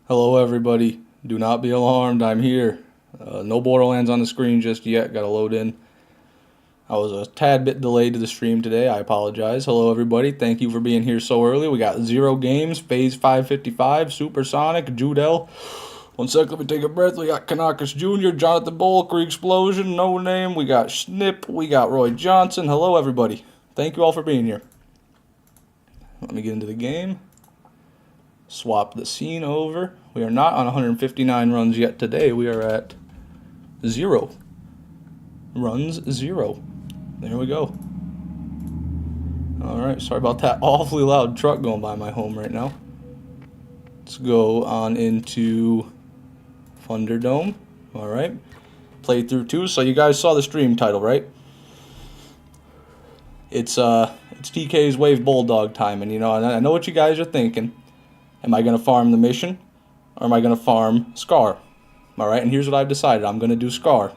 Hello, everybody. Do not be alarmed. I'm here. No Borderlands on the screen just yet. Got to load in. I was a tad bit delayed to the stream today. I apologize. Hello, everybody. Thank you for being here so early. We got 0 games, Phase 555, Supersonic, Jovial. One sec, let me take a breath. We got Kanakis Jr., Jonathan Bull, Kree Explosion, No Name. We got Snip. We got Roy Johnson. Hello, everybody. Thank you all for being here. Let me get into the game. Swap the scene over. We are not on 159 runs yet today. We are at 0. Runs 0. There we go. Alright, sorry about that awfully loud truck going by my home right now. Let's go on into Thunderdome. Alright. Playthrough 2. So you guys saw the stream title, right? It's TK's Wave Bulldog time, and I know what you guys are thinking. Am I going to farm the mission, or am I going to farm Scar? Alright, and here's what I've decided. I'm going to do Scar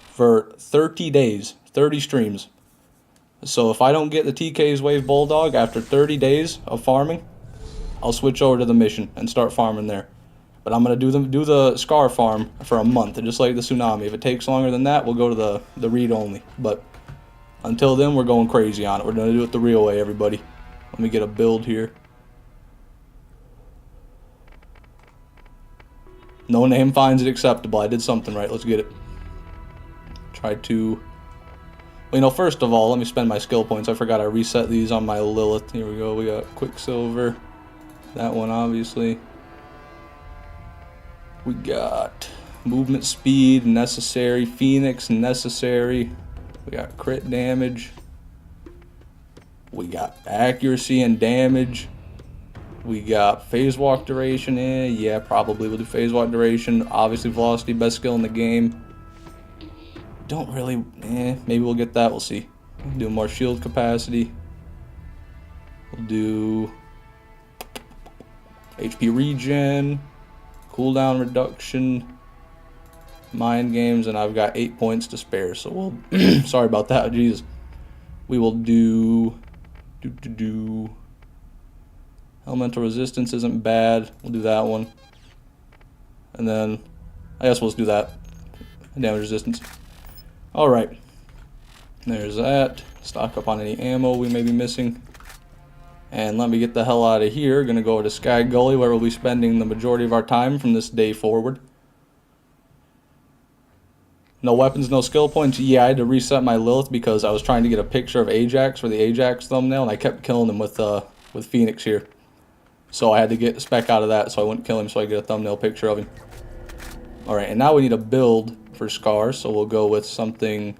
for 30 days, 30 streams. So if I don't get the TK's Wave Bulldog after 30 days of farming, I'll switch over to the mission and start farming there. But I'm going to do the Scar farm for a month, just like the Tsunami. If it takes longer than that, we'll go to the read-only. But until then, we're going crazy on it. We're going to do it the real way, everybody. Let me get a build here. No Name finds it acceptable. I did something right. Let's get it. Try to... Well, first of all, let me spend my skill points. I forgot I reset these on my Lilith. Here we go. We got Quicksilver. That one, obviously. We got movement speed, necessary. Phoenix, necessary. We got crit damage. We got accuracy and damage. We got phase walk duration. Yeah, probably we'll do phase walk duration. Obviously, velocity, best skill in the game. Don't really. Maybe we'll get that. We'll see. We'll do more shield capacity. We'll do HP regen, cooldown reduction, mind games, and I've got 8 points to spare. So we'll. Sorry about that. Jesus. We will do. Elemental resistance isn't bad. We'll do that one. And then, I guess we'll just do that. Damage resistance. Alright. There's that. Stock up on any ammo we may be missing. And let me get the hell out of here. Gonna go to Sky Gully, where we'll be spending the majority of our time from this day forward. No weapons, no skill points. Yeah, I had to reset my Lilith because I was trying to get a picture of Ajax for the Ajax thumbnail, and I kept killing him with Phoenix here. So I had to get a spec out of that so I wouldn't kill him, so I get a thumbnail picture of him. Alright, and now we need a build for Scar, so we'll go with something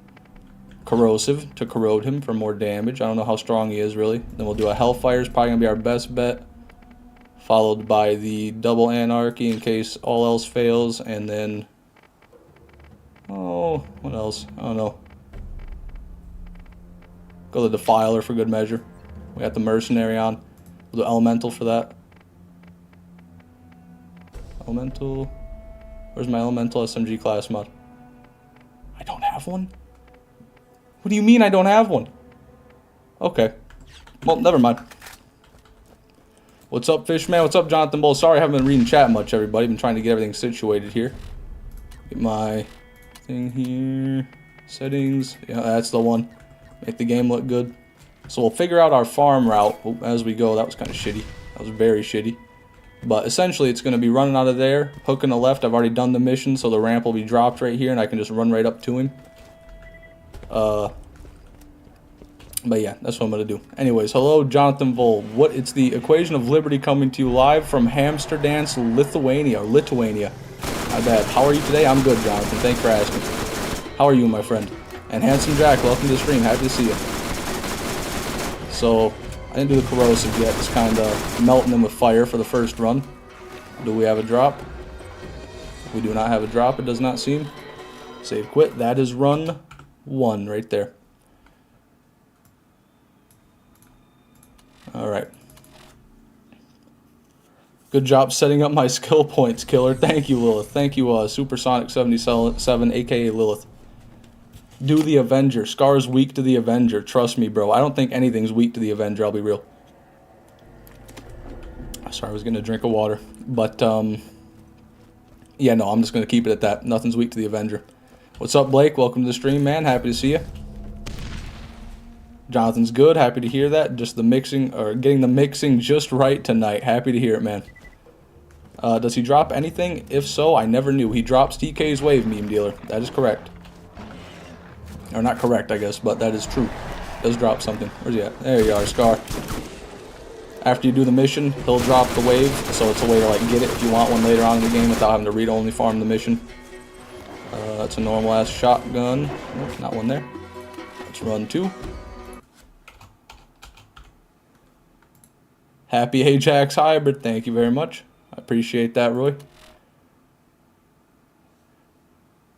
corrosive to corrode him for more damage. I don't know how strong he is, really. Then we'll do a Hellfire, is probably going to be our best bet. Followed by the double Anarchy in case all else fails, and then... Oh, what else? I don't know. Go the Defiler for good measure. We got the Mercenary on. We'll do Elemental for that. Elemental. Where's my Elemental SMG class mod? I don't have one? What do you mean I don't have one? Okay. Well, never mind. What's up, Fishman? What's up, Jonathan Bull? Sorry I haven't been reading chat much, everybody. Been trying to get everything situated here. Get my thing here. Settings. Yeah, that's the one. Make the game look good. So we'll figure out our farm route as we go. That was kind of shitty. That was very shitty. But essentially, it's going to be running out of there, hooking the left. I've already done the mission, so the ramp will be dropped right here, and I can just run right up to him. But yeah, that's what I'm going to do. Anyways, hello, Jonathan Vol. It's the Equation of Liberty coming to you live from Amsterdam, Lithuania. My bad. How are you today? I'm good, Jonathan. Thanks for asking. How are you, my friend? And Handsome Jack, welcome to the stream. Happy to see you. So, I didn't do the corrosive yet. Just kind of melting them with fire for the first run. Do we have a drop? We do not have a drop, it does not seem. Save quit. That is run 1 right there. Alright. Good job setting up my skill points, killer. Thank you, Lilith. Thank you, Supersonic 77, aka Lilith. Do the Avenger. Scar's weak to the Avenger. Trust me, bro. I don't think anything's weak to the Avenger, I'll be real. Sorry, I was going to drink of water. But, yeah, no, I'm just going to keep it at that. Nothing's weak to the Avenger. What's up, Blake? Welcome to the stream, man. Happy to see you. Jonathan's good. Happy to hear that. Just the mixing, or getting the mixing just right tonight. Happy to hear it, man. Does he drop anything? If so, I never knew. He drops TK's wave, meme dealer. That is correct. Or not correct, I guess, but that is true. Does drop something. Where's he at? There you are, Scar. After you do the mission, he'll drop the wave, so it's a way to like get it if you want one later on in the game without having to read-only farm the mission. That's a normal-ass shotgun. Nope, not one there. Let's run 2. Happy Ajax Hybrid, thank you very much. I appreciate that, Roy.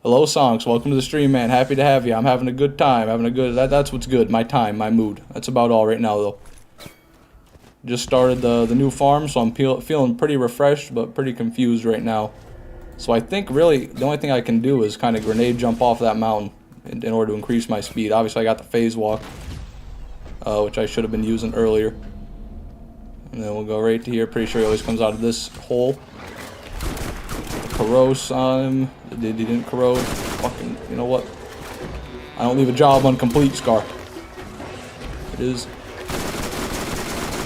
Hello, Songs. Welcome to the stream, man. Happy to have you. I'm having a good time. That's what's good. My time, my mood. That's about all right now, though. Just started the new farm, so I'm feeling pretty refreshed, but pretty confused right now. So I think really the only thing I can do is kind of grenade jump off that mountain in order to increase my speed. Obviously, I got the phase walk, which I should have been using earlier. And then we'll go right to here. Pretty sure he always comes out of this hole. Corrose on him. He didn't corrode. Fucking, you know what? I don't leave a job incomplete, Scar. It is.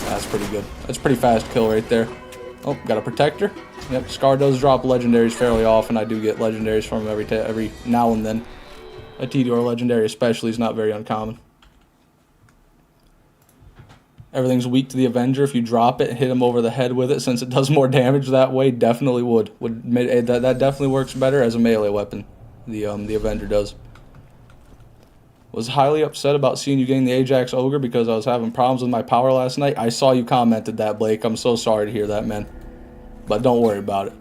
That's pretty good. That's a pretty fast kill right there. Oh, got a protector. Yep, Scar does drop legendaries fairly often. I do get legendaries from him every now and then. A Tediore legendary especially is not very uncommon. Everything's weak to the Avenger. If you drop it and hit him over the head with it, since it does more damage that way, definitely would. That definitely works better as a melee weapon. The Avenger does. Was highly upset about seeing you getting the Ajax Ogre because I was having problems with my power last night. I saw you commented that, Blake. I'm so sorry to hear that, man. But don't worry about it.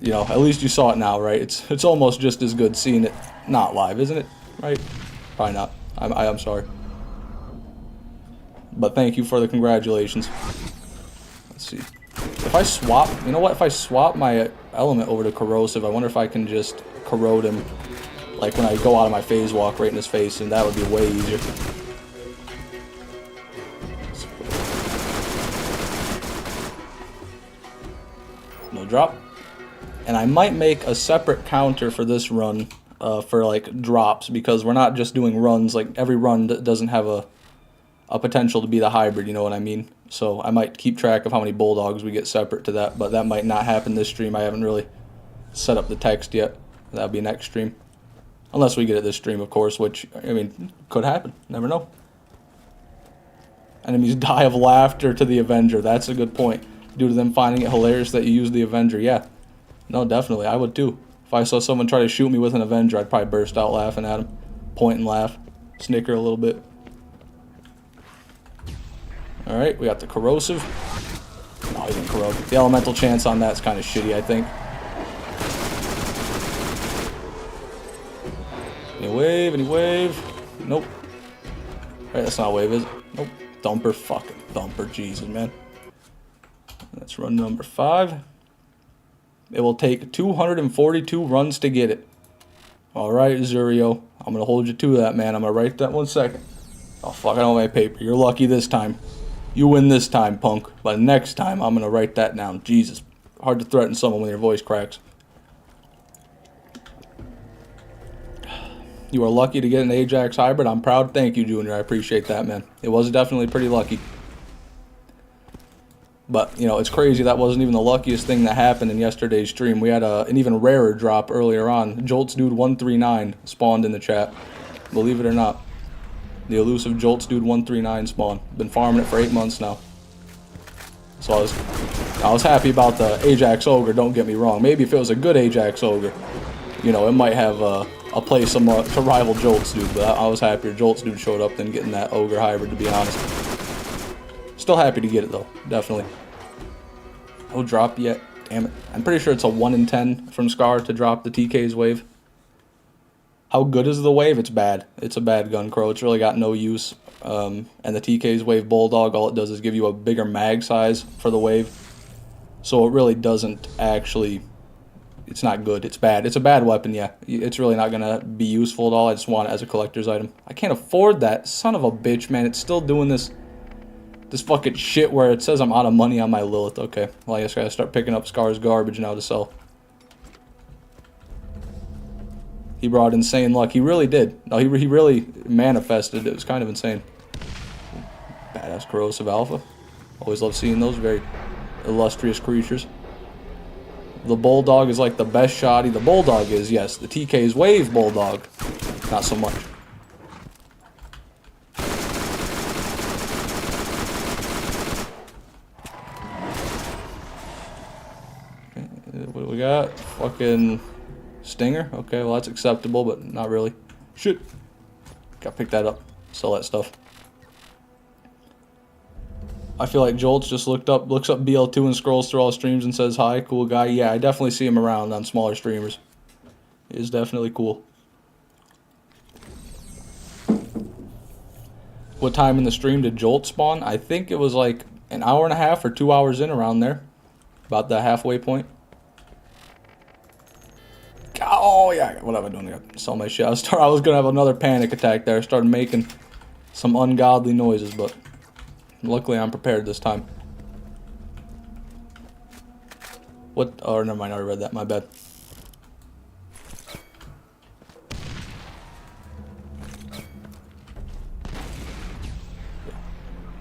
You know, at least you saw it now, right? It's almost just as good seeing it not live, isn't it? Right? Probably not. I'm sorry. But thank you for the congratulations. Let's see. If I swap, you know what? If I swap my element over to corrosive, I wonder if I can just corrode him, like when I go out of my phase walk right in his face, and that would be way easier. No drop. And I might make a separate counter for this run for like drops, because we're not just doing runs. Like every run doesn't have a potential to be the hybrid, you know what I mean? So I might keep track of how many Bulldogs we get separate to that, but that might not happen this stream. I haven't really set up the text yet. That'll be next stream. Unless we get it this stream, of course, which, I mean, could happen. Never know. Enemies die of laughter to the Avenger. That's a good point. Due to them finding it hilarious that you use the Avenger. Yeah. No, definitely. I would too. If I saw someone try to shoot me with an Avenger, I'd probably burst out laughing at him. Point and laugh. Snicker a little bit. Alright, we got the corrosive. No, he didn't corrode. The elemental chance on that's kind of shitty, I think. Any wave? Any wave? Nope. Alright, that's not a wave, is it? Nope. Thumper, fucking thumper. Jesus, man. That's run number 5. It will take 242 runs to get it. Alright, Zurio. I'm going to hold you to that, man. I'm going to write that 1 second. Oh, fuck, I don't have my paper. You're lucky this time. You win this time, punk. But next time, I'm going to write that down. Jesus. Hard to threaten someone when your voice cracks. You are lucky to get an Ajax Hybrid. I'm proud. Thank you, Junior. I appreciate that, man. It was definitely pretty lucky. But, you know, it's crazy. That wasn't even the luckiest thing that happened in yesterday's stream. We had an even rarer drop earlier on. Jolts Dude 139 spawned in the chat. Believe it or not. The elusive Jolts Dude 139 spawn. Been farming it for 8 months now. So I was happy about the Ajax Ogre, don't get me wrong. Maybe if it was a good Ajax Ogre, you know, it might have a place somewhat to rival Jolts Dude. But I was happier Jolts Dude showed up than getting that Ogre Hybrid, to be honest. Still happy to get it, though. Definitely. No drop yet. Damn it. I'm pretty sure it's a 1 in 10 from Scar to drop the TK's wave. How good is the wave? It's bad. It's a bad gun, Crow. It's really got no use. And the TK's wave Bulldog, all it does is give you a bigger mag size for the wave. So it really doesn't actually... It's not good. It's bad. It's a bad weapon, yeah. It's really not going to be useful at all. I just want it as a collector's item. I can't afford that. Son of a bitch, man. It's still doing this This fucking shit where it says I'm out of money on my Lilith. Okay, well I guess I gotta start picking up Scar's garbage now to sell. He brought insane luck. He really did. No, he really manifested. It was kind of insane. Badass corrosive alpha. Always love seeing those very illustrious creatures. The Bulldog is like the best shotty. The Bulldog is, yes. The TK's wave Bulldog. Not so much. Okay, what do we got? Fucking Stinger. Okay, well that's acceptable, but not really. Shit. Gotta pick that up. Sell that stuff. I feel like Jolt's just looks up BL2 and scrolls through all streams and says, hi, cool guy. Yeah, I definitely see him around on smaller streamers. He is definitely cool. What time in the stream did Jolt spawn? I think it was like an hour and a half or 2 hours in, around there. About the halfway point. Oh, yeah, what am I doing? I gotta sell my shit. I was going to have another panic attack there. I started making some ungodly noises, but luckily I'm prepared this time. What? Oh, never mind. I already read that. My bad.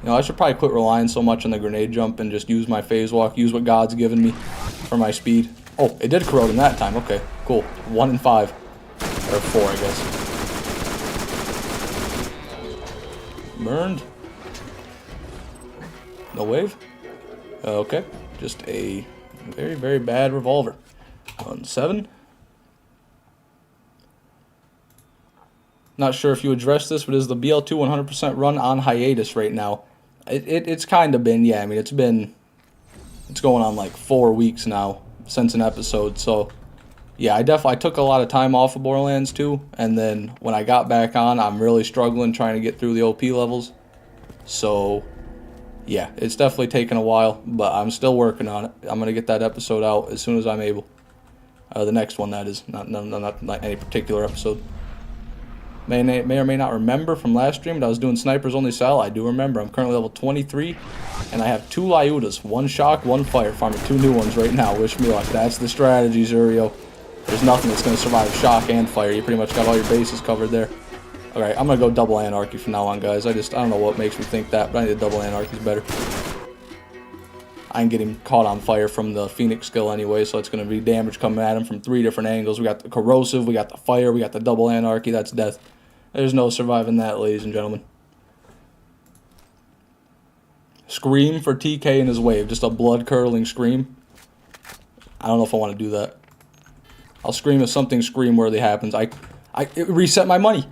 You know, I should probably quit relying so much on the grenade jump and just use my phase walk. Use what God's given me for my speed. Oh, it did corrode in that time. Okay, cool. 1 in 5. Or 4, I guess. Burned. No wave? Okay. Just a very, very bad revolver. 1-7. Not sure if you addressed this, but is the BL2 100% run on hiatus right now? It's kind of been, yeah. I mean, it's going on like 4 weeks now since an episode. So, yeah, I took a lot of time off of Borderlands 2. And then when I got back on, I'm really struggling trying to get through the OP levels. So, yeah, it's definitely taken a while, but I'm still working on it. I'm going to get that episode out as soon as I'm able. The next one, that is. Not any particular episode. May or may not remember from last stream that I was doing Snipers Only Sell. I do remember. I'm currently level 23, and I have 2 Lyudas. 1 shock, 1 fire. Farming 2 new ones right now. Wish me luck. That's the strategy, Zurio. There's nothing that's going to survive shock and fire. You pretty much got all your bases covered there. Alright, I'm going to go double Anarchy from now on, guys. I don't know what makes me think that, but I need a double Anarchy's better. I can get him caught on fire from the Phoenix skill anyway, so it's going to be damage coming at him from 3 different angles. We got the corrosive, we got the fire, we got the double Anarchy. That's death. There's no surviving that, ladies and gentlemen. Scream for TK and his wave. Just a blood-curdling scream. I don't know if I want to do that. I'll scream if something scream-worthy happens. It reset my money.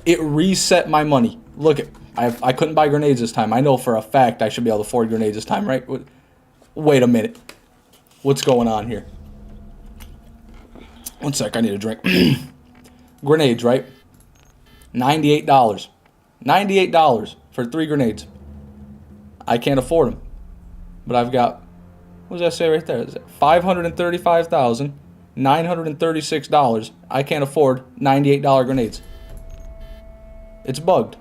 It reset my money. Look, I couldn't buy grenades this time. I know for a fact I should be able to afford grenades this time, right? Wait a minute. What's going on here? 1 sec, I need a drink. Grenades, right? $98. $98 for 3 grenades. I can't afford them. But I've got, what does that say right there? $535,936. I can't afford $98 grenades. It's bugged.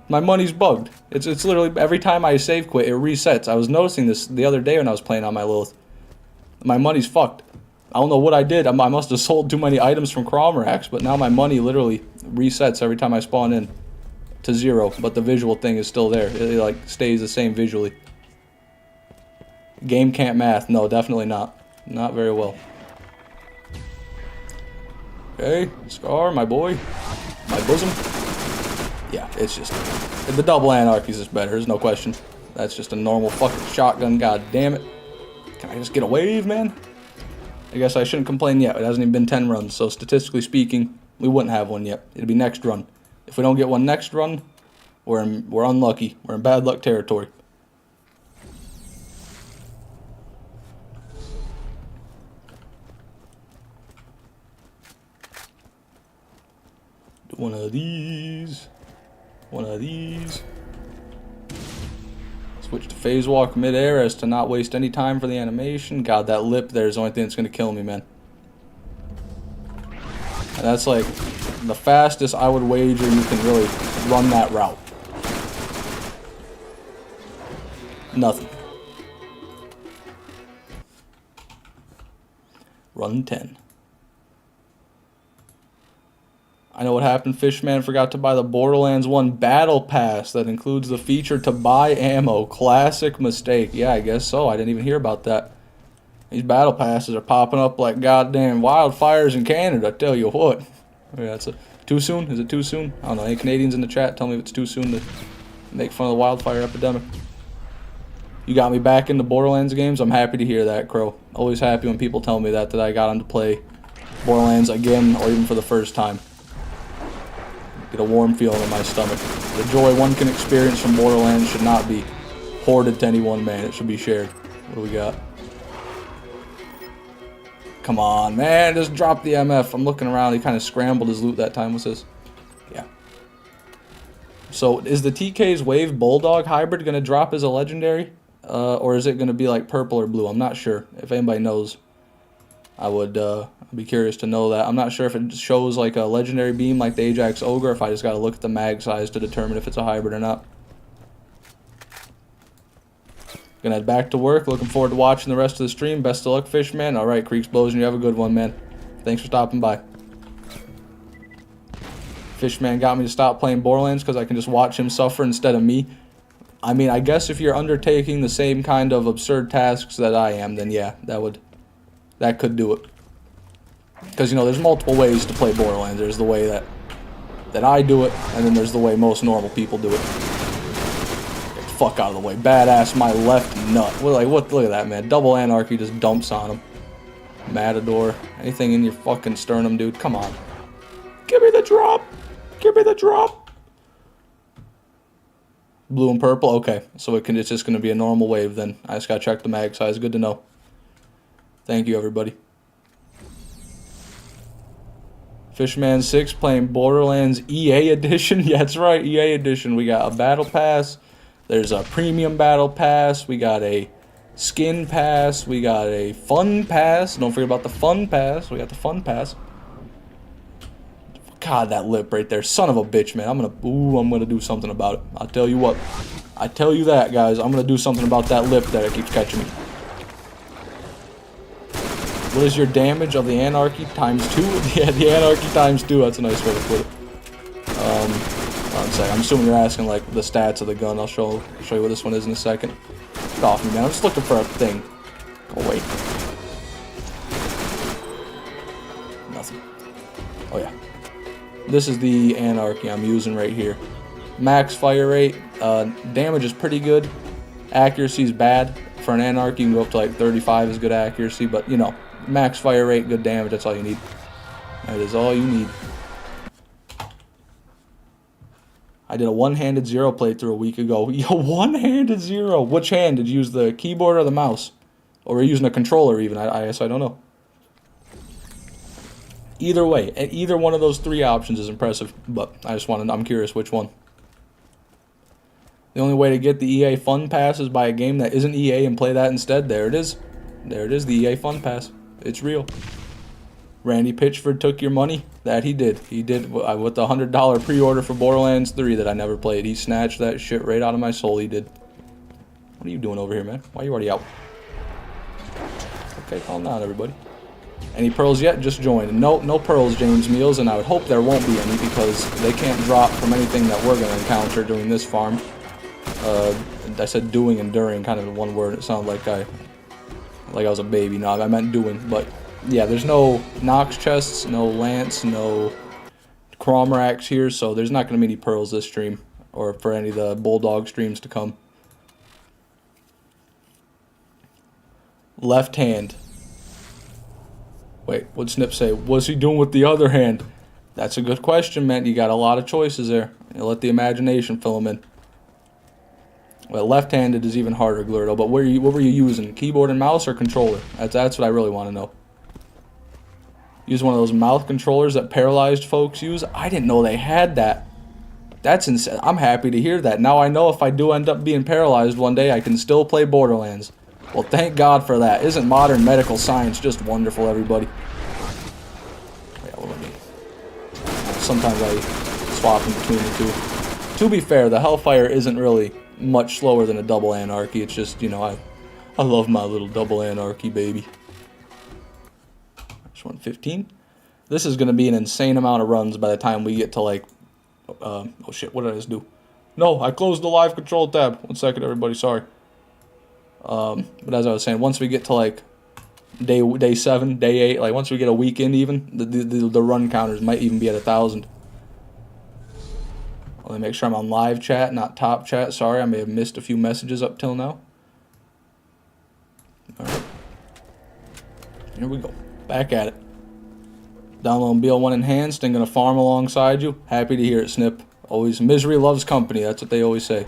My money's bugged. It's literally every time I save quit, it resets. I was noticing this the other day when I was playing on my Lilith. My money's fucked. I don't know what I did. I must have sold too many items from Cromerax, but now my money literally resets every time I spawn in to 0. But the visual thing is still there. It like stays the same visually. Game can't math. No, definitely not. Not very well. Okay, Scar, my boy, my bosom. Yeah, it's just the double Anarchies is better. There's no question. That's just a normal fucking shotgun. God damn it! Can I just get a wave, man? I guess I shouldn't complain yet. It hasn't even been 10 runs, so statistically speaking, we wouldn't have one yet. It'd be next run. If we don't get one next run, we're unlucky. We're in bad luck territory. One of these. One of these. Switch to phase walk midair as to not waste any time for the animation. God, that lip there is the only thing that's going to kill me, man. And that's like the fastest I would wager you can really run that route. Nothing. Run 10. I know what happened. Fishman forgot to buy the Borderlands 1 Battle Pass that includes the feature to buy ammo. Classic mistake. Yeah, I guess so. I didn't even hear about that. These Battle Passes are popping up like goddamn wildfires in Canada, I tell you what. Yeah, too soon? Is it too soon? I don't know. Any Canadians in the chat, tell me if it's too soon to make fun of the wildfire epidemic. You got me back into Borderlands games. I'm happy to hear that, Crow. Always happy when people tell me that I got on to play Borderlands again or even for the first time. Get a warm feeling in my stomach. The joy one can experience from Borderlands should not be hoarded to any one man. It should be shared. What do we got? Come on, man. Just drop the MF. I'm looking around. He kind of scrambled his loot that time. What's this? Yeah. So, is the TK's Wave Bulldog hybrid going to drop as a legendary? Or is it going to be like purple or blue? I'm not sure. If anybody knows, I would be curious to know that. I'm not sure if it shows like a legendary beam like the Ajax Ogre, if I just got to look at the mag size to determine if it's a hybrid or not. Gonna head back to work. Looking forward to watching the rest of the stream. Best of luck, Fishman. Alright, Creeks Blows, and you have a good one, man. Thanks for stopping by. Fishman got me to stop playing Borderlands because I can just watch him suffer instead of me. I mean, I guess if you're undertaking the same kind of absurd tasks that I am, then yeah, that could do it. Because, you know, there's multiple ways to play Borderlands. There's the way that I do it, and then there's the way most normal people do it. Fuck out of the way. Badass my left nut. What? Look at that, man. Double Anarchy just dumps on him. Matador. Anything in your fucking sternum, dude? Come on. Give me the drop. Give me the drop. Blue and purple. Okay. So it's just going to be a normal wave then. I just got to check the mag size. Good to know. Thank you, everybody. Fishman 6 playing Borderlands EA Edition. Yeah, that's right. EA Edition. We got a Battle Pass. There's a premium battle pass. We got a skin pass. We got a fun pass. Don't forget about the fun pass. We got the fun pass. God, that lip right there. Son of a bitch, man. I'm gonna do something about it. I'll tell you what. I tell you that, guys. I'm gonna do something about that lip that keeps catching me. What is your damage of the Anarchy times 2? Yeah, the Anarchy times 2. That's a nice way to put it. One second. I'm assuming you're asking like the stats of the gun. I'll show you what this one is in a second. Get off me, man. I'm just looking for a thing. Go away. Nothing. Oh yeah. This is the Anarchy I'm using right here. Max fire rate. Damage is pretty good. Accuracy is bad. For an Anarchy, you can go up to like 35 is good accuracy, but you know, max fire rate, good damage. That's all you need. That is all you need. I did a one-handed Zero playthrough a week ago. Yo, one-handed Zero. Which hand? Did you use the keyboard or the mouse? Or were you using a controller even? I guess I don't know. Either way, either one of those three options is impressive, but I'm curious which one. The only way to get the EA Fun Pass is by a game that isn't EA and play that instead. There it is. There it is, the EA Fun Pass. It's real. Randy Pitchford took your money. That he did. He did with the $100 pre-order for Borderlands 3 that I never played. He snatched that shit right out of my soul. He did. What are you doing over here, man? Why are you already out? Okay, calm down, everybody. Any pearls yet? Just joined. No pearls, James Meals, and I would hope there won't be any because they can't drop from anything that we're going to encounter during this farm. I said doing and during, kind of in one word. It sounded like I was a baby. No, I meant doing, but yeah, there's no Nox chests, no Lance, no Cromrax here, so there's not going to be any pearls this stream, or for any of the Bulldog streams to come. Left hand. Wait, what'd Snip say? What's he doing with the other hand? That's a good question, man. You got a lot of choices there. You let the imagination fill them in. Well, left-handed is even harder, Glurdo, but what were you using? Keyboard and mouse or controller? That's what I really want to know. Use one of those mouth controllers that paralyzed folks use? I didn't know they had that. That's insane. I'm happy to hear that. Now I know if I do end up being paralyzed one day, I can still play Borderlands. Well, thank God for that. Isn't modern medical science just wonderful, everybody? Sometimes I swap in between the two. To be fair, the Hellfire isn't really much slower than a double anarchy. It's just, you know, I love my little double anarchy, baby. Just 115. This is going to be an insane amount of runs by the time we get to, like, oh shit, what did I just do? No, I closed the live control tab. 1 second, everybody, sorry. But as I was saying, once we get to, like, day 7, day 8, like, once we get a weekend even, the run counters might even be at 1,000. Let me make sure I'm on live chat, not top chat. Sorry, I may have missed a few messages up till now. Alright. Here we go. Back at it. Downloading BL1 Enhanced and gonna farm alongside you. Happy to hear it, Snip. Always, misery loves company. That's what they always say.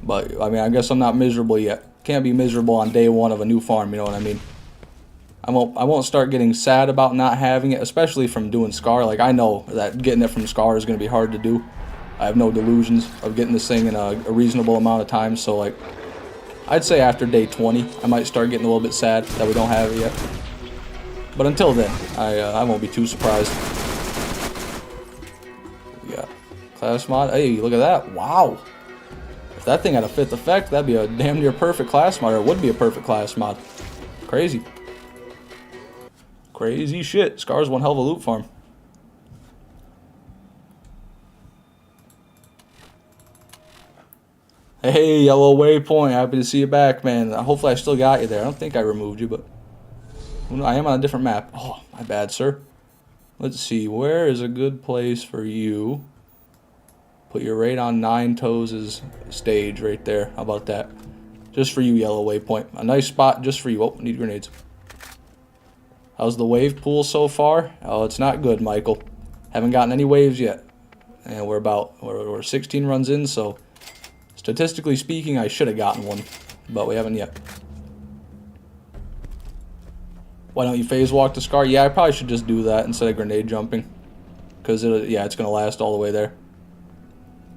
But, I mean, I guess I'm not miserable yet. Can't be miserable on day 1 of a new farm, you know what I mean? I won't start getting sad about not having it, especially from doing Scar. Like, I know that getting it from Scar is gonna be hard to do. I have no delusions of getting this thing in a reasonable amount of time, so, like, I'd say after day 20, I might start getting a little bit sad that we don't have it yet. But until then, I won't be too surprised. Yeah, class mod. Hey, look at that! Wow. If that thing had a 5th effect, that'd be a damn near perfect class mod, or it would be a perfect class mod. Crazy. Crazy shit. Scar's one hell of a loot farm. Hey, yellow waypoint. Happy to see you back, man. Hopefully I still got you there. I don't think I removed you, but I am on a different map. Oh, my bad, sir. Let's see. Where is a good place for you? Put you right on Nine Toes' stage right there. How about that? Just for you, yellow waypoint. A nice spot just for you. Oh, need grenades. How's the wave pool so far? Oh, it's not good, Michael. Haven't gotten any waves yet. And we're 16 runs in, so statistically speaking, I should have gotten one, but we haven't yet. Why don't you phase walk to Scar? Yeah, I probably should just do that instead of grenade jumping. Because, yeah, it's going to last all the way there.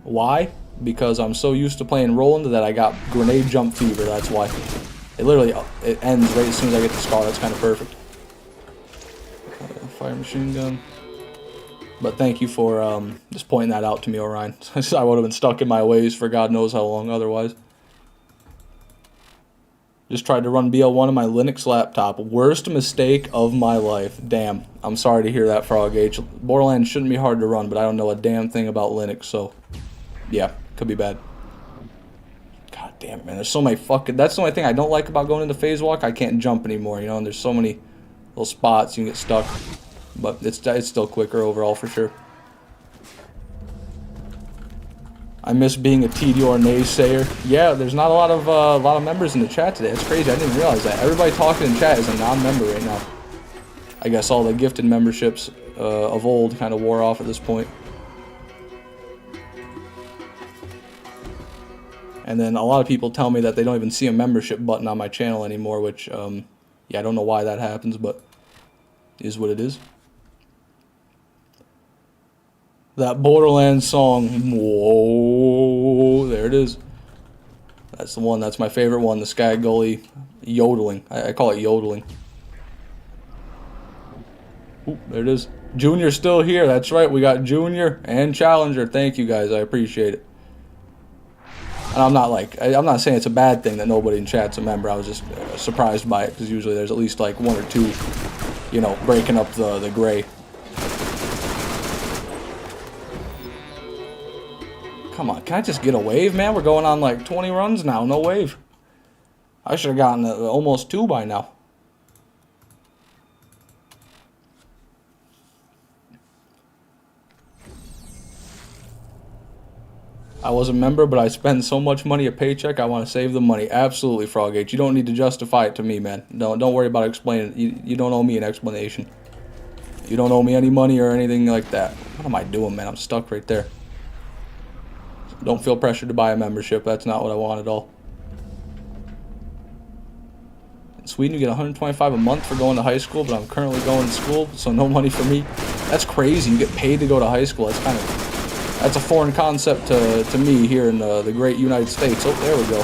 Why? Because I'm so used to playing Roland that I got grenade jump fever, that's why. It ends right as soon as I get to Scar, that's kind of perfect. Fire machine gun. But thank you for just pointing that out to me, Orion. I would have been stuck in my ways for God knows how long otherwise. Just tried to run BL1 on my Linux laptop. Worst mistake of my life. Damn. I'm sorry to hear that, Frog H. Borderlands shouldn't be hard to run, but I don't know a damn thing about Linux, so yeah, could be bad. God damn it, man. There's so many fucking... That's the only thing I don't like about going into phase walk. I can't jump anymore, you know, and there's so many little spots you can get stuck. But it's still quicker overall for sure. I miss being a TDR naysayer. Yeah, there's not a lot of members in the chat today. It's crazy. I didn't realize that. Everybody talking in chat is a non-member right now. I guess all the gifted memberships of old kind of wore off at this point. And then a lot of people tell me that they don't even see a membership button on my channel anymore, which, yeah, I don't know why that happens, but it is what it is. That Borderlands song, whoa, there it is. That's the one, that's my favorite one, the Sky Gully yodeling. I call it yodeling. Ooh, there it is. Junior's still here, that's right, we got Junior and Challenger. Thank you guys, I appreciate it. And I'm not saying it's a bad thing that nobody in chat's a member. I was just surprised by it, because usually there's at least like 1 or 2, you know, breaking up the gray. Come on, can I just get a wave, man? We're going on like 20 runs now, no wave. I should have gotten almost 2 by now. I was a member, but I spend so much money a paycheck, I want to save the money. Absolutely, Frog H. You don't need to justify it to me, man. Don't worry about explaining it. You don't owe me an explanation. You don't owe me any money or anything like that. What am I doing, man? I'm stuck right there. Don't feel pressured to buy a membership. That's not what I want at all. In Sweden, you get $125 a month for going to high school, but I'm currently going to school, so no money for me. That's crazy. You get paid to go to high school. That's a foreign concept to me here in the great United States. Oh, there we go.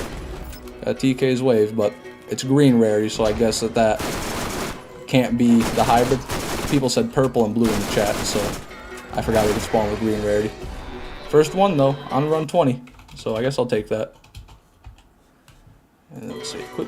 Got TK's wave, but it's green rarity, so I guess that can't be the hybrid. People said purple and blue in the chat, so I forgot we could spawn with green rarity. First one, though, on run 20. so I guess I'll take that. And let's see, quick.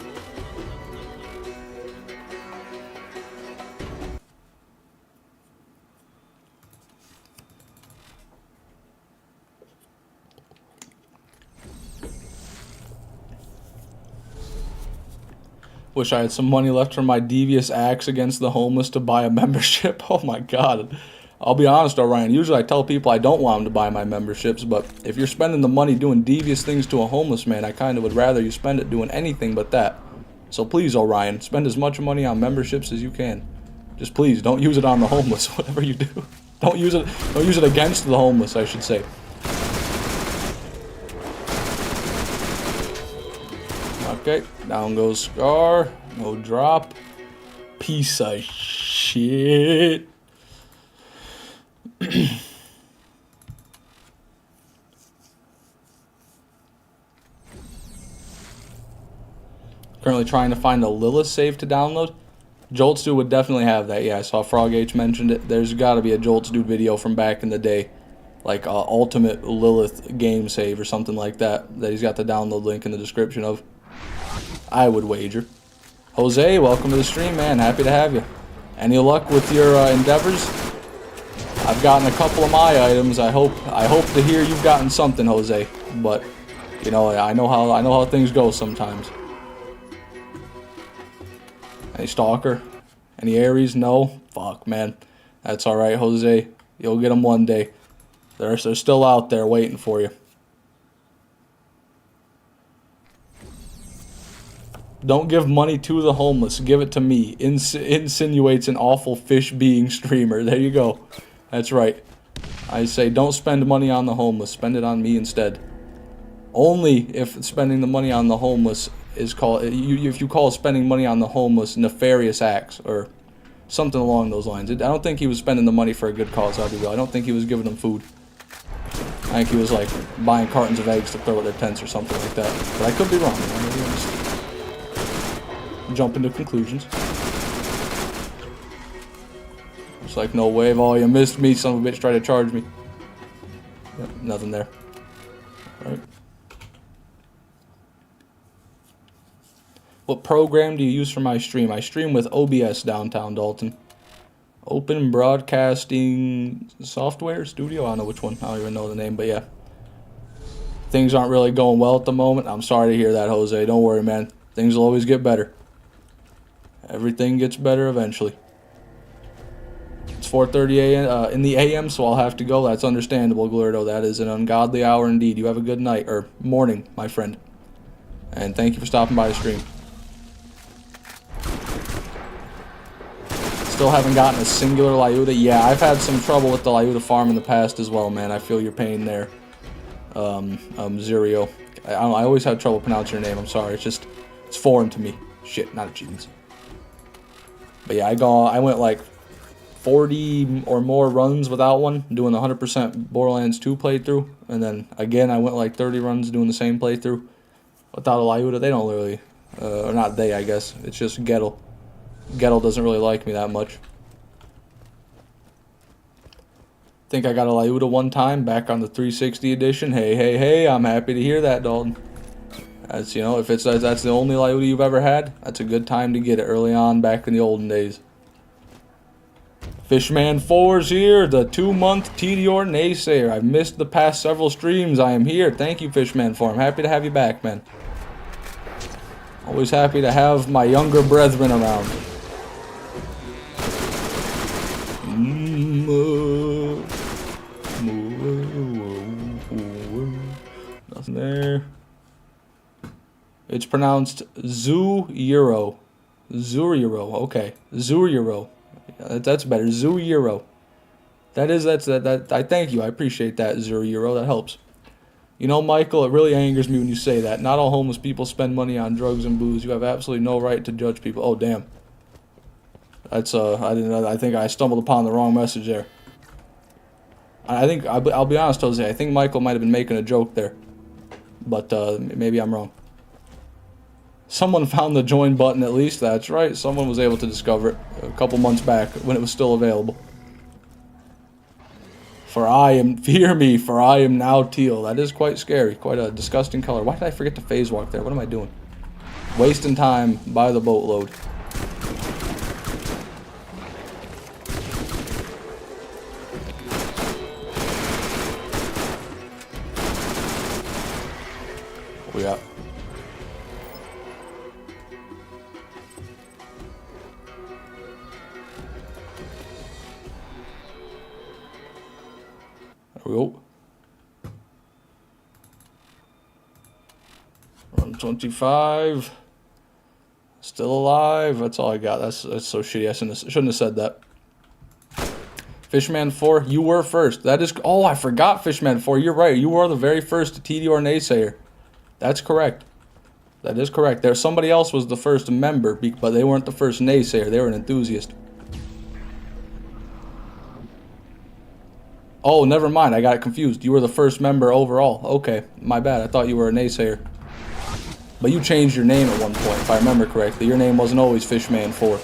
Wish I had some money left for my devious acts against the homeless to buy a membership. Oh my god. I'll be honest, Orion. Usually I tell people I don't want them to buy my memberships, but if you're spending the money doing devious things to a homeless man, I kind of would rather you spend it doing anything but that. So please, Orion, spend as much money on memberships as you can. Just please, don't use it on the homeless, whatever you do. Don't use it against the homeless, I should say. Okay, down goes Scar. No drop. Piece of shit. Currently trying to find a Lilith save to download. Jolts Dude would definitely have that. Yeah, I saw Frog H mentioned it. There's got to be a Jolts Dude video from back in the day. Like Ultimate Lilith game save or something like that. That he's got the download link in the description of. I would wager. Jose, welcome to the stream, man. Happy to have you. Any luck with your endeavors? I've gotten a couple of my items. I hope to hear you've gotten something, Jose. But you know, I know how things go sometimes. Any Stalker? Any Aries? No. Fuck, man. That's all right, Jose. You'll get them one day. They're still out there waiting for you. Don't give money to the homeless. Give it to me. Insinuates an awful fish being streamer. There you go. That's right. I say don't spend money on the homeless. Spend it on me instead. Only if spending the money on the homeless is called... If you call spending money on the homeless nefarious acts or something along those lines. I don't think he was spending the money for a good cause, I'll be real. I don't think he was giving them food. I think he was like buying cartons of eggs to throw at their tents or something like that. But I could be wrong. Jump into conclusions. It's like, no wave. Oh, you missed me, son of a bitch. Try to charge me. Yep, nothing there. All right. What program do you use for my stream? I stream with OBS downtown Dalton. Open Broadcasting Software Studio? I don't know which one. I don't even know the name, but yeah. Things aren't really going well at the moment. I'm sorry to hear that, Jose. Don't worry, man. Things will always get better. Everything gets better eventually. It's 4:30 a.m. In the a.m., so I'll have to go. That's understandable, Glurdo. That is an ungodly hour indeed. You have a good night, or morning, my friend. And thank you for stopping by the stream. Still haven't gotten a singular Lyuda. Yeah, I've had some trouble with the Lyuda farm in the past as well, man. I feel your pain there. Zerio. I always have trouble pronouncing your name. I'm sorry. It's foreign to me. Shit, not achievements. But yeah, I went like 40 or more runs without one, doing the 100% Borderlands 2 playthrough, and then again I went like 30 runs doing the same playthrough without a Lyuda. They don't really, or not they, I guess. It's just Gettle. Gettle doesn't really like me that much. Think I got a Lyuda one time back on the 360 edition. Hey, I'm happy to hear that, Dalton. That's, you know, if that's the only Lyuda you've ever had, that's a good time to get it early on back in the olden days. Fishman 4's here, the 2-month TDR Naysayer. I've missed the past several streams. I am here. Thank you, Fishman 4. I'm happy to have you back, man. Always happy to have my younger brethren around. Nothing there. It's pronounced Zoo-Euro. Zoo-Euro, okay. Zoo-Euro. That's better. Zoo-Euro. I thank you. I appreciate that, Zoo-Euro. That helps. You know, Michael, it really angers me when you say that. Not all homeless people spend money on drugs and booze. You have absolutely no right to judge people. Oh, damn. That's, I think I stumbled upon the wrong message there. I'll be honest, Jose, I think Michael might have been making a joke there. But, maybe I'm wrong. Someone found the join button at least. That's right. Someone was able to discover it a couple months back when it was still available. For I am, fear me, for I am now teal. That is quite scary. Quite a disgusting color. Why did I forget to phase walk there? What am I doing? Wasting time by the boatload. What we got? There we go. Run 25. Still alive. That's all I got. That's so shitty. I shouldn't have said that. Fishman 4, you were first. That is... Oh, I forgot Fishman 4. You're right. You were the very first TDR naysayer. That's correct. That is correct. There, somebody else was the first member, but they weren't the first naysayer. They were an enthusiast. Oh, never mind. I got confused. You were the first member overall. Okay, my bad. I thought you were a naysayer. But you changed your name at one point, if I remember correctly. Your name wasn't always Fishman 4.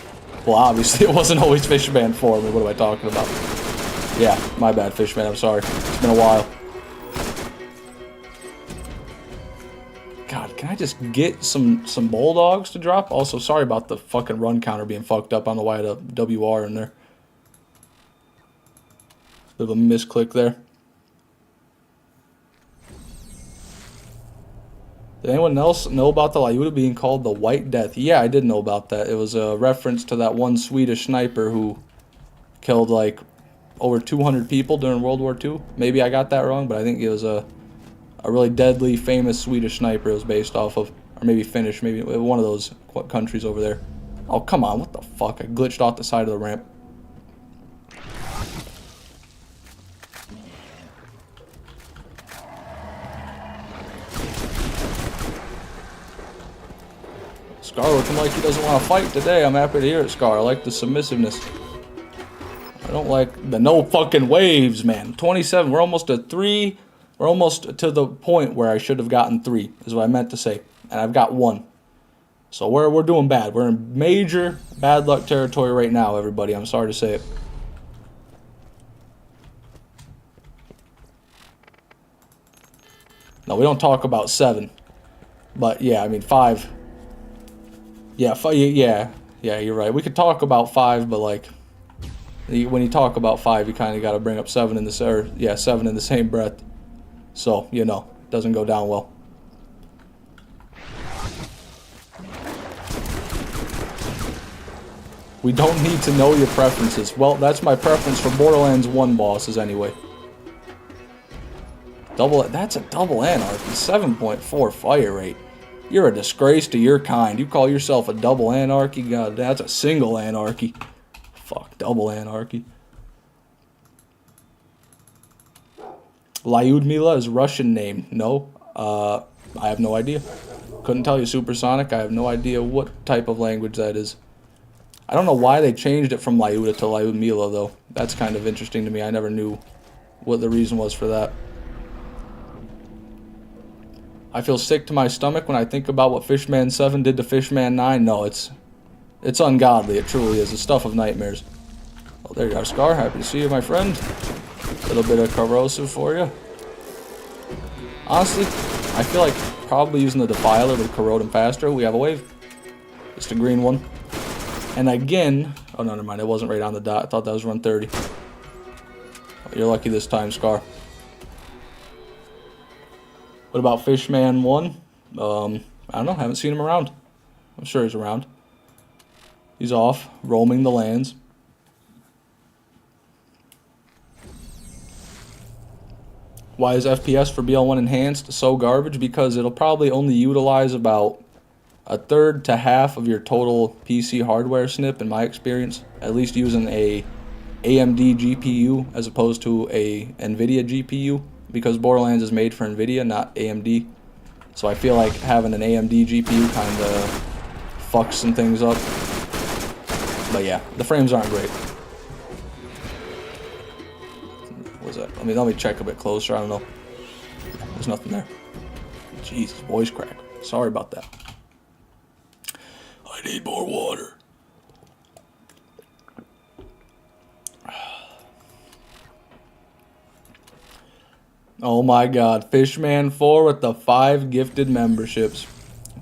Well, obviously it wasn't always Fishman 4, but what am I talking about? Yeah, my bad, Fishman. I'm sorry. It's been a while. God, can I just get some Bulldogs to drop? Also, sorry about the fucking run counter being fucked up. I don't know why I had a WR in there. Bit of a misclick there. Did anyone else know about the Lyuda being called the White Death? Yeah, I did know about that. It was a reference to that one Swedish sniper who killed like over 200 people during World War II. Maybe I got that wrong, but I think it was a really deadly, famous Swedish sniper it was based off of. Or maybe Finnish, maybe one of those countries over there. Oh, come on, what the fuck? I glitched off the side of the ramp. Scar looking like he doesn't want to fight today. I'm happy to hear it, Scar. I like the submissiveness. I don't like the no fucking waves, man. 27. We're almost at 3. We're almost to the point where I should have gotten 3, is what I meant to say. And I've got 1. So we're doing bad. We're in major bad luck territory right now, everybody. I'm sorry to say it. No, we don't talk about 7. But yeah, I mean 5. Yeah, yeah, you're right. We could talk about 5, but like when you talk about 5, you kind of got to bring up 7 in the 7 in the same breath. So, you know, it doesn't go down well. We don't need to know your preferences. Well, that's my preference for Borderlands 1 bosses anyway. That's a double anarchy. 7.4 fire rate. You're a disgrace to your kind. You call yourself a double anarchy? God, that's a single anarchy. Fuck, double anarchy. Lyudmila is Russian name. No, I have no idea. Couldn't tell you, Supersonic. I have no idea what type of language that is. I don't know why they changed it from Lyuda to Lyudmila, though. That's kind of interesting to me. I never knew what the reason was for that. I feel sick to my stomach when I think about what Fishman 7 did to Fishman 9. No, it's ungodly. It truly is. The stuff of nightmares. Oh, there you are, Scar. Happy to see you, my friend. A little bit of corrosive for you. Honestly, I feel like probably using the Defiler would corrode him faster. We have a wave. It's the green one. And again... Oh, no, never mind. It wasn't right on the dot. I thought that was run 30. Oh, you're lucky this time, Scar. What about Fishman 1? I don't know. Haven't seen him around. I'm sure he's around. He's off, roaming the lands. Why is FPS for BL1 Enhanced so garbage? Because it'll probably only utilize about a third to half of your total PC hardware snip, in my experience. At least using a AMD GPU as opposed to a NVIDIA GPU. Because Borderlands is made for NVIDIA, not AMD. So I feel like having an AMD GPU kind of fucks some things up. But yeah, the frames aren't great. What was that? Let me check a bit closer. I don't know. There's nothing there. Jesus, voice crack. Sorry about that. I need more water. Oh my god. Fishman4 with the 5 gifted memberships.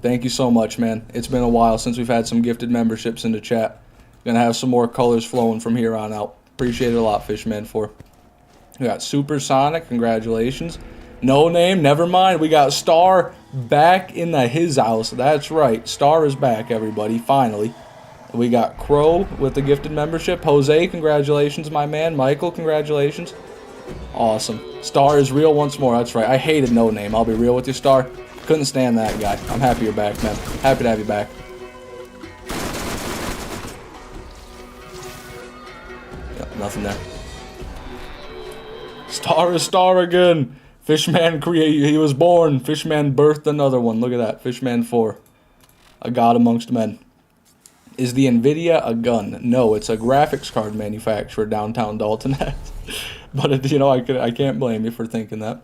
Thank you so much, man. It's been a while since we've had some gifted memberships in the chat. Gonna have some more colors flowing from here on out. Appreciate it a lot, Fishman4. We got Supersonic, congratulations. No name, never mind. We got Star back in his house. That's right. Star is back, everybody, finally. We got Crow with the gifted membership. Jose, congratulations, my man. Michael, congratulations. Awesome. Star is real once more. That's right. I hated No Name. I'll be real with you, Star. Couldn't stand that guy. I'm happy you're back, man. Happy to have you back. Yep, nothing there. Star is Star again. Fishman he was born. Fishman birthed another one. Look at that. Fishman4. A god amongst men. Is the Nvidia a gun? No, it's a graphics card manufacturer downtown Dalton. But, you know, I can't blame you for thinking that.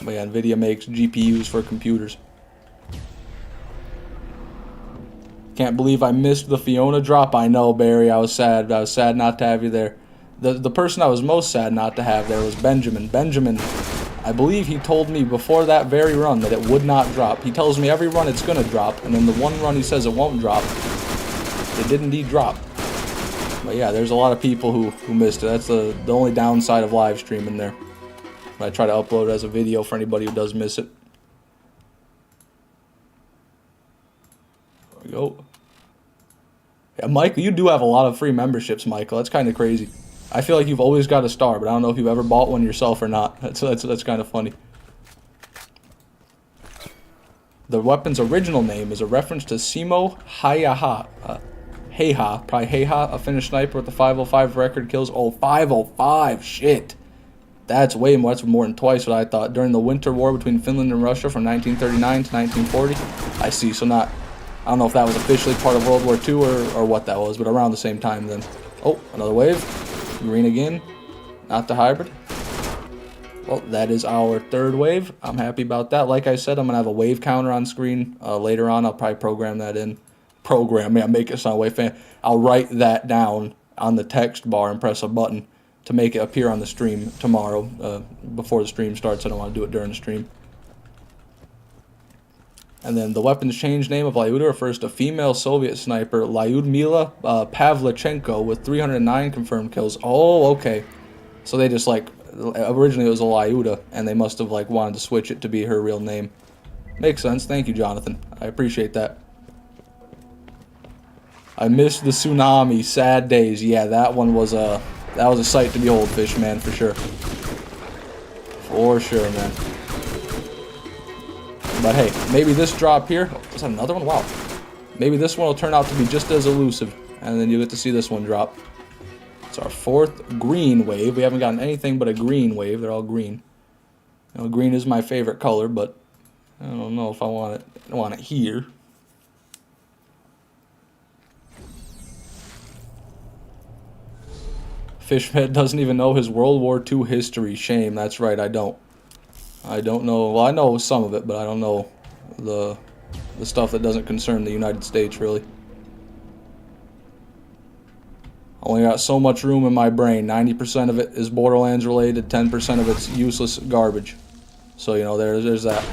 But yeah, Nvidia makes GPUs for computers. Can't believe I missed the Fiona drop. I know, Barry. I was sad. I was sad not to have you there. The person I was most sad not to have there was Benjamin. Benjamin, I believe he told me before that very run that it would not drop. He tells me every run it's going to drop, and then the one run he says it won't drop, it did indeed drop. But yeah, there's a lot of people who missed it. That's the only downside of live streaming there. I try to upload it as a video for anybody who does miss it. There we go. Yeah, Michael, you do have a lot of free memberships, Michael. That's kind of crazy. I feel like you've always got a star, but I don't know if you've ever bought one yourself or not. That's kind of funny. The weapon's original name is a reference to Simo Hayaha. Heiha, probably Heiha, a Finnish sniper with the 505 record kills. Oh, 505, shit. That's way more, that's more than twice what I thought. During the Winter War between Finland and Russia from 1939 to 1940. I see, so not, I don't know if that was officially part of World War II or what that was, but around the same time then. Oh, another wave. Green again. Not the hybrid. Well, that is our third wave. I'm happy about that. Like I said, I'm going to have a wave counter on screen later on. I'll probably program that in. Make it sound way fan. I'll write that down on the text bar and press a button to make it appear on the stream tomorrow before the stream starts. I don't want to do it during the stream. And then the weapons change name of Lyuda refers to female Soviet sniper Lyudmila Pavlichenko with 309 confirmed kills. Oh, okay. So they just like, originally it was a Lyuda, and they must have like wanted to switch it to be her real name. Makes sense. Thank you, Jonathan. I appreciate that. I missed the tsunami. Sad days. Yeah, that one was a sight to behold, Fishman, for sure. For sure, man. But hey, maybe this drop here, is that another one? Wow. Maybe this one will turn out to be just as elusive, and then you get to see this one drop. It's our fourth green wave. We haven't gotten anything but a green wave. They're all green. You know, green is my favorite color, but I don't know if I want it. I don't want it here. Fishhead doesn't even know his World War II history. Shame. That's right, I don't. I don't know. Well, I know some of it, but I don't know the stuff that doesn't concern the United States, really. Only got so much room in my brain. 90% of it is Borderlands related, 10% of it's useless garbage. So, you know, there's that.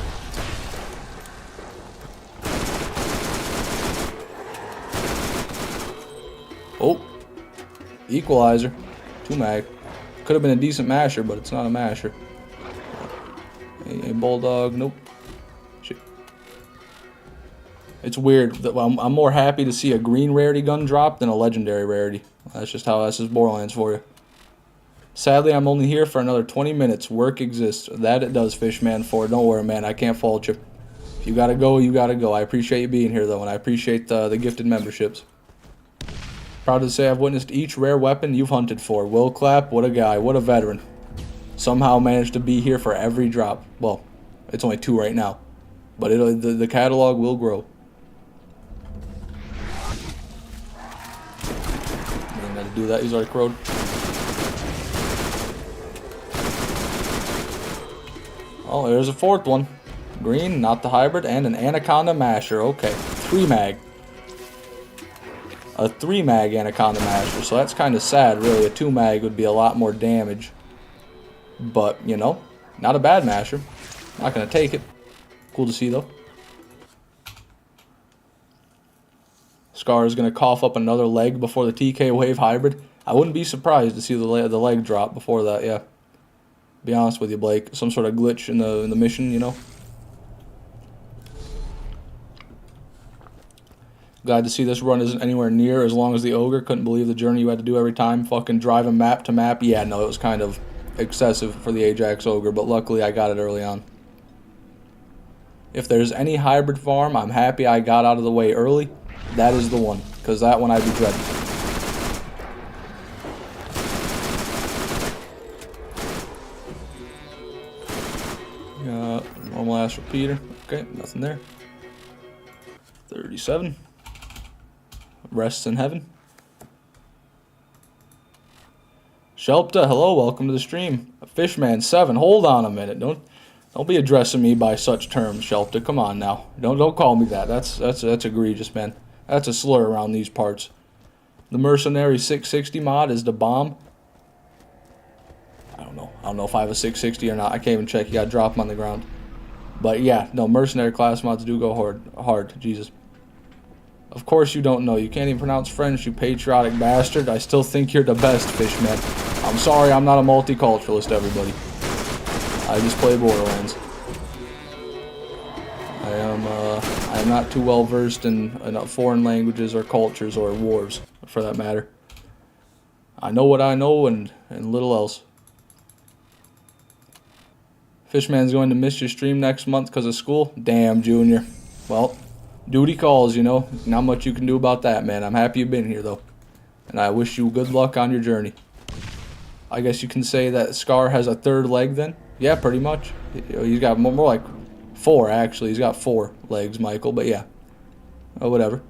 Oh, equalizer. 2 mag. Could have been a decent masher, but it's not a masher. A Bulldog, nope. Shit. It's weird that I'm more happy to see a green rarity gun drop than a legendary rarity. That's just Borderlands for you. Sadly, I'm only here for another 20 minutes. Work exists. That it does, Fishman4. Don't worry, man. I can't fault you. If you gotta go, you gotta go. I appreciate you being here, though, and I appreciate the gifted memberships. Proud to say I've witnessed each rare weapon you've hunted for. Will Clap, what a guy. What a veteran. Somehow managed to be here for every drop. Well, it's only 2 right now, but the catalog will grow. I'm gonna do that. He's already crowed. Oh, there's a 4th one. Green, not the hybrid, and an Anaconda Masher. Okay, 3 mag. A 3 mag Anaconda Masher, so that's kind of sad, really. A 2 mag would be a lot more damage. But, you know, not a bad masher. Not going to take it. Cool to see, though. Scar is going to cough up another leg before the TK Wave Hybrid. I wouldn't be surprised to see the leg drop before that, yeah. Be honest with you, Blake. Some sort of glitch in the mission, you know. Glad to see this run isn't anywhere near as long as the Ogre. Couldn't believe the journey you had to do every time. Fucking driving map to map. Yeah, no, it was kind of excessive for the Ajax Ogre, but luckily I got it early on. If there's any hybrid farm, I'm happy I got out of the way early. That is the one, because that one I'd be dreading. Normal ass repeater. Okay, nothing there. 37. Rests in heaven. Shelpta, hello, welcome to the stream. Fishman7, hold on a minute. Don't be addressing me by such terms, Shelpta. Come on now. Don't call me that. That's egregious, man. That's a slur around these parts. The Mercenary 660 mod is the bomb. I don't know if I have a 660 or not. I can't even check. You gotta drop them on the ground. But yeah, no, Mercenary class mods do go hard. Jesus. Of course you don't know. You can't even pronounce French, you patriotic bastard. I still think you're the best, Fishman. I'm sorry, I'm not a multiculturalist, everybody. I just play Borderlands. I am not too well versed in foreign languages or cultures or wars, for that matter. I know what I know and little else. Fishman's going to miss your stream next month because of school. Damn, Junior. Well, duty calls, you know. Not much you can do about that, man. I'm happy you've been here, though. And I wish you good luck on your journey. I guess you can say that Scar has a third leg, then? Yeah, pretty much. He's got more like 4, actually. He's got 4 legs, Michael, but yeah. Oh, whatever.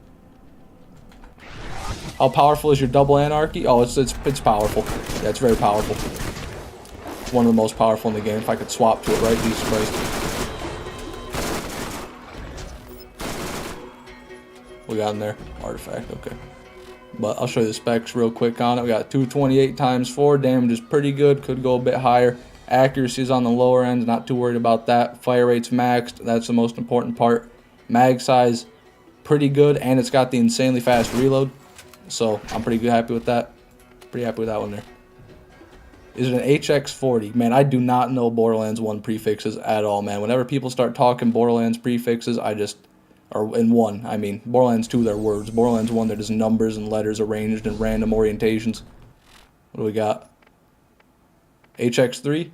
How powerful is your double anarchy? Oh, it's powerful. Yeah, it's very powerful. It's one of the most powerful in the game. If I could swap to it, right? Jesus Christ. We got in there. Artifact, okay. But I'll show you the specs real quick on it. We got 228 times 4. Damage is pretty good. Could go a bit higher. Accuracy is on the lower end. Not too worried about that. Fire rate's maxed. That's the most important part. Mag size, pretty good. And it's got the insanely fast reload. So I'm pretty happy with that. Pretty happy with that one there. Is it an HX40? Man, I do not know Borderlands 1 prefixes at all, man. Whenever people start talking Borderlands prefixes, or in 1, I mean. Borderlands 2, they're words. Borderlands 1, they're just numbers and letters arranged in random orientations. What do we got? HX3?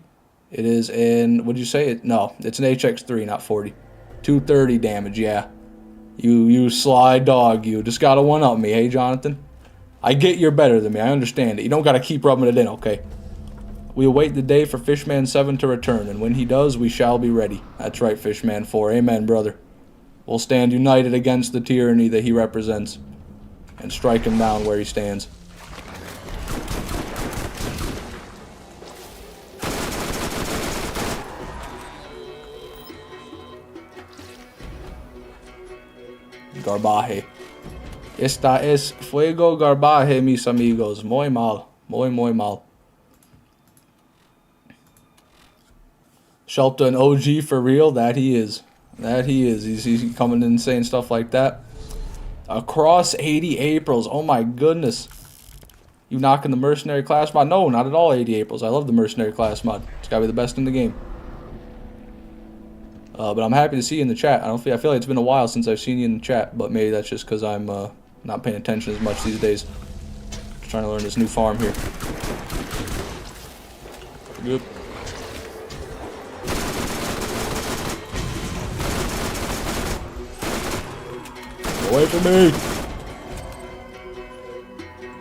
It is in, what'd you say? No, it's an HX3, not 40. 230 damage, yeah. You sly dog, you. Just gotta one-up me, hey, Jonathan? I get you're better than me, I understand it. You don't gotta keep rubbing it in, okay? We await the day for Fishman7 to return, and when he does, we shall be ready. That's right, Fishman4. Amen, brother. We'll stand united against the tyranny that he represents, and strike him down where he stands. Garbaje. Esta es fuego garbaje, mis amigos. Muy mal. Muy mal. Shelpta an OG for real? That he is. That he is. He's coming in and saying stuff like that. Across 80 Aprils. Oh my goodness. You knocking the Mercenary class mod? No, not at all 80 Aprils. I love the Mercenary class mod. It's gotta be the best in the game. But I'm happy to see you in the chat. I feel like it's been a while since I've seen you in the chat, but maybe that's just because I'm not paying attention as much these days. Just trying to learn this new farm here. Good. Away from me!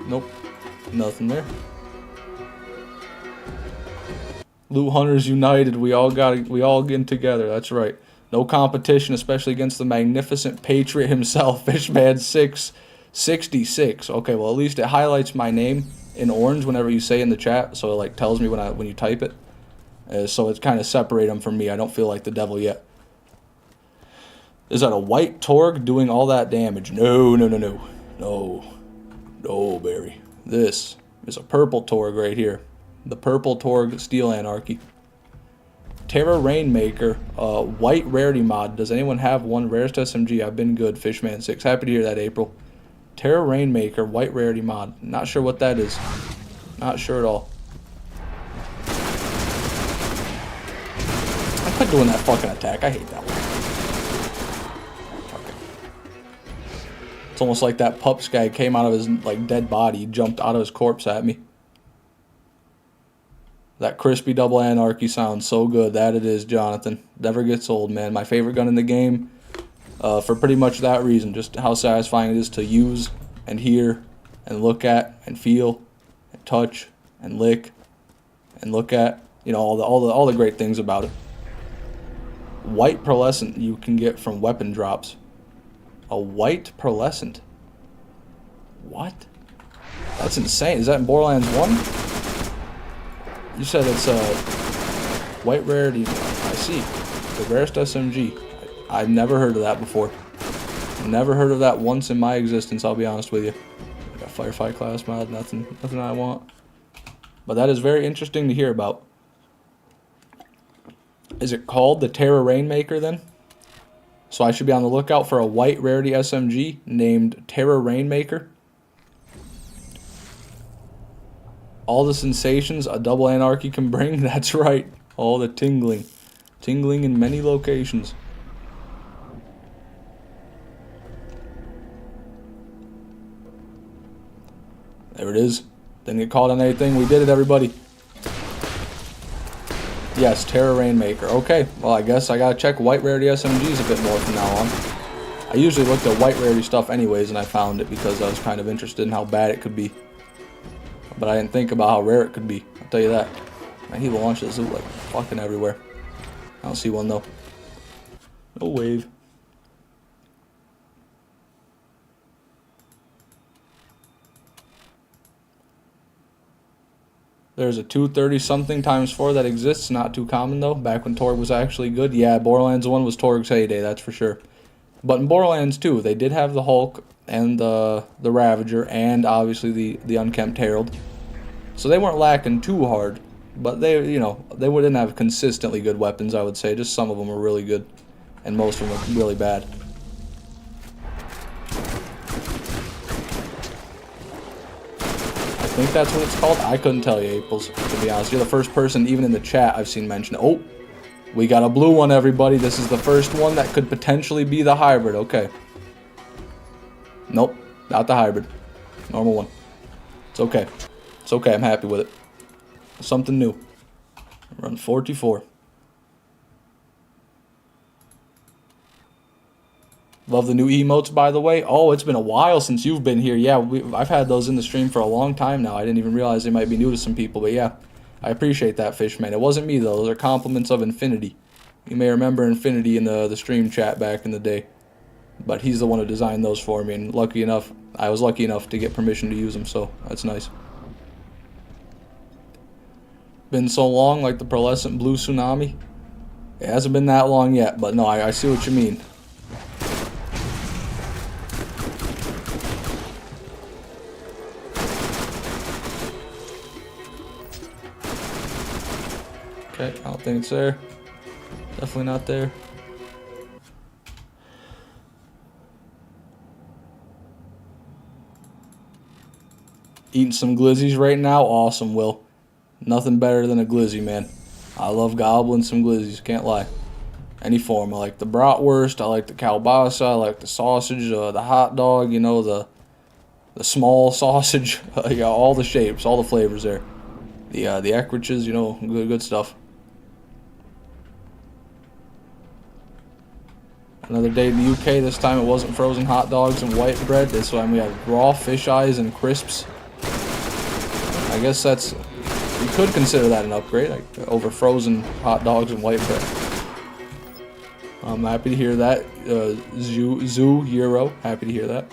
Nope. Nothing there. Loot Hunters United. We all getting together. That's right. No competition, especially against the magnificent Patriot himself, Fishman666. Okay, well at least it highlights my name in orange whenever you say in the chat, so it like tells me when you type it. So it's kind of separate them from me. I don't feel like the devil yet. Is that a white Torg doing all that damage? No, Barry. This is a purple Torg right here. The purple Torg Steel Anarchy. Terra Rainmaker, white rarity mod. Does anyone have one? Rarest SMG. I've been good. Fishman6. Happy to hear that, April. Terra Rainmaker, white rarity mod. Not sure what that is. Not sure at all. I quit doing that fucking attack. I hate that one. Okay. It's almost like that pups guy came out of his like dead body, jumped out of his corpse at me. That crispy double anarchy sounds so good. That it is, Jonathan. Never gets old, man. My favorite gun in the game. For pretty much that reason. Just how satisfying it is to use and hear and look at and feel and touch and lick and look at. You know, all the great things about it. White pearlescent you can get from weapon drops. A white pearlescent. What? That's insane. Is that in Borderlands 1? You said it's a white rarity. I see. The rarest SMG. I've never heard of that before. Never heard of that once in my existence, I'll be honest with you. Got firefight class mod, nothing I want. But that is very interesting to hear about. Is it called the Terra Rainmaker then? So I should be on the lookout for a white rarity SMG named Terra Rainmaker. All the sensations a double anarchy can bring, that's right. All the tingling. Tingling in many locations. There it is. Didn't get caught on anything. We did it, everybody. Yes, Terra Rainmaker. Okay, well, I guess I gotta check white rarity SMGs a bit more from now on. I usually looked at white rarity stuff anyways, and I found it because I was kind of interested in how bad it could be. But I didn't think about how rare it could be. I'll tell you that. Man, he launches it like fucking everywhere. I don't see one though. No wave. There's a 230 something times 4 that exists. Not too common though. Back when Torg was actually good. Yeah, Borderlands 1 was Torg's heyday, that's for sure. But in Borderlands 2, they did have the Hulk and the Ravager and obviously the Unkempt Herald. So they weren't lacking too hard, but they, you know, they wouldn't have consistently good weapons, I would say. Just some of them were really good, and most of them were really bad. I think that's what it's called. I couldn't tell you, Aples, to be honest. You're the first person, even in the chat, I've seen mention it. Oh, we got a blue one, everybody. This is the first one that could potentially be the hybrid. Okay. Nope, not the hybrid. Normal one. It's okay. It's okay, I'm happy with it. Something new. Run 44. Love the new emotes, by the way. Oh, it's been a while since you've been here. Yeah, I've had those in the stream for a long time now. I didn't even realize they might be new to some people, but yeah. I appreciate that, Fishman. It wasn't me, though. Those are compliments of Infinity. You may remember Infinity in the stream chat back in the day. But he's the one who designed those for me, and lucky enough, I was lucky enough to get permission to use them, so that's nice. Been so long, like the pearlescent blue tsunami. It hasn't been that long yet, but no, I see what you mean. Okay, I don't think it's there. Definitely not there. Eating some glizzies right now? Awesome, Will. Nothing better than a glizzy, man. I love gobbling some glizzies, can't lie. Any form. I like the bratwurst, I like the kielbasa, I like the sausage, the hot dog, you know, the small sausage. Yeah, all the shapes, all the flavors there. The Eckrich, you know, good stuff. Another day in the UK, this time it wasn't frozen hot dogs and white bread. This time we had raw fish eyes and crisps. I guess that's... You could consider that an upgrade, like over frozen hot dogs and white bread. I'm happy to hear that. Zoo Euro, happy to hear that.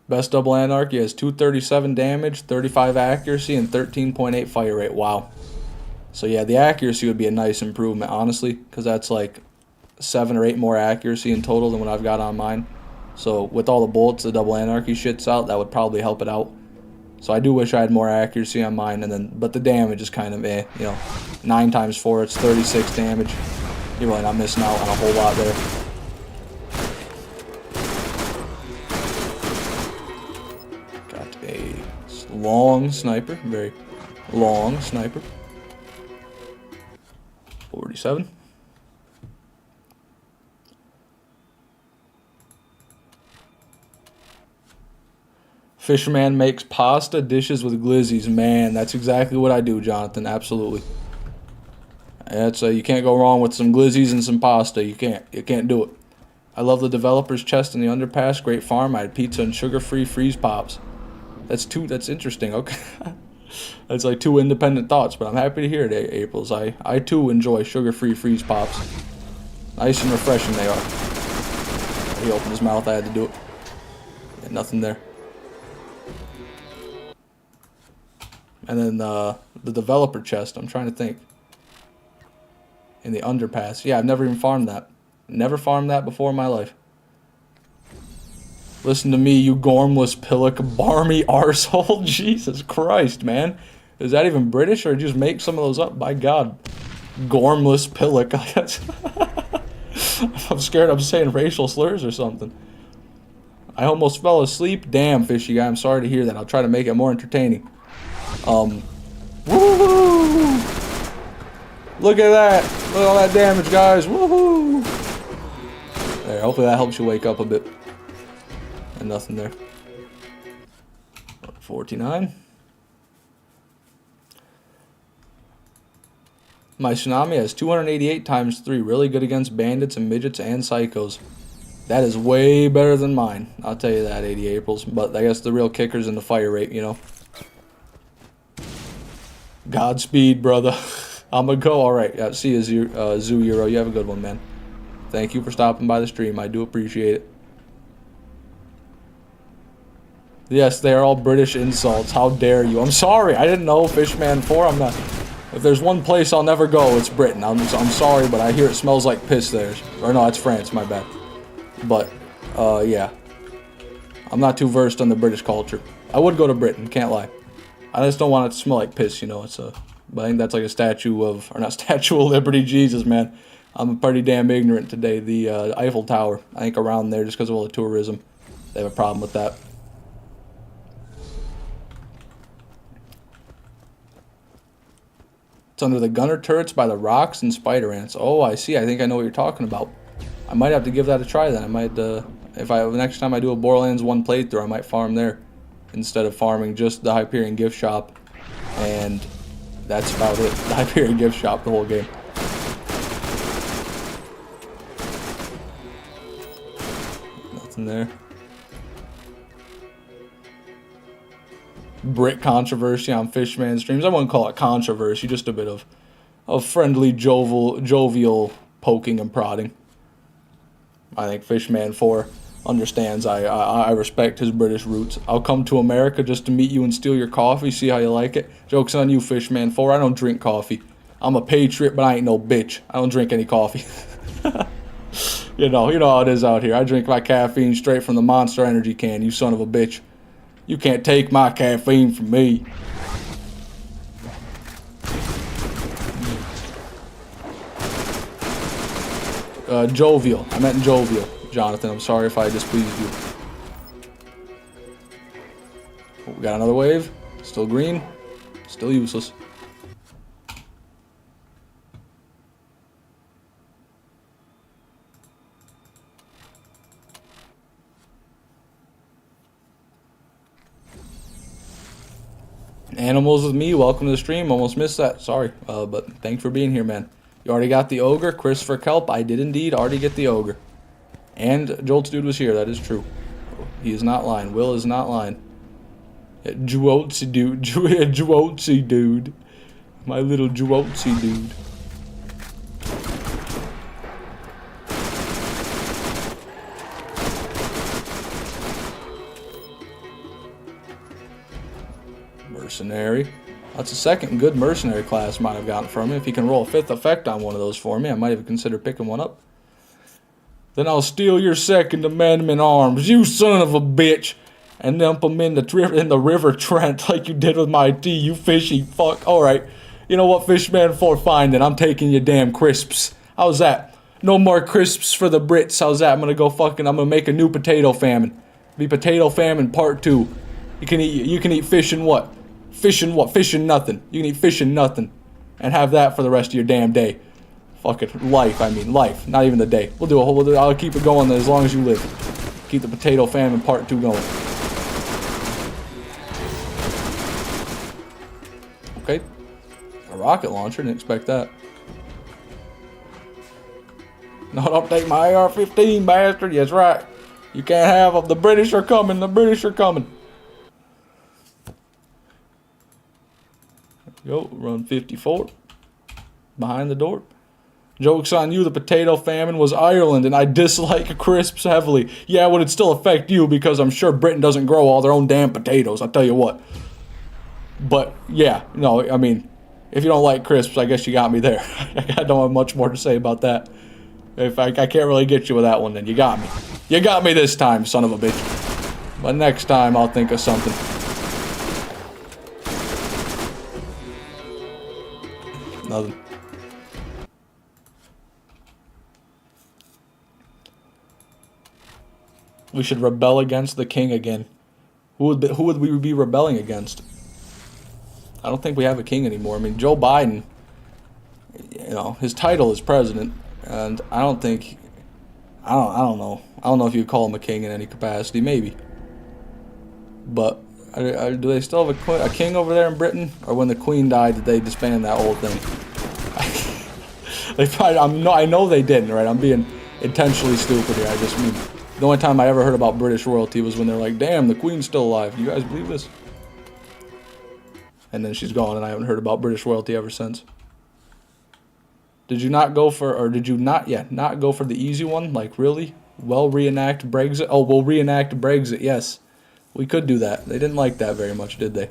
Best double anarchy has 237 damage, 35 accuracy, and 13.8 fire rate. Wow. So yeah, the accuracy would be a nice improvement, honestly, because that's like 7 or 8 more accuracy in total than what I've got on mine. So with all the bullets, the double anarchy shits out, that would probably help it out. So I do wish I had more accuracy on mine, and then but the damage is kind of you know, 9 times 4, it's 36 damage. You're really not missing out on a whole lot there. Got a long sniper, very long sniper. 47. Fisherman makes pasta dishes with glizzies. Man, that's exactly what I do, Jonathan. Absolutely. That's you can't go wrong with some glizzies and some pasta. You can't do it. I love the developer's chest in the underpass. Great farm. I had pizza and sugar-free freeze pops. That's interesting. Okay. That's like 2 independent thoughts, but I'm happy to hear it, April's. I too enjoy sugar-free freeze pops. Nice and refreshing they are. He opened his mouth, I had to do it. Yeah, nothing there. And then the developer chest, I'm trying to think. In the underpass. Yeah, I've never even farmed that. Never farmed that before in my life. Listen to me, you gormless pillock, barmy arsehole. Jesus Christ, man. Is that even British, or just make some of those up? By God. Gormless pillock. I'm scared I'm saying racial slurs or something. I almost fell asleep. Damn, fishy guy, I'm sorry to hear that. I'll try to make it more entertaining. Woo! Look at that! Look at all that damage, guys! Woohoo! There, hopefully that helps you wake up a bit. And nothing there. 49. My tsunami has 288 times 3. Really good against bandits and midgets and psychos. That is way better than mine. I'll tell you that, 80 Aprils. But I guess the real kicker's in the fire rate, you know. Godspeed, brother. I'm gonna go. Alright, yeah, see you, Zoo Euro. You have a good one, man. Thank you for stopping by the stream. I do appreciate it. Yes, they are all British insults. How dare you? I'm sorry. I didn't know Fishman 4. I'm not... If there's one place I'll never go, it's Britain. I'm sorry, but I hear it smells like piss there. Or no, it's France, my bad. But, yeah. I'm not too versed on the British culture. I would go to Britain, can't lie. I just don't want it to smell like piss, you know. It's a... But I think that's like a statue of... Or not Statue of Liberty, Jesus, man. I'm pretty damn ignorant today. The Eiffel Tower. I think around there, just because of all the tourism. They have a problem with that. It's under the gunner turrets by the rocks and spider ants. Oh, I see. I think I know what you're talking about. I might have to give that a try then. I might, if next time I do a Borderlands 1 playthrough, I might farm there instead of farming just the Hyperion gift shop. And that's about it. The Hyperion gift shop, the whole game. Nothing there. Brit controversy on Fishman streams. I wouldn't call it controversy, just a bit of friendly, jovial poking and prodding. I think Fishman 4 understands I respect his British roots. I'll come to America just to meet you and steal your coffee, see how you like it. Joke's on you, Fishman 4. I don't drink coffee. I'm a patriot, but I ain't no bitch. I don't drink any coffee. You know how it is out here. I drink my caffeine straight from the Monster Energy can, you son of a bitch. You can't take my caffeine from me. Jovial. I meant Jovial, Jonathan. I'm sorry if I displeased you. Oh, we got another wave. Still green. Still useless. Animals with me, welcome to the stream. Almost missed that, sorry. But thanks for being here, man. You already got the ogre, Christopher Kelp. I did indeed already get the ogre. And Jolt's dude was here, that is true. He is not lying. Will is not lying. Juotsi dude. Juotsi dude. My little Juotsi dude. Mercenary. That's a second good mercenary class might have gotten from him. If he can roll a 5th effect on one of those for me, I might even consider picking one up. Then I'll steal your Second Amendment arms, you son of a bitch, and dump them in the River Trent like you did with my tea, you fishy fuck. Alright, you know what, Fishman 4, fine then, I'm taking your damn crisps. How's that? No more crisps for the Brits, how's that? I'm gonna make a new potato famine. Be potato famine part 2. You can eat fish and what? Fish and what? Fish and nothing. You can eat fish and nothing. And have that for the rest of your damn day. Fucking life, I mean life. Not even the day. I'll keep it going as long as you live. Keep the potato famine part 2 going. Okay. A rocket launcher, didn't expect that. No, don't take my AR-15, bastard. That's right. You can't have them. The British are coming. The British are coming. Yo, run 54. Behind the door. Joke's on you, the potato famine was Ireland, and I dislike crisps heavily. Yeah, would it still affect you, because I'm sure Britain doesn't grow all their own damn potatoes, I'll tell you what. But, yeah, no, I mean, if you don't like crisps, I guess you got me there. I don't have much more to say about that. If I can't really get you with that one, then you got me. You got me this time, son of a bitch. But next time, I'll think of something. Nothing. We should rebel against the king again. Who would we be rebelling against? I don't think we have a king anymore. I mean, Joe Biden, you know, his title is president, and I don't think, I don't know. I don't know if you'd call him a king in any capacity, maybe. But do they still have a king over there in Britain? Or when the queen died, did they disband that whole thing? They probably, I know they didn't, right? I'm being intentionally stupid here. I just mean, the only time I ever heard about British royalty was when they're like, damn, the queen's still alive. You guys believe this? And then she's gone, and I haven't heard about British royalty ever since. Did you not go for, or did you not, not go for the easy one? Like, really? Well, reenact Brexit? Oh, we'll reenact Brexit, yes. We could do that. They didn't like that very much, did they?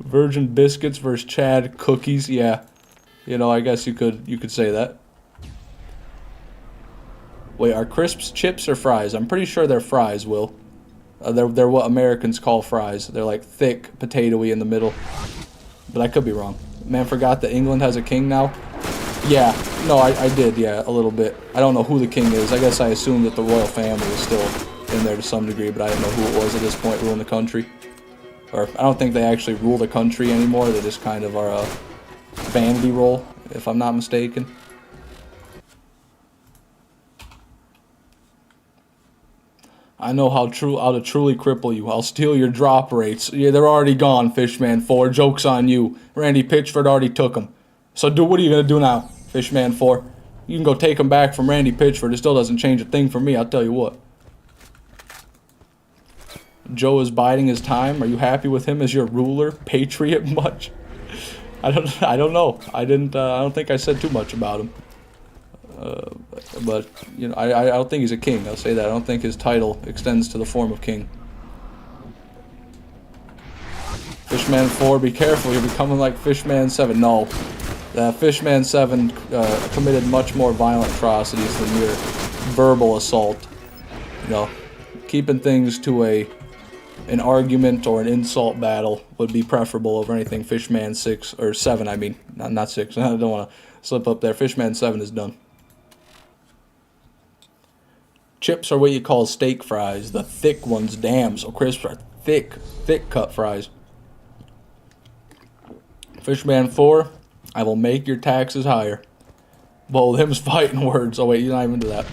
Virgin biscuits versus Chad cookies, yeah. You know, I guess you could say that. Wait, are crisps chips or fries? I'm pretty sure they're fries, Will. They're what Americans call fries. They're like thick, potatoey in the middle. But I could be wrong. Man, forgot that England has a king now? Yeah, no, I did, yeah, a little bit. I don't know who the king is. I guess I assumed that the royal family was still in there to some degree, but I didn't know who it was at this point ruling the country. Or, I don't think they actually rule the country anymore. They just kind of are a vanity role, if I'm not mistaken. I know how to truly cripple you. I'll steal your drop rates. Yeah, they're already gone, Fishman 4. Joke's on you. Randy Pitchford already took them. So what are you going to do now, Fishman 4? You can go take them back from Randy Pitchford. It still doesn't change a thing for me, I'll tell you what. Joe is biding his time. Are you happy with him as your ruler? Patriot much? I don't know. I don't think I said too much about him. But, you know, I don't think he's a king. I'll say that. I don't think his title extends to the form of king. Fishman 4, be careful. You're becoming like Fishman 7. No. Fishman 7 committed much more violent atrocities than your verbal assault. You know, keeping things to an argument or an insult battle would be preferable over anything Fishman 6, or 7, I mean. Not 6. I don't want to slip up there. Fishman 7 is done. Chips are what you call steak fries. The thick ones, damn. So crisps are thick cut fries. Fishman 4, I will make your taxes higher. Well, them's fighting words. Oh wait, you're not even into that.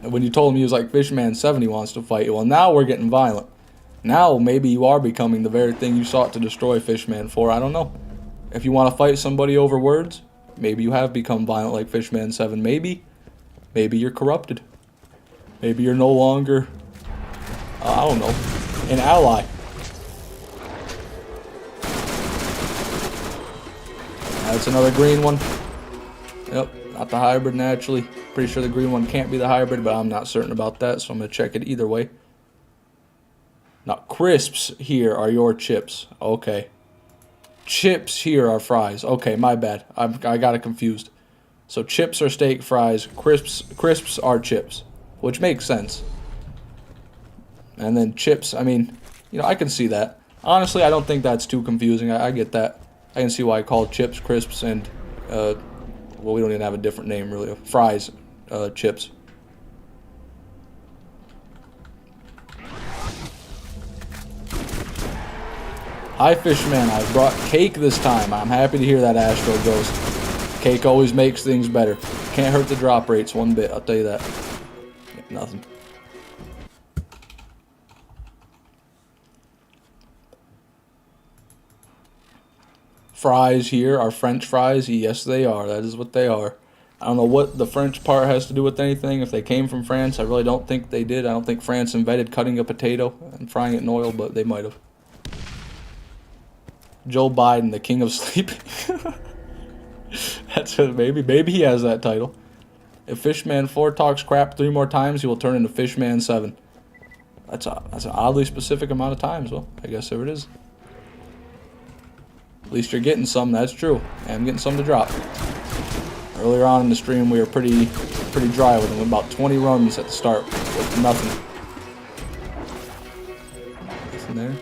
When you told him he was like Fishman 7, he wants to fight you. Well, now we're getting violent. Now maybe you are becoming the very thing you sought to destroy, Fishman 4. I don't know. If you want to fight somebody over words, maybe you have become violent like Fishman 7. Maybe you're corrupted. Maybe you're no longer, I don't know, an ally. That's another green one. Yep, not the hybrid naturally. Pretty sure the green one can't be the hybrid, but I'm not certain about that, so I'm going to check it either way. Now, crisps here are your chips. Okay. Chips here are fries. Okay, my bad. I got it confused. So chips are steak fries, crisps are chips, which makes sense. And then chips, I mean, you know, I can see that. Honestly, I don't think that's too confusing. I get that. I can see why I call chips crisps and, well, we don't even have a different name really. Fries, chips. Hi, Fishman. I brought cake this time. I'm happy to hear that, Astro Ghost. Cake always makes things better. Can't hurt the drop rates one bit, I'll tell you that. Yeah, nothing. Fries here are French fries. Yes, they are. That is what they are. I don't know what the French part has to do with anything. If they came from France, I really don't think they did. I don't think France invented cutting a potato and frying it in oil, but they might have. Joe Biden, the king of sleeping. That's it, maybe he has that title. If Fishman 4 talks crap 3 more times, he will turn into Fishman 7. That's an oddly specific amount of times. Well, I guess there it is. At least you're getting some, that's true. And I'm getting some to drop. Earlier on in the stream, we were pretty dry with him. About 20 runs at the start with nothing. Nothing there.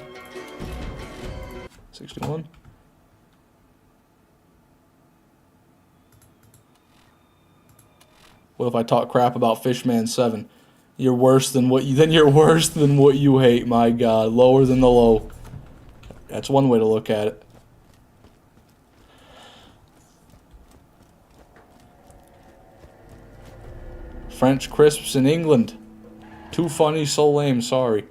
61. What if I talk crap about Fishman 7? You're worse than what you hate, my god. Lower than the low. That's one way to look at it. French crisps in England. Too funny, so lame, sorry.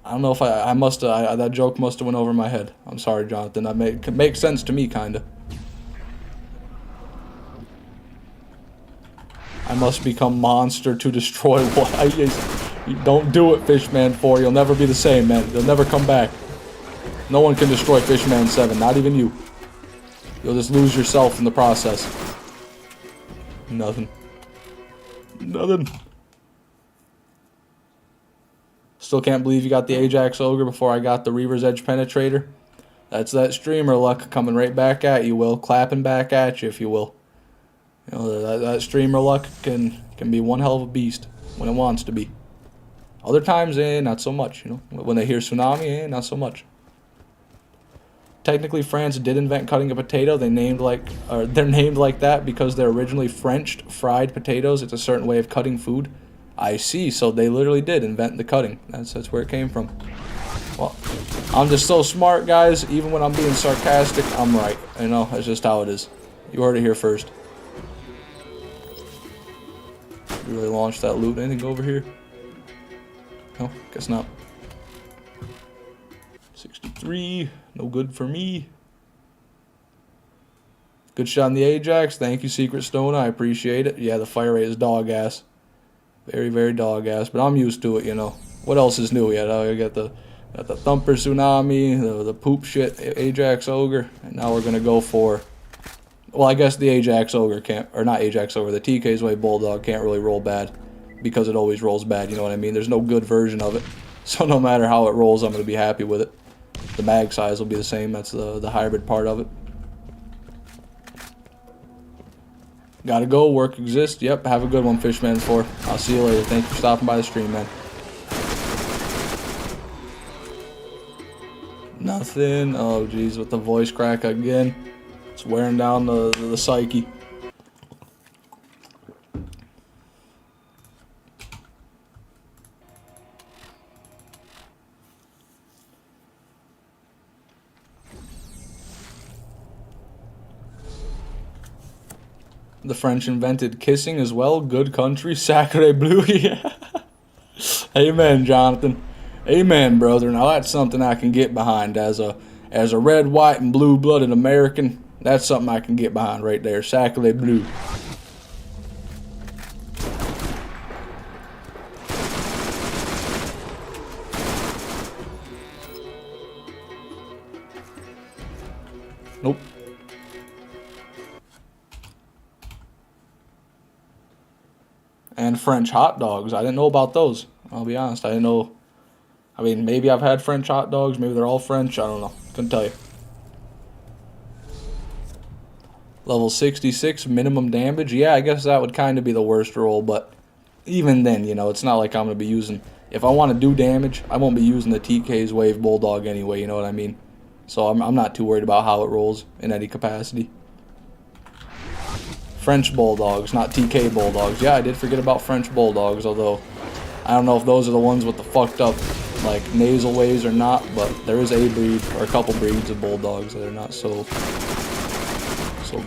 I don't know if I must have, that joke must have went over my head. I'm sorry, Jonathan. That makes sense to me, kinda. I must become monster to destroy what? Don't do it, Fishman 4. You'll never be the same, man. You'll never come back. No one can destroy Fishman 7, not even you. You'll just lose yourself in the process. Nothing. Nothing. Still can't believe you got the Ajax Ogre before I got the Reaver's Edge Penetrator. That's that streamer luck coming right back at you, Will. Clapping back at you, if you will. You know, that streamer luck can be one hell of a beast when it wants to be. Other times, not so much, you know. When they hear tsunami, not so much. Technically, France did invent cutting a potato. They're named like that because they're originally Frenched fried potatoes. It's a certain way of cutting food. I see. So they literally did invent the cutting. That's where it came from. Well, I'm just so smart, guys. Even when I'm being sarcastic, I'm right. You know, that's just how it is. You heard it here first. Really launched that loot. Anything over here? No, guess not. 63, no good for me. Good shot on the Ajax. Thank you, Secret Stone. I appreciate it. Yeah, the fire rate is dog ass. Very, very dog ass. But I'm used to it, you know. What else is new yet? I got the Thumper Tsunami, the poop shit Ajax Ogre, and now we're gonna go for. Well, I guess the Ajax Ogre can't, or not Ajax Ogre. The TK's Way Bulldog can't really roll bad because it always rolls bad. You know what I mean? There's no good version of it. So no matter how it rolls, I'm gonna be happy with it. The mag size will be the same. That's the hybrid part of it. Gotta go. Work exists. Yep. Have a good one, Fishman 4. I'll see you later. Thank you for stopping by the stream, man. Nothing. Oh, geez. With the voice crack again. It's wearing down the psyche. The French invented kissing as well. Good country. Sacre bleu. Yeah. Amen, Jonathan. Amen, brother. Now that's something I can get behind as a red, white, and blue-blooded American. That's something I can get behind right there. Sacre bleu. Nope. And French hot dogs. I didn't know about those. I'll be honest. I didn't know. I mean, maybe I've had French hot dogs. Maybe they're all French. I don't know. Couldn't tell you. Level 66, minimum damage. Yeah, I guess that would kind of be the worst roll, but even then, you know, it's not like I'm going to be using... If I want to do damage, I won't be using the TK's Wave Bulldog anyway, you know what I mean? So I'm not too worried about how it rolls in any capacity. French Bulldogs, not TK Bulldogs. Yeah, I did forget about French Bulldogs, although I don't know if those are the ones with the fucked up, like, nasal waves or not, but there is a breed, or a couple breeds of Bulldogs that are not so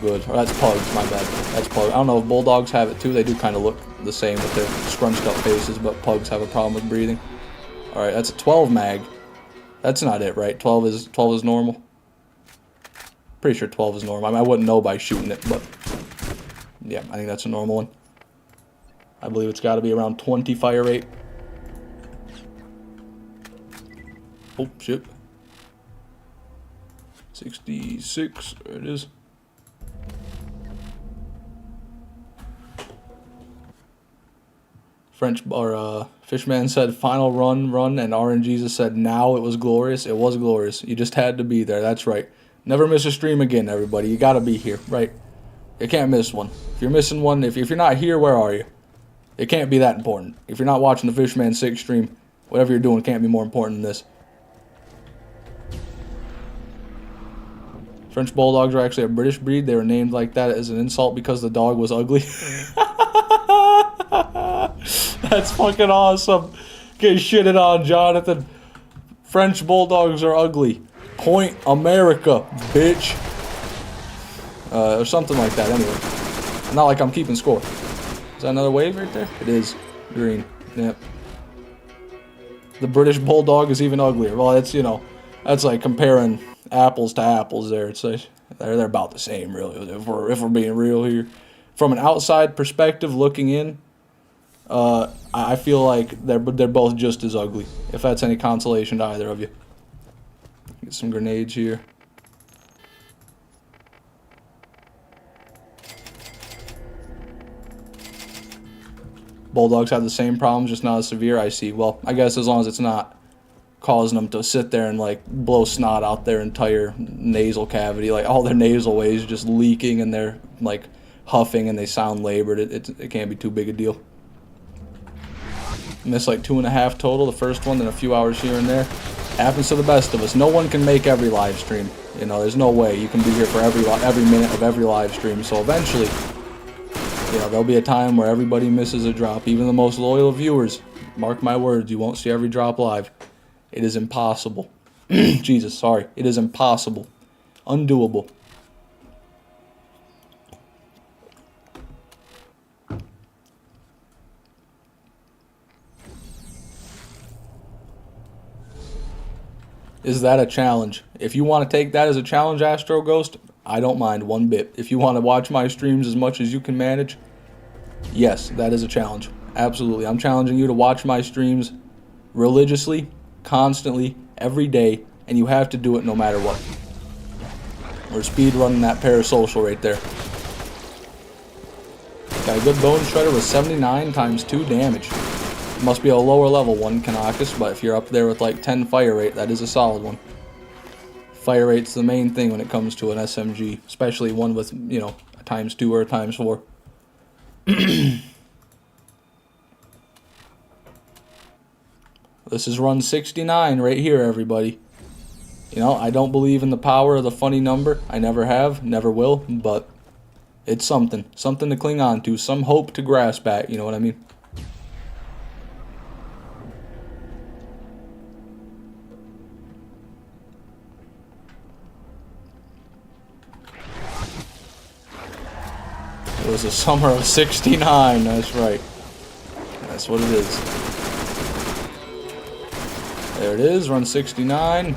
good. Or that's Pugs, my bad. That's Pug. I don't know if Bulldogs have it too. They do kind of look the same with their scrunched up faces, but Pugs have a problem with breathing. Alright, that's a 12 mag. That's not it, right? 12 is normal. Pretty sure 12 is normal. I mean, I wouldn't know by shooting it, but yeah, I think that's a normal one. I believe it's got to be around 20 fire rate. Oh, shit. 66, there it is. French, or Fishman said final run, and RNGesus said now it was glorious. It was glorious. You just had to be there, that's right. Never miss a stream again, everybody. You gotta be here, right? You can't miss one. If you're missing one, if you're not here, where are you? It can't be that important. If you're not watching the Fishman 6 stream, whatever you're doing can't be more important than this. French Bulldogs are actually a British breed. They were named like that as an insult because the dog was ugly. That's fucking awesome. Get shitted on, Jonathan. French Bulldogs are ugly. Point America, bitch. Or something like that, anyway. Not like I'm keeping score. Is that another wave right there? It is. Green. Yep. The British Bulldog is even uglier. Well, it's, you know, that's like comparing apples to apples there. It's like, they're about the same, really, if we're being real here. From an outside perspective, looking in, I feel like they're both just as ugly, if that's any consolation to either of you. Get some grenades here. Bulldogs have the same problems, just not as severe. I see. Well, I guess as long as it's not causing them to sit there and like blow snot out their entire nasal cavity, like all their nasal ways just leaking and they're like huffing and they sound labored. It can't be too big a deal. Missed like 2.5 total, the first one, then a few hours here and there. Happens to the best of us. No one can make every live stream. You know, there's no way you can be here for every minute of every live stream. So eventually, you know, there'll be a time where everybody misses a drop. Even the most loyal viewers, mark my words, you won't see every drop live. It is impossible. Jesus, sorry. It is impossible. Undoable. Is that a challenge? If you want to take that as a challenge, Astro Ghost, I don't mind one bit. If you want to watch my streams as much as you can manage, yes, that is a challenge. Absolutely. I'm challenging you to watch my streams religiously, constantly, every day, and you have to do it no matter what. We're speed running that parasocial right there. Got a good bone shredder with 79 times 2 damage. Must be a lower level one, Kanakis, but if you're up there with like 10 fire rate, that is a solid one. Fire rate's the main thing when it comes to an SMG, especially one with, you know, a ×2 or a ×4. This is run 69 right here, everybody. You know, I don't believe in the power of the funny number. I never have, never will, but it's something. Something to cling on to, some hope to grasp at, you know what I mean? It was the summer of 69, that's right. That's what it is. There it is, run 69.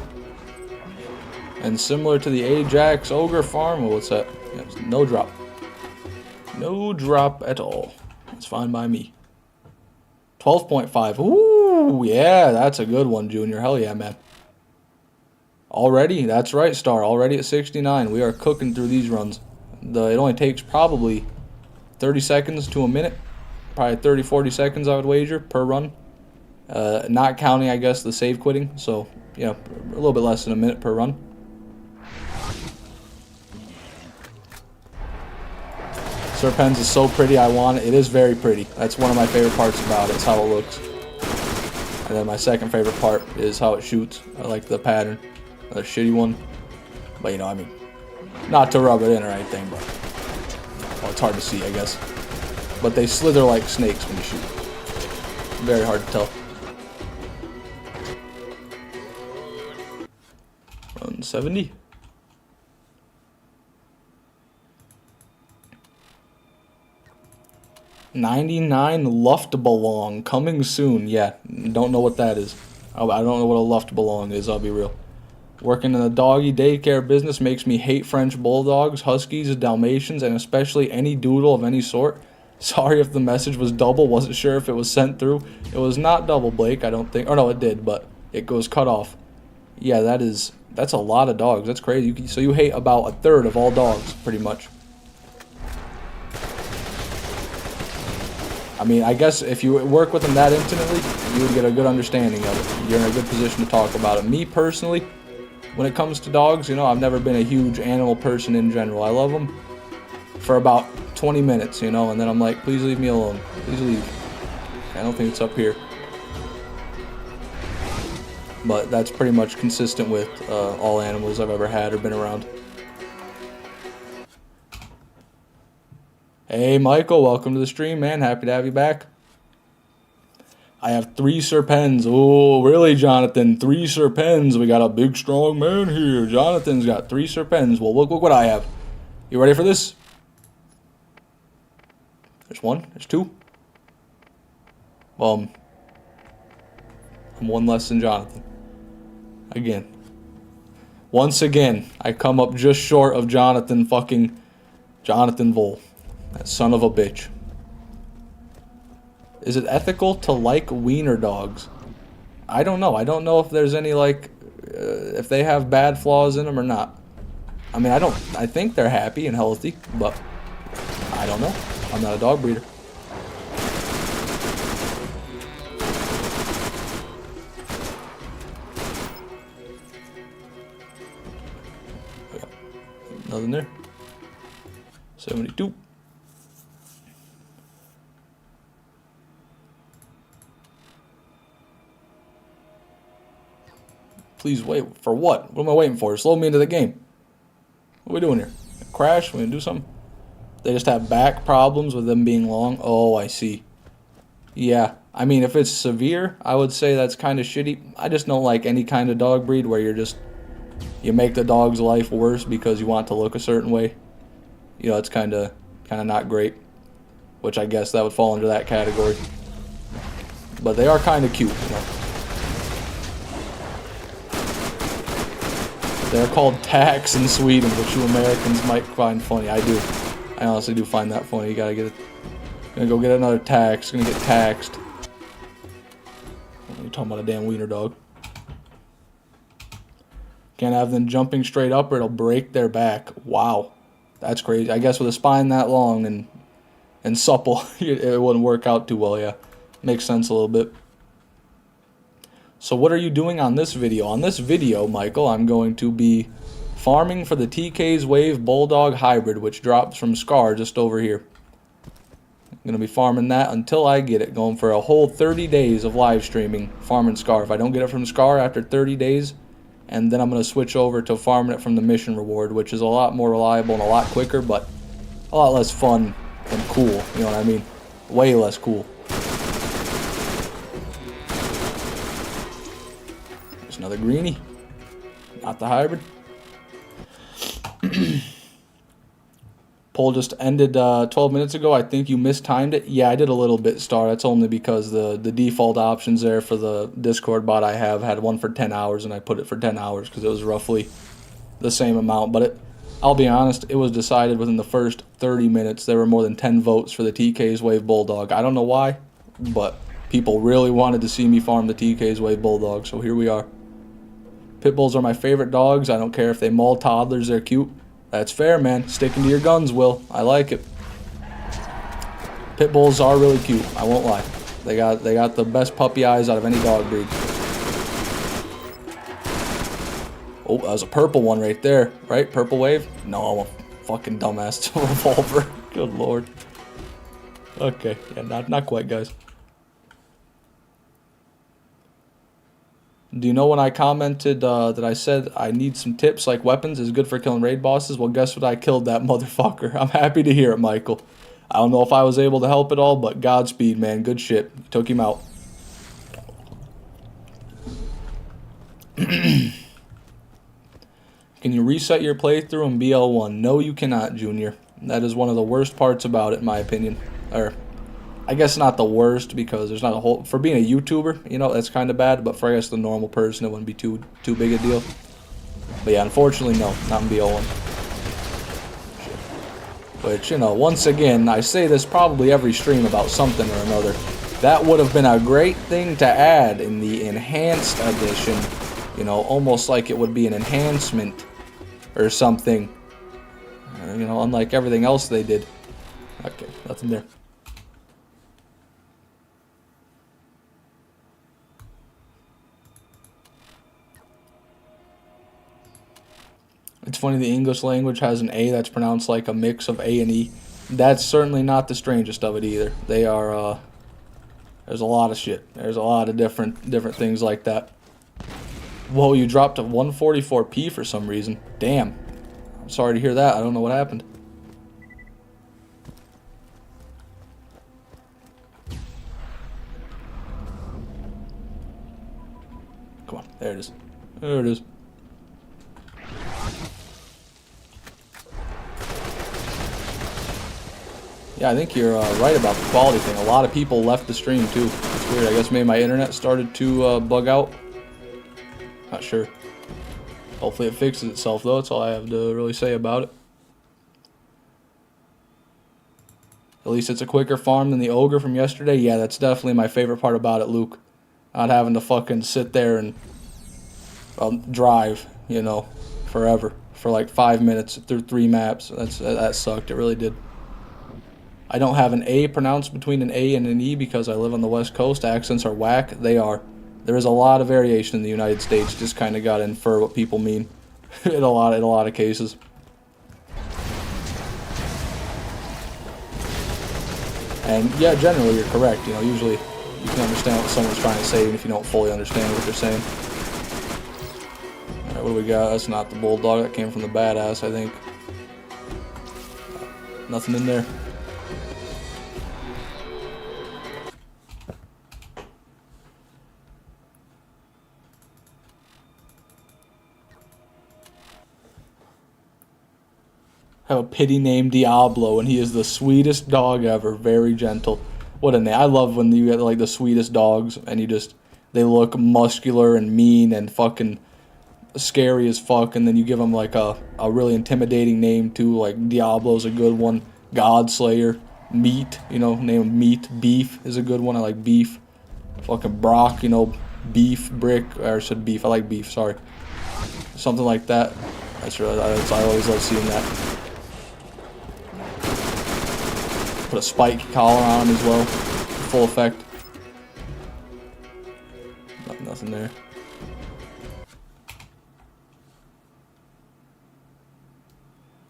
And similar to the Ajax Ogre Farm, well, what's that? Yeah, no drop. No drop at all. That's fine by me. 12.5. Ooh, yeah, that's a good one, Junior. Hell yeah, man. Already, that's right, Star. Already at 69. We are cooking through these runs. It only takes probably 30 seconds to a minute. Probably 30, 40 seconds, I would wager, per run. Not counting, I guess, the save quitting. So, you know, a little bit less than a minute per run. Sir Pens is so pretty, I want it. It is very pretty. That's one of my favorite parts about it, is how it looks. And then my second favorite part is how it shoots. I like the pattern. Another shitty one. But you know, I mean, not to rub it in or anything, but well, it's hard to see, I guess. But they slither like snakes when you shoot. Very hard to tell. Run 70. $99 Luftballon coming soon. Yeah, don't know what that is. I don't know what a Luftballon is, I'll be real. Working in the doggy daycare business makes me hate French bulldogs, huskies, Dalmatians, and especially any doodle of any sort. Sorry if the message was double, wasn't sure if it was sent through. It was not double, Blake, I don't think. Or no, it did, but it goes cut off. Yeah, that's a lot of dogs. That's crazy. So you hate about a third of all dogs, pretty much. I mean, I guess if you work with them that intimately, you would get a good understanding of it. You're in a good position to talk about it. Me, personally, when it comes to dogs, you know, I've never been a huge animal person in general. I love them for about 20 minutes, you know, and then I'm like, please leave me alone. Please leave. I don't think it's up here. But that's pretty much consistent with all animals I've ever had or been around. Hey, Michael, welcome to the stream, man. Happy to have you back. I have 3 Sir Pens. Oh, really, Jonathan? 3 Sir Pens. We got a big, strong man here. Jonathan's got 3 Sir Pens. Well, look what I have. You ready for this? There's 1. There's 2. I'm 1 less than Jonathan. Again. Once again, I come up just short of Jonathan Vol. That son of a bitch. Is it ethical to like wiener dogs? I don't know. I don't know if there's any, like, if they have bad flaws in them or not. I mean, I think they're happy and healthy, but I don't know. I'm not a dog breeder. Nothing there. 72. Please wait. For what? What am I waiting for? Slow me into the game. What are we doing here? Crash? We gonna do something? They just have back problems with them being long? Oh, I see. Yeah. I mean, if it's severe, I would say that's kind of shitty. I just don't like any kind of dog breed where you make the dog's life worse because you want to look a certain way. You know, it's kind of not great. Which I guess that would fall into that category. But they are kind of cute, you know. They're called tacks in Sweden, which you Americans might find funny. I do. I honestly do find that funny. You gotta get it. Gonna go get another tax. Gonna get taxed. You're talking about a damn wiener dog. Can't have them jumping straight up or it'll break their back. Wow. That's crazy. I guess with a spine that long and supple, it wouldn't work out too well, yeah. Makes sense a little bit. So what are you doing on this video? On this video, Michael, I'm going to be farming for the TK's Wave Bulldog Hybrid, which drops from Scar just over here. I'm going to be farming that until I get it. Going for a whole 30 days of live streaming, farming Scar. If I don't get it from Scar after 30 days, and then I'm going to switch over to farming it from the mission reward, which is a lot more reliable and a lot quicker, but a lot less fun and cool. You know what I mean? Way less cool. There's another greenie. Not the hybrid. Poll just ended 12 minutes ago. I think you mistimed it. Yeah, I did a little bit, Star. That's only because the default options there for the Discord bot I have had one for 10 hours, and I put it for 10 hours because it was roughly the same amount. But I'll be honest, it was decided within the first 30 minutes. There were more than 10 votes for the TK's Wave Bulldog. I don't know why, but people really wanted to see me farm the TK's Wave Bulldog, so here we are. Pit bulls are my favorite dogs. I don't care if they maul toddlers, they're cute. That's fair, man. Sticking to your guns, Will. I like it. Pit bulls are really cute. I won't lie. They got the best puppy eyes out of any dog breed. Oh, that was a purple one right there. Right? Purple wave? No, I'm a fucking dumbass. It's a revolver. Good lord. Okay, yeah, not quite, guys. Do you know when I commented that I said I need some tips like weapons is good for killing raid bosses? Well, guess what? I killed that motherfucker. I'm happy to hear it, Michael. I don't know if I was able to help at all, but Godspeed, man. Good shit. You took him out. Can you reset your playthrough in BL1? No, you cannot, Junior. That is one of the worst parts about it, in my opinion. Or, I guess not the worst, because there's not a whole... For being a YouTuber, you know, that's kind of bad, but for, I guess, the normal person, it wouldn't be too big a deal. But yeah, unfortunately, no. Not in BL1. Which, you know, once again, I say this probably every stream about something or another. That would have been a great thing to add in the Enhanced Edition. You know, almost like it would be an enhancement or something. You know, unlike everything else they did. Okay, nothing there. It's funny the English language has an A that's pronounced like a mix of A and E. That's certainly not the strangest of it either. They are, there's a lot of shit. There's a lot of different things like that. Whoa, you dropped to 144p for some reason. Damn. I'm sorry to hear that. I don't know what happened. Come on, there it is. There it is. Yeah, I think you're right about the quality thing. A lot of people left the stream too. It's weird. I guess maybe my internet started to bug out. Not sure. Hopefully it fixes itself though. That's all I have to really say about it. At least it's a quicker farm than the ogre from yesterday. Yeah, that's definitely my favorite part about it, Luke. Not having to fucking sit there and drive, you know, forever for like 5 minutes through 3 maps. That sucked. It really did. I don't have an A pronounced between an A and an E because I live on the West Coast. Accents are whack. They are. There is a lot of variation in the United States. Just kind of got to infer what people mean in a lot of cases. And yeah, generally you're correct. You know, usually you can understand what someone's trying to say even if you don't fully understand what they're saying. All right, what do we got? That's not the Bulldog. That came from the Badass, I think. Nothing in there. Have a pity name Diablo, and he is the sweetest dog ever. Very gentle. What a name. I love when you get like the sweetest dogs, and they look muscular and mean and fucking scary as fuck, and then you give them like a really intimidating name too. Like Diablo's a good one. Godslayer. Meat, you know, name him Meat. Beef is a good one. I like Beef. Fucking Brock, you know, Beef. Brick, or I said Beef. I like Beef, sorry. Something like that. I always love seeing that. Put a spike collar on him as well. Full effect. Nothing there.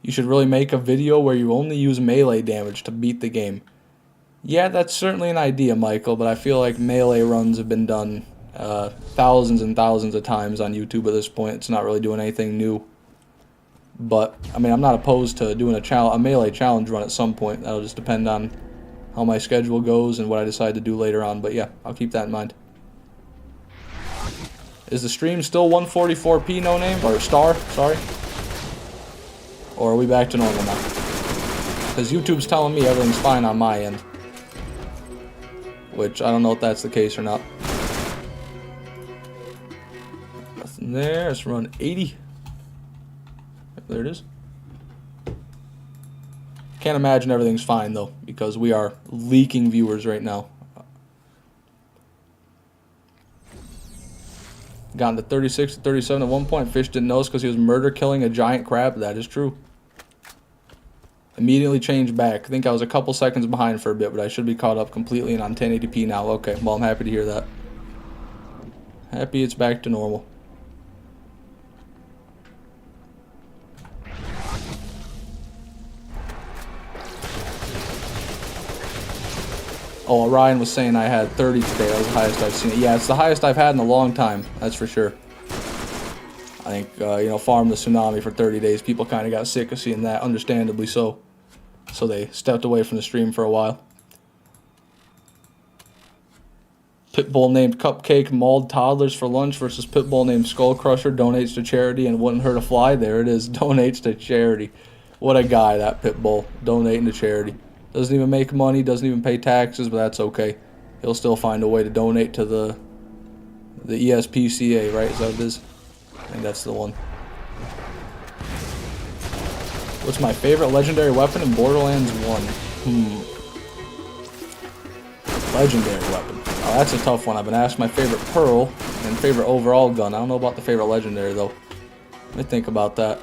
You should really make a video where you only use melee damage to beat the game. Yeah, that's certainly an idea, Michael, but I feel like melee runs have been done thousands and thousands of times on YouTube at this point. It's not really doing anything new. But, I mean, I'm not opposed to doing a melee challenge run at some point. That'll just depend on how my schedule goes and what I decide to do later on. But yeah, I'll keep that in mind. Is the stream still 144p no name? Or star, sorry? Or are we back to normal now? Because YouTube's telling me everything's fine on my end. Which, I don't know if that's the case or not. Nothing there. Let's run 80. There it is. Can't imagine everything's fine though, because we are leaking viewers right now. Gotten to 36 to 37 at one point. Fish didn't notice because he was murder killing a giant crab. That is true. Immediately changed back. I think I was a couple seconds behind for a bit, but I should be caught up completely and on 1080p now. Okay, well, I'm happy to hear that. Happy it's back to normal. Oh, Orion was saying I had 30 today. That was the highest I've seen it. Yeah, it's the highest I've had in a long time. That's for sure. I think, you know, Farm the Tsunami for 30 days. People kind of got sick of seeing that, understandably so. So they stepped away from the stream for a while. Pitbull named Cupcake mauled toddlers for lunch versus Pitbull named Skull Crusher donates to charity and wouldn't hurt a fly. There it is. Donates to charity. What a guy, that Pitbull. Donating to charity. Doesn't even make money, doesn't even pay taxes, but that's okay. He'll still find a way to donate to the ESPCA, right? Is that what it is? I think that's the one. What's my favorite legendary weapon in Borderlands 1? Legendary weapon. Oh, that's a tough one. I've been asked my favorite Pearl and favorite overall gun. I don't know about the favorite legendary, though. Let me think about that.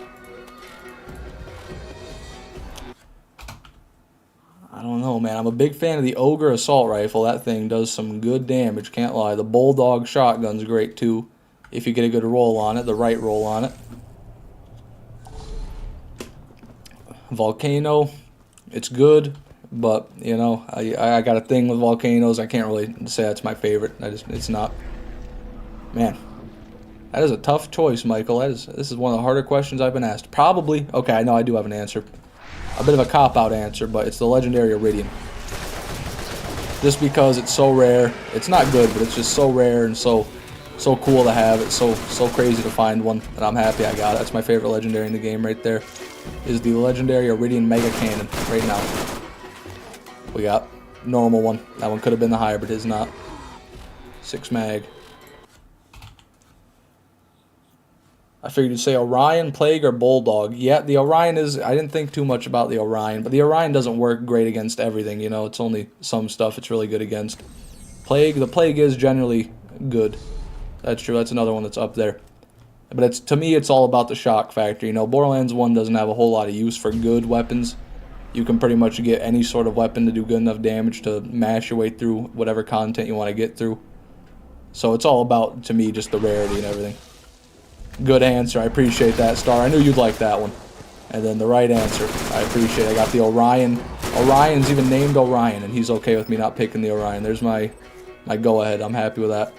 I don't know, man. I'm a big fan of the Ogre Assault Rifle. That thing does some good damage, can't lie. The Bulldog shotgun's great, too, if you get a good roll on it, the right roll on it. Volcano, it's good, but, you know, I got a thing with volcanoes. I can't really say that's my favorite. It's not. Man, that is a tough choice, Michael. This is one of the harder questions I've been asked. Probably, okay, I know I do have an answer. A bit of a cop-out answer, but it's the legendary Iridium. Just because it's so rare. It's not good, but it's just so rare and so cool to have. It's so crazy to find one, and I'm happy I got it. That's my favorite legendary in the game right there. Is the legendary Iridium Mega Cannon right now. We got normal one. That one could have been the hybrid, is not. 6 mag. I figured you'd say Orion, Plague, or Bulldog. Yeah, the Orion is... I didn't think too much about the Orion, but the Orion doesn't work great against everything, you know. It's only some stuff it's really good against. Plague, the Plague is generally good. That's true, that's another one that's up there. But to me, it's all about the shock factor. You know, Borderlands 1 doesn't have a whole lot of use for good weapons. You can pretty much get any sort of weapon to do good enough damage to mash your way through whatever content you want to get through. So it's all about, to me, just the rarity and everything. Good answer. I appreciate that, Star. I knew you'd like that one. And then the right answer. I appreciate it. I got the Orion. Orion's even named Orion, and he's okay with me not picking the Orion. There's my go-ahead. I'm happy with that.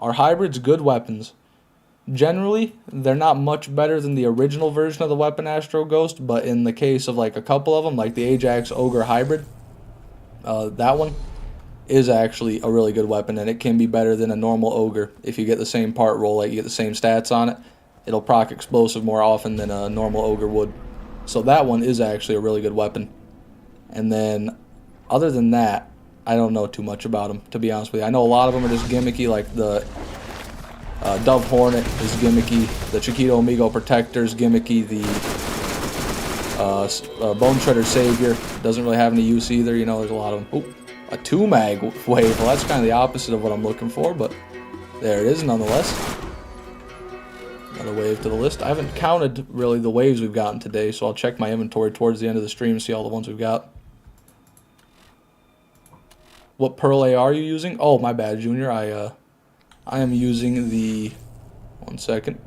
Are hybrids good weapons? Generally, they're not much better than the original version of the weapon Astro Ghost, but in the case of like a couple of them, like the Ajax Ogre Hybrid, that one is actually a really good weapon, and it can be better than a normal Ogre. If you get the same part roll, like you get the same stats on it, it'll proc explosive more often than a normal Ogre would. So that one is actually a really good weapon. And then, other than that, I don't know too much about them, to be honest with you. I know a lot of them are just gimmicky, like the Dove Hornet is gimmicky, the Chiquito Amigo Protector is gimmicky, the Bone Shredder Savior doesn't really have any use either. You know, there's a lot of them. Ooh, a 2-mag wave. Well, that's kind of the opposite of what I'm looking for, but there it is nonetheless. Another wave to the list. I haven't counted really the waves we've gotten today, so I'll check my inventory towards the end of the stream and see all the ones we've got. What Pearl A are you using? Oh, my bad, Junior. I am using the... One second.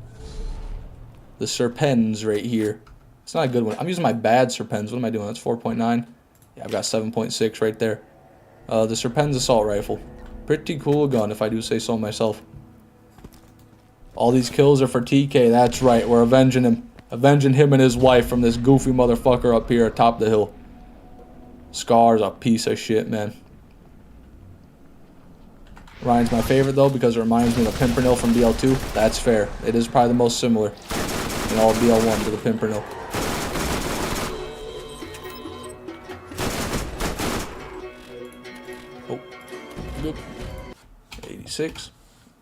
The Serpens right here. It's not a good one. I'm using my bad Serpens. What am I doing? That's 4.9. Yeah, I've got 7.6 right there. The Serpens Assault Rifle. Pretty cool gun, if I do say so myself. All these kills are for TK. That's right. We're avenging him. Avenging him and his wife from this goofy motherfucker up here atop the hill. Scar's a piece of shit, man. Ryan's my favorite, though, because it reminds me of the Pimpernel from BL2. That's fair. It is probably the most similar in all of BL1 to the Pimpernel. Oh. 86.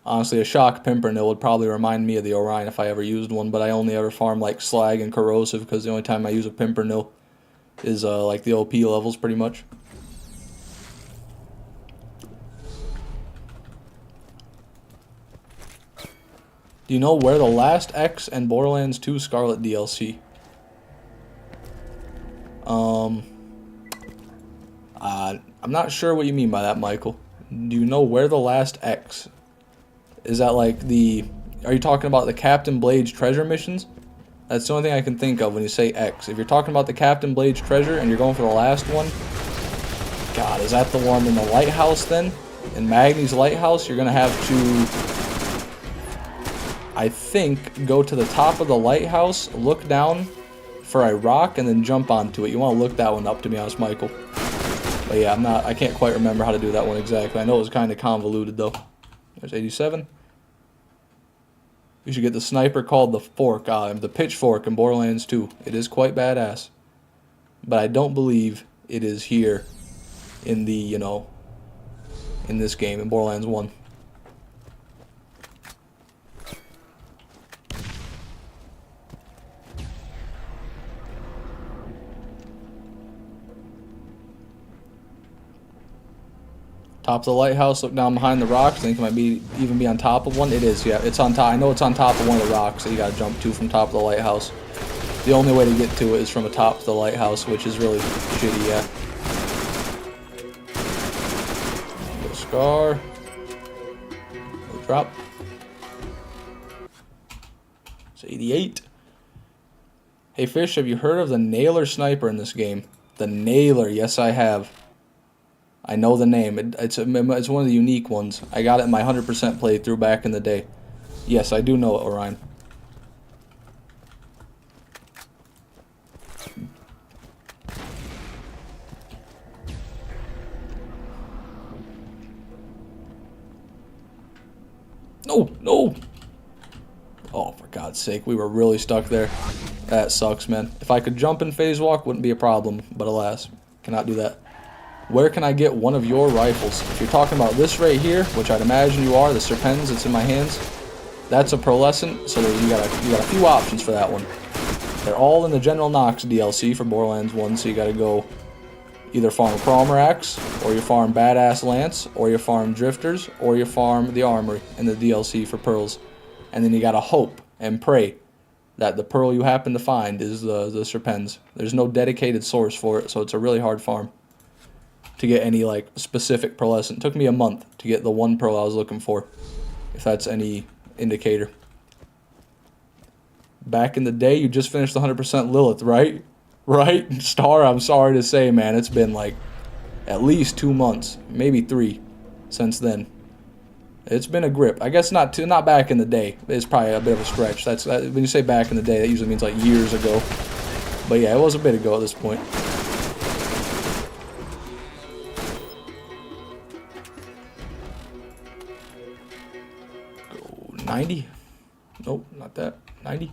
Honestly, a shock Pimpernel would probably remind me of the Orion if I ever used one, but I only ever farm like Slag and Corrosive because the only time I use a Pimpernel is like the OP levels pretty much. Do you know where the last X and Borderlands 2 Scarlet DLC? I'm not sure what you mean by that, Michael. Do you know where the last X? Is that like the... Are you talking about the Captain Blades treasure missions? That's the only thing I can think of when you say X. If you're talking about the Captain Blade's treasure and you're going for the last one, God, is that the one in the lighthouse then? In Magni's lighthouse, you're going to have to, I think, go to the top of the lighthouse, look down for a rock, and then jump onto it. You want to look that one up, to be honest, Michael. But yeah, I can't quite remember how to do that one exactly. I know it was kind of convoluted, though. There's 87. You should get the sniper called the fork, the pitchfork in Borderlands 2. It is quite badass. But I don't believe it is here in the, you know, in this game, in Borderlands 1. Top of the lighthouse, look down behind the rocks. I think it might even be on top of one. It is, yeah. It's on top. I know it's on top of one of the rocks that you gotta jump to from top of the lighthouse. The only way to get to it is from the top of the lighthouse, which is really shitty, yeah. Little scar. Little drop. It's 88. Hey Fish, have you heard of the Nailer sniper in this game? The Nailer, yes I have. I know the name. It's one of the unique ones. I got it in my 100% playthrough back in the day. Yes, I do know it, Orion. No, no. Oh, for God's sake, we were really stuck there. That sucks, man. If I could jump and phase walk, wouldn't be a problem, but alas, cannot do that. Where can I get one of your rifles? If you're talking about this right here, which I'd imagine you are, the Serpens that's in my hands, that's a pearlescent, so you got a few options for that one. They're all in the General Knox DLC for Borderlands 1, so you got to go either farm Cromerax, or you farm Badass Lance, or you farm Drifters, or you farm the Armory in the DLC for pearls. And then you got to hope and pray that the pearl you happen to find is the Serpens. There's no dedicated source for it, so it's a really hard farm to get any like specific pearlescent. It took me a month to get the one pearl I was looking for, if that's any indicator. Back in the day, you just finished 100% Lilith, right? Right? Star, I'm sorry to say, man, it's been like at least 2 months, maybe 3 since then. It's been a grip. I guess not back in the day. It's probably a bit of a stretch. When you say back in the day, that usually means like years ago. But yeah, it was a bit ago at this point. 90? Nope, not that. 90?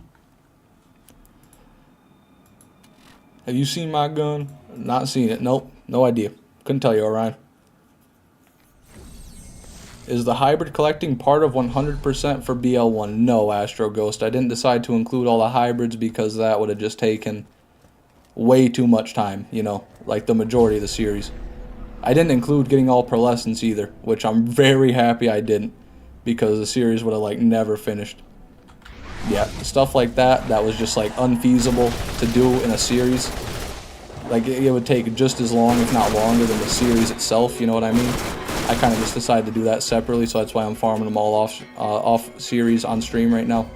Have you seen my gun? Not seen it. Nope, no idea. Couldn't tell you, Orion. Is the hybrid collecting part of 100% for BL1? No, Astro Ghost. I didn't decide to include all the hybrids because that would have just taken way too much time, you know, like the majority of the series. I didn't include getting all pearlescents either, which I'm very happy I didn't, because the series would have like never finished. Yeah, stuff like that was just like unfeasible to do in a series. Like it would take just as long, if not longer, than the series itself, you know what I mean? I kind of just decided to do that separately, so that's why I'm farming them all off series on stream right now.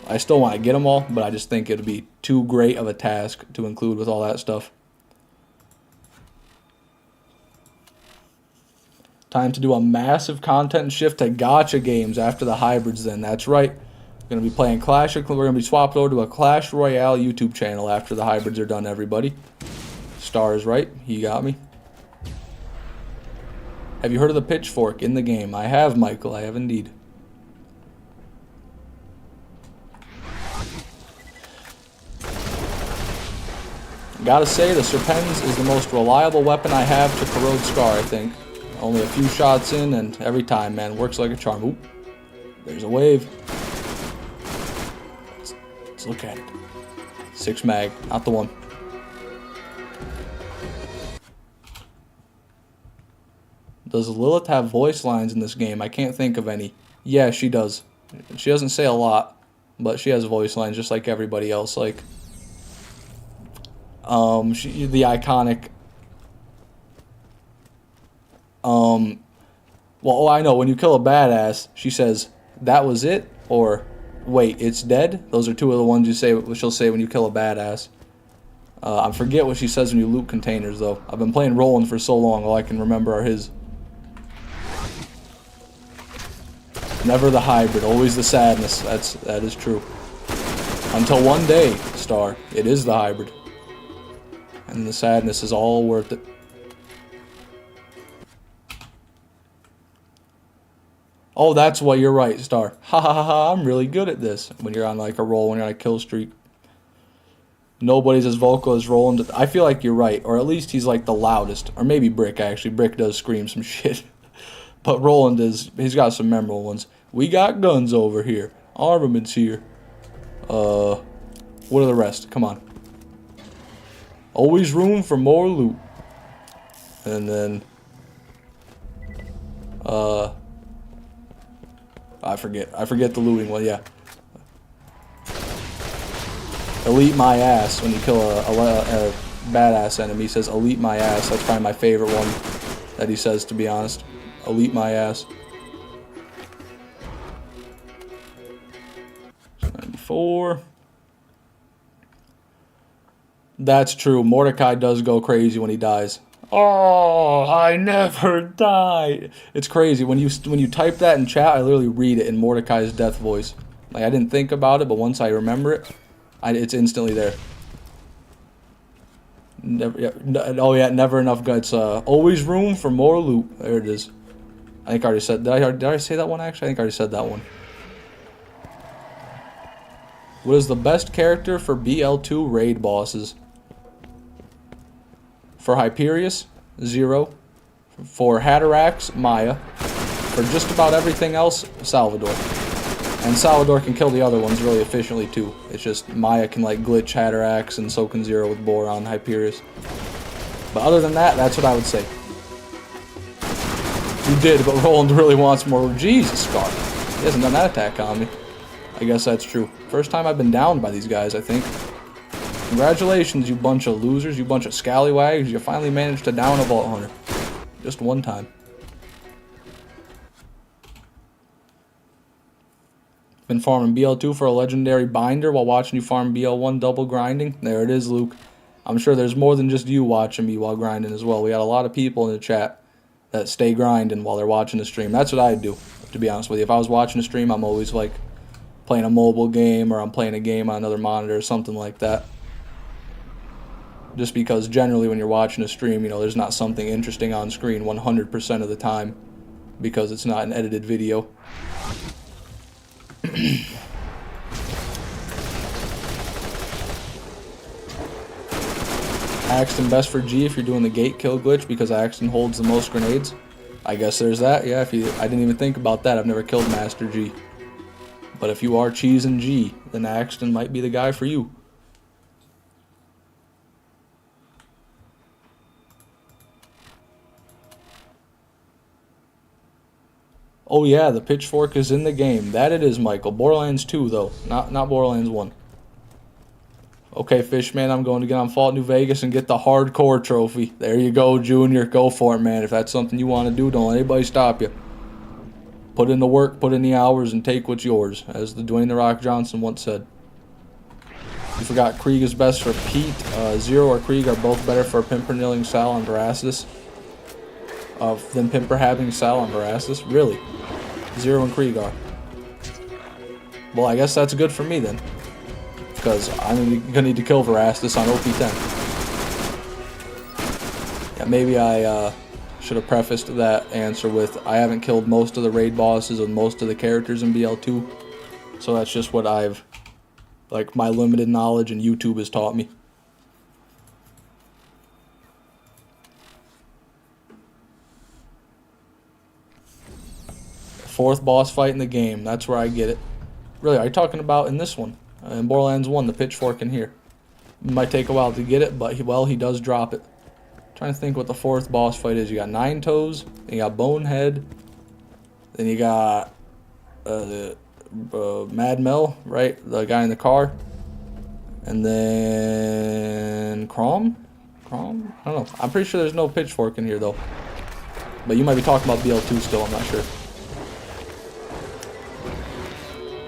I still want to get them all, but I just think it would be too great of a task to include with all that stuff. Time to do a massive content shift to gacha games after the hybrids then. That's right. We're going to be playing We're going to be swapped over to a Clash Royale YouTube channel after the hybrids are done, everybody. Star is right. He got me. Have you heard of the pitchfork in the game? I have, Michael. I have indeed. Gotta say, the Serpens is the most reliable weapon I have to corrode Scar, I think. Only a few shots in, and every time, man, works like a charm. Oop, there's a wave. Let's look at it. 6 mag, not the one. Does Lilith have voice lines in this game? I can't think of any. Yeah, she does. She doesn't say a lot, but she has voice lines just like everybody else. Like, the iconic. Well, I know, when you kill a badass, she says, "That was it," or Wait, it's dead? Those are two of the ones she'll say when you kill a badass. I forget what she says when you loot containers, though. I've been playing Roland for so long, all I can remember are his. Never the hybrid, always the sadness. That is true. Until one day, Star, it is the hybrid. And the sadness is all worth it. Oh, that's why you're right, Star. Ha ha ha ha, I'm really good at this. When you're on like a roll, when you're on a kill streak. Nobody's as vocal as Roland. I feel like you're right, or at least he's like the loudest. Or maybe Brick, actually. Brick does scream some shit. But Roland he's got some memorable ones. We got guns over here. Armaments here. What are the rest? Come on. Always room for more loot. And then, I forget the looting one, yeah. Elite my ass when you kill a badass enemy. He says, elite my ass. That's probably my favorite one that he says, to be honest. Elite my ass. 94. That's true. Mordecai does go crazy when he dies. Oh, I never die. It's crazy. When you type that in chat, I literally read it in Mordecai's death voice. Like, I didn't think about it, but once I remember it, it's instantly there. Never, yeah, oh yeah, never enough guts. Always room for more loot. There it is. I think I already said. Did I say that one actually? I think I already said that one. What is the best character for BL2 raid bosses? For Hyperius, 0. For Hatterax, Maya. For just about everything else, Salvador. And Salvador can kill the other ones really efficiently too. It's just Maya can like glitch Hatterax, and so can 0 with Boron, Hyperius. But other than that, that's what I would say. You did, but Roland really wants more. Jesus, Scar. He hasn't done that attack on me. I guess that's true. First time I've been downed by these guys, I think. Congratulations, you bunch of losers, you bunch of scallywags. You finally managed to down a Vault Hunter. Just one time. Been farming BL2 for a legendary binder while watching you farm BL1 double grinding. There it is, Luke. I'm sure there's more than just you watching me while grinding as well. We got a lot of people in the chat that stay grinding while they're watching the stream. That's what I'd do, to be honest with you. If I was watching a stream, I'm always like playing a mobile game, or I'm playing a game on another monitor or something like that. Just because generally when you're watching a stream, you know, there's not something interesting on screen 100% of the time because it's not an edited video. Axton best for G if you're doing the gate kill glitch because Axton holds the most grenades. I guess there's that. Yeah, I didn't even think about that. I've never killed Master G. But if you are cheesing G, then Axton might be the guy for you. Oh yeah, the pitchfork is in the game. That it is, Michael. Borderlands 2 though, not Borderlands 1. Okay, Fishman, I'm going to get on Fallout New Vegas and get the hardcore trophy. There you go, Junior. Go for it, man. If that's something you want to do, don't let anybody stop you. Put in the work, put in the hours, and take what's yours, as the Dwayne The Rock Johnson once said. You forgot Krieg is best for Pete. 0 or Krieg are both better for Pimpernilling Sal and Veracity. Than Pimper having Sal and Veracity? Really? 0 and Krieg are. Well, I guess that's good for me then. Because I'm gonna need to kill Veracity on OP10. Yeah, maybe I should have prefaced that answer with I haven't killed most of the raid bosses and most of the characters in BL2. So that's just what I've, like, my limited knowledge and YouTube has taught me. Fourth boss fight in the game. That's where I get it. Really, are you talking about in this one? In Borderlands 1, the pitchfork in here. It might take a while to get it, but he does drop it. Trying to think what the fourth boss fight is. You got Nine Toes, then you got Bonehead, then you got Mad Mel, right? The guy in the car. And then Crom? I don't know. I'm pretty sure there's no pitchfork in here though. But you might be talking about BL2 still, I'm not sure.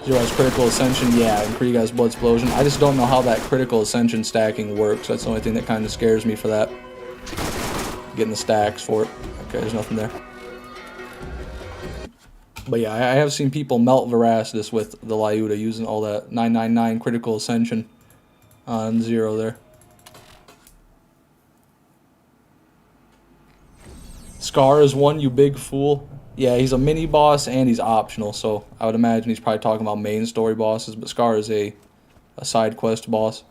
Zero has critical ascension, yeah, and Krieg has blood explosion. I just don't know how that critical ascension stacking works. That's the only thing that kind of scares me for that. Getting the stacks for it. Okay, there's nothing there. But yeah, I have seen people melt Veracitus with the Lyuda using all that 999 critical ascension on Zero there. Scar is one, you big fool. Yeah, he's a mini boss and he's optional, so I would imagine he's probably talking about main story bosses, but Scar is a side quest boss.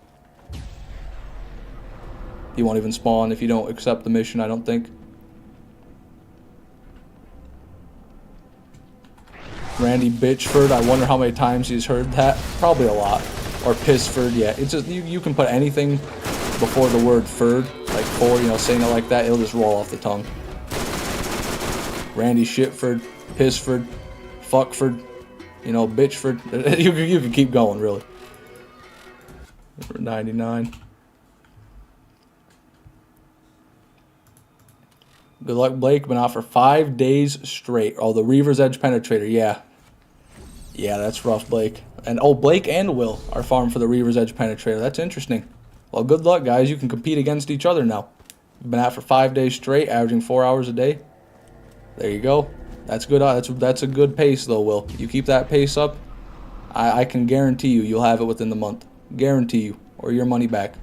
He won't even spawn if you don't accept the mission, I don't think. Randy Bitchford, I wonder how many times he's heard that. Probably a lot. Or Pissford, yeah. It's just, you can put anything before the word furd, like for, you know, saying it like that, it'll just roll off the tongue. Randy Shitford, Pissford, Fuckford, you know, Bitchford. You can keep going, really. 99. Good luck, Blake. Been out for 5 days straight. Oh, the Reaver's Edge Penetrator, yeah. Yeah, that's rough, Blake. And, oh, Blake and Will are farming for the Reaver's Edge Penetrator. That's interesting. Well, good luck, guys. You can compete against each other now. Been out for 5 days straight, averaging 4 hours a day. There you go. That's good. That's a good pace, though, Will. You keep that pace up, I can guarantee you'll have it within the month. Guarantee you. Or your money back.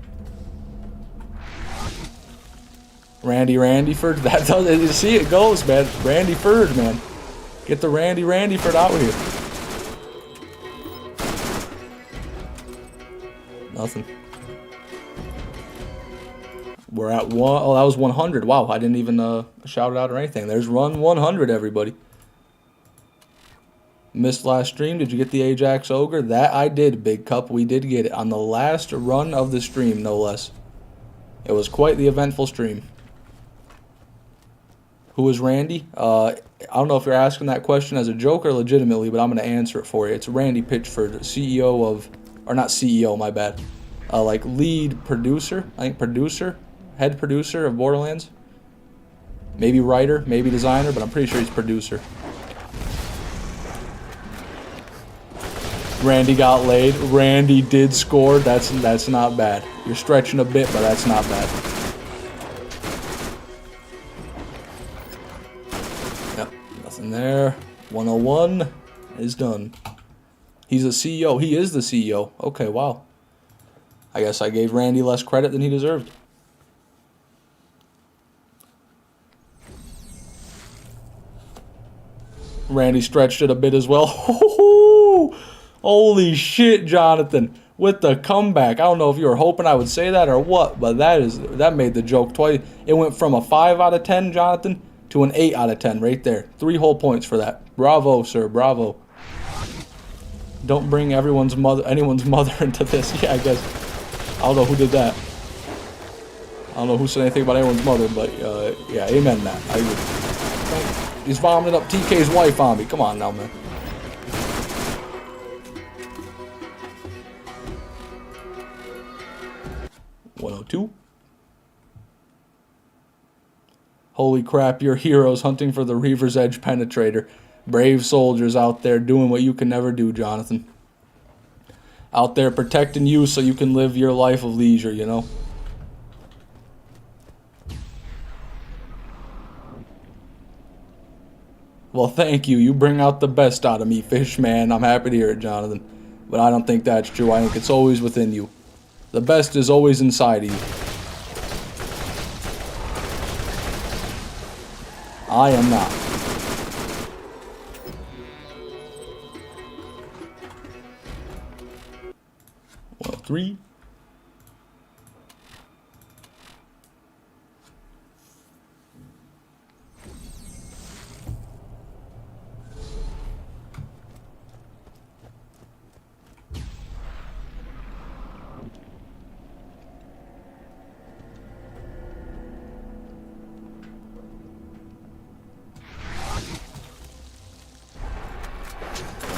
Randyford. That does it. You see, it goes, man. Randyford, man. Get the Randyford out here. Nothing. We're at one. Oh, that was 100. Wow, I didn't even shout it out or anything. There's run 100, everybody. Missed last stream. Did you get the Ajax Ogre? That I did, Big Cup. We did get it on the last run of the stream, no less. It was quite the eventful stream. Who is Randy? I don't know if you're asking that question as a joke or legitimately, but I'm going to answer it for you. It's Randy Pitchford, CEO of, or not CEO, my bad. Like lead producer, I think producer, head producer of Borderlands. Maybe writer, maybe designer, but I'm pretty sure he's producer. Randy got laid. Randy did score. That's not bad. You're stretching a bit, but that's not bad. Yep, nothing there. 101 is done. He's a CEO. He is the CEO. Okay, wow. I guess I gave Randy less credit than he deserved. Randy stretched it a bit as well. Holy shit, Jonathan. With the comeback. I don't know if you were hoping I would say that or what, but that made the joke twice. It went from a 5 out of 10, Jonathan, to an 8 out of 10 right there. 3 whole points for that. Bravo, sir. Bravo. Don't bring anyone's mother into this. Yeah, I guess. I don't know who did that. I don't know who said anything about anyone's mother, but yeah, amen that. He's vomiting up TK's wife on me. Come on now, man. $102. Holy crap, you're heroes hunting for the Reaver's Edge Penetrator. Brave soldiers out there doing what you can never do, Jonathan. Out there protecting you so you can live your life of leisure, you know? Well, thank you. You bring out the best out of me, fish man. I'm happy to hear it, Jonathan. But I don't think that's true. I think it's always within you. The best is always inside of you. I am not. Well, 3.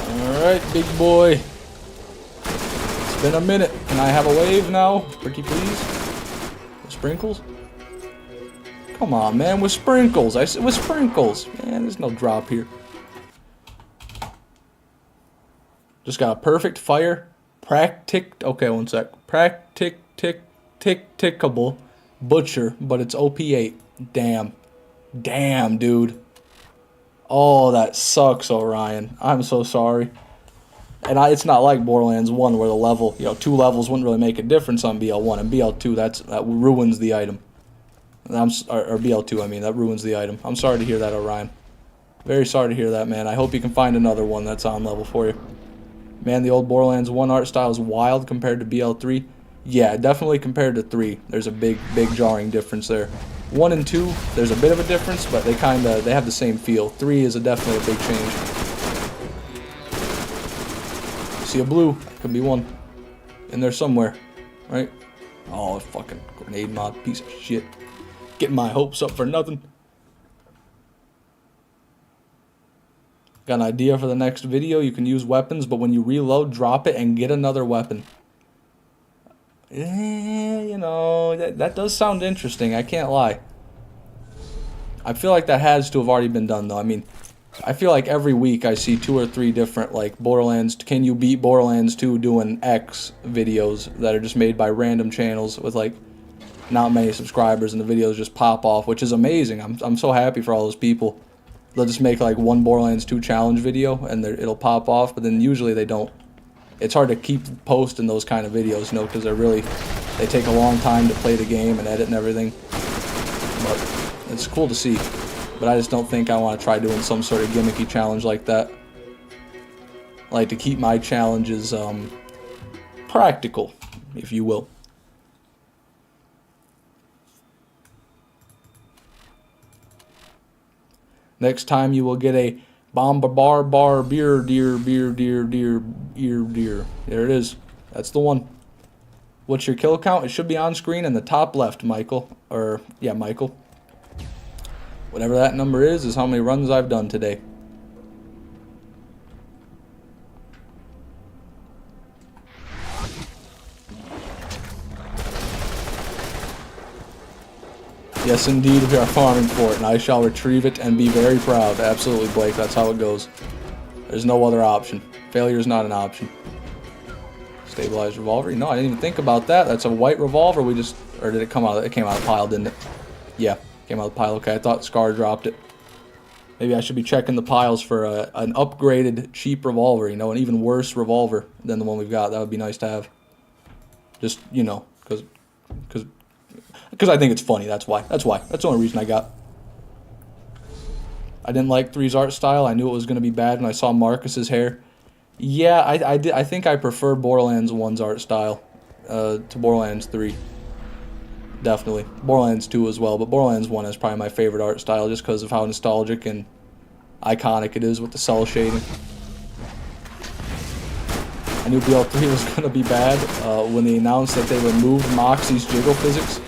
Alright, big boy. It's been a minute. Can I have a wave now? Pretty please. With sprinkles? Come on, man. With sprinkles. I said with sprinkles. Man, there's no drop here. Just got a perfect fire. Okay, one sec. Practicable butcher, but it's OP8. Damn. Damn, dude. Oh, that sucks, Orion. I'm so sorry. And it's not like Borderlands 1 where the level, 2 levels wouldn't really make a difference on BL1. And BL2, that ruins the item. Or BL2, I mean, that ruins the item. I'm sorry to hear that, Orion. Very sorry to hear that, man. I hope you can find another one that's on level for you. Man, the old Borderlands 1 art style is wild compared to BL3. Yeah, definitely compared to 3. There's a big jarring difference there. 1 and 2, there's a bit of a difference, but they have the same feel. 3 is definitely a big change. See a blue? Could be one. In there somewhere, right? Oh, fucking grenade mod, piece of shit. Getting my hopes up for nothing. Got an idea for the next video? You can use weapons, but when you reload, drop it and get another weapon. That does sound interesting, I can't lie. I feel like that has to have already been done, though. I mean, I feel like every week I see 2 or 3 different, like, Borderlands, can you beat Borderlands 2 doing X videos that are just made by random channels with, like, not many subscribers, and the videos just pop off, which is amazing. I'm so happy for all those people. They'll just make, like, one Borderlands 2 challenge video, and it'll pop off, but then usually they don't. It's hard to keep posting those kind of videos, because they take a long time to play the game and edit and everything. But it's cool to see. But I just don't think I want to try doing some sort of gimmicky challenge like that. I like to keep my challenges practical, if you will. Next time you will get a beer deer. There it is. That's the one. What's your kill count? It should be on screen in the top left, Michael. Michael. Whatever that number is how many runs I've done today. Yes, indeed, we are farming for it, and I shall retrieve it and be very proud. Absolutely, Blake, that's how it goes. There's no other option. Failure is not an option. Stabilized revolver? No, I didn't even think about that. That's a white revolver. Or did it come out? It came out of the pile, didn't it? Yeah, came out of the pile. Okay, I thought Scar dropped it. Maybe I should be checking the piles for an upgraded, cheap revolver, an even worse revolver than the one we've got. That would be nice to have. Just, because I think it's funny, that's why. That's the only reason I got. I didn't like 3's art style. I knew it was going to be bad when I saw Marcus's hair. Yeah, I think I prefer Borderlands 1's art style to Borderlands 3. Definitely. Borderlands 2 as well, but Borderlands 1 is probably my favorite art style just because of how nostalgic and iconic it is with the cell shading. I knew BL3 was going to be bad when they announced that they removed Moxie's jiggle physics.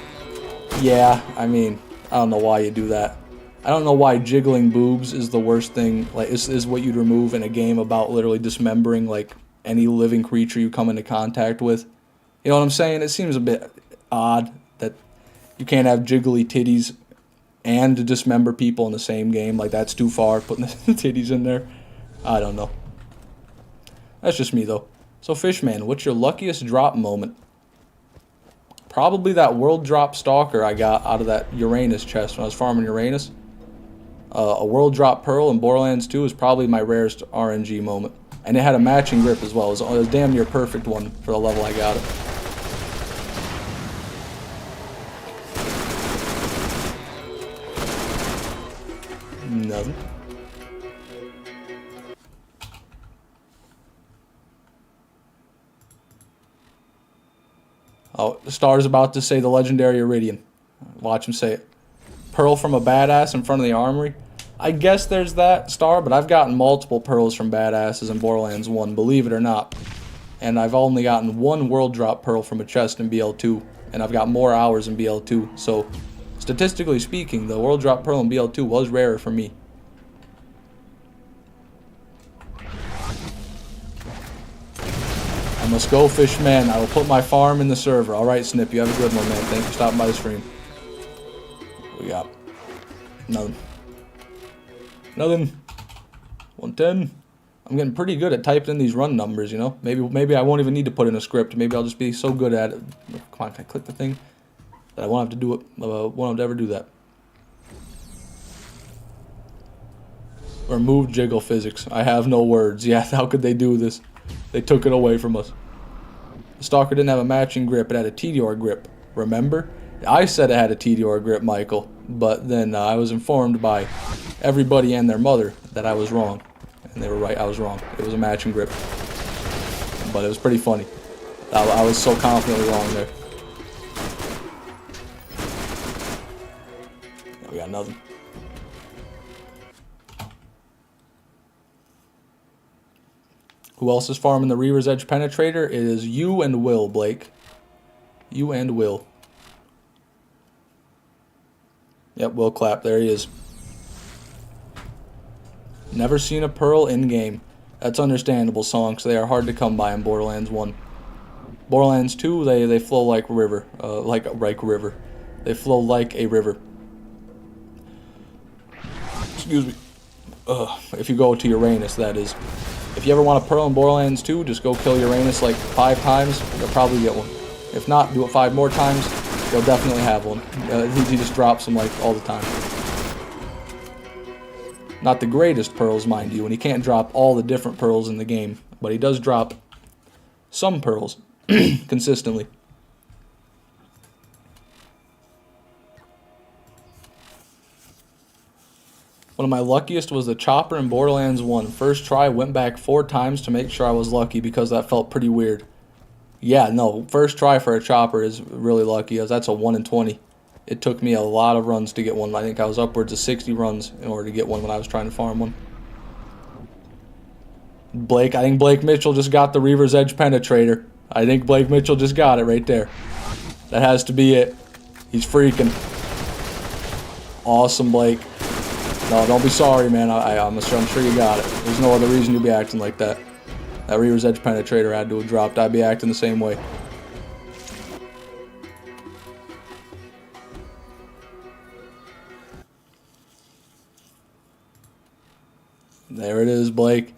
Yeah, I mean, I don't know why you do that. I don't know why jiggling boobs is the worst thing, like, is what you'd remove in a game about literally dismembering, like, any living creature you come into contact with. You know what I'm saying? It seems a bit odd that you can't have jiggly titties and dismember people in the same game. Like, that's too far, putting the titties in there. I don't know. That's just me, though. So, Fishman, what's your luckiest drop moment? Probably that world drop stalker I got out of that Uranus chest when I was farming Uranus. A world drop pearl in Borderlands 2 is probably my rarest RNG moment. And it had a matching grip as well. It was a damn near perfect one for the level I got it. Nothing. Oh, the Star's about to say the legendary Iridian. Watch him say it. Pearl from a badass in front of the armory. I guess there's that, Star, but I've gotten multiple pearls from badasses in Borderlands 1, believe it or not. And I've only gotten one world drop pearl from a chest in BL2, and I've got more hours in BL2. So, statistically speaking, the world drop pearl in BL2 was rarer for me. I must go, Fishman. I will put my farm in the server. Alright, Snip, you have a good one, man. Thanks for stopping by the stream. What we got? Nothing. Nothing. 110. I'm getting pretty good at typing in these run numbers, you know? Maybe I won't even need to put in a script. Maybe I'll just be so good at it. Come on, can I click the thing? That I won't have to do it, won't have to ever do that. Remove jiggle physics. I have no words. Yeah, how could they do this? They took it away from us. The Stalker didn't have a matching grip. It had a Tediore grip. Remember? I said it had a Tediore grip, Michael. But then I was informed by everybody and their mother that I was wrong. And they were right, I was wrong. It was a matching grip. But it was pretty funny. I was so confidently wrong there. We got nothing. Who else is farming the Reaver's Edge Penetrator? It is you and Will, Blake. You and Will. Yep, Will Clap. There he is. Never seen a pearl in-game. That's understandable, songs. They are hard to come by in Borderlands 1. Borderlands 2, they flow like a river. River. They flow like a river. Excuse me. If you go to Uranus, that is. If you ever want a pearl in Borderlands 2, just go kill Uranus like 5 times. You'll probably get one. If not, do it 5 more times. You'll definitely have one. He just drops them like all the time. Not the greatest pearls, mind you, and he can't drop all the different pearls in the game, but he does drop some pearls consistently. One of my luckiest was the chopper in Borderlands 1. First try, went back 4 times to make sure I was lucky because that felt pretty weird. Yeah, no, first try for a chopper is really lucky, as that's a 1 in 20. It took me a lot of runs to get one. I think I was upwards of 60 runs in order to get one when I was trying to farm one. I think Blake Mitchell just got the Reaver's Edge Penetrator. I think Blake Mitchell just got it right there. That has to be it. He's freaking. Awesome, Blake. No, don't be sorry, man. I'm sure you got it. There's no other reason you'd be acting like that. That Reaver's Edge Penetrator had to have dropped. I'd be acting the same way. There it is, Blake.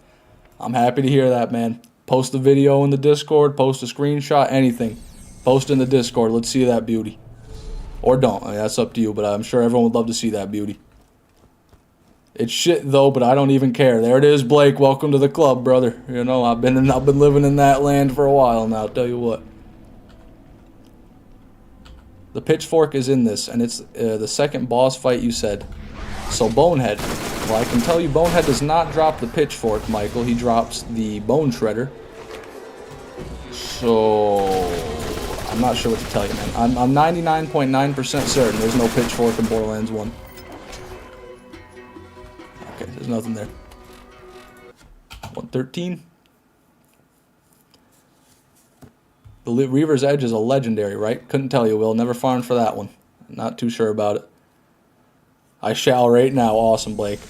I'm happy to hear that, man. Post the video in the Discord, post a screenshot, anything. Post in the Discord. Let's see that beauty. Or don't. I mean, that's up to you, but I'm sure everyone would love to see that beauty. It's shit though, but I don't even care. There it is, Blake. Welcome to the club, brother. You know, I've been living in that land for a while now, I'll tell you what. The pitchfork is in this, and it's the second boss fight you said. So Bonehead. Well, I can tell you Bonehead does not drop the pitchfork, Michael. He drops the bone shredder. So I'm not sure what to tell you, man. I'm 99.9% certain there's no pitchfork in Borderlands 1. Okay, there's nothing there. 113. The Reaver's Edge is a legendary, right? Couldn't tell you, Will. Never farmed for that one. Not too sure about it. I shall right now. Awesome, Blake.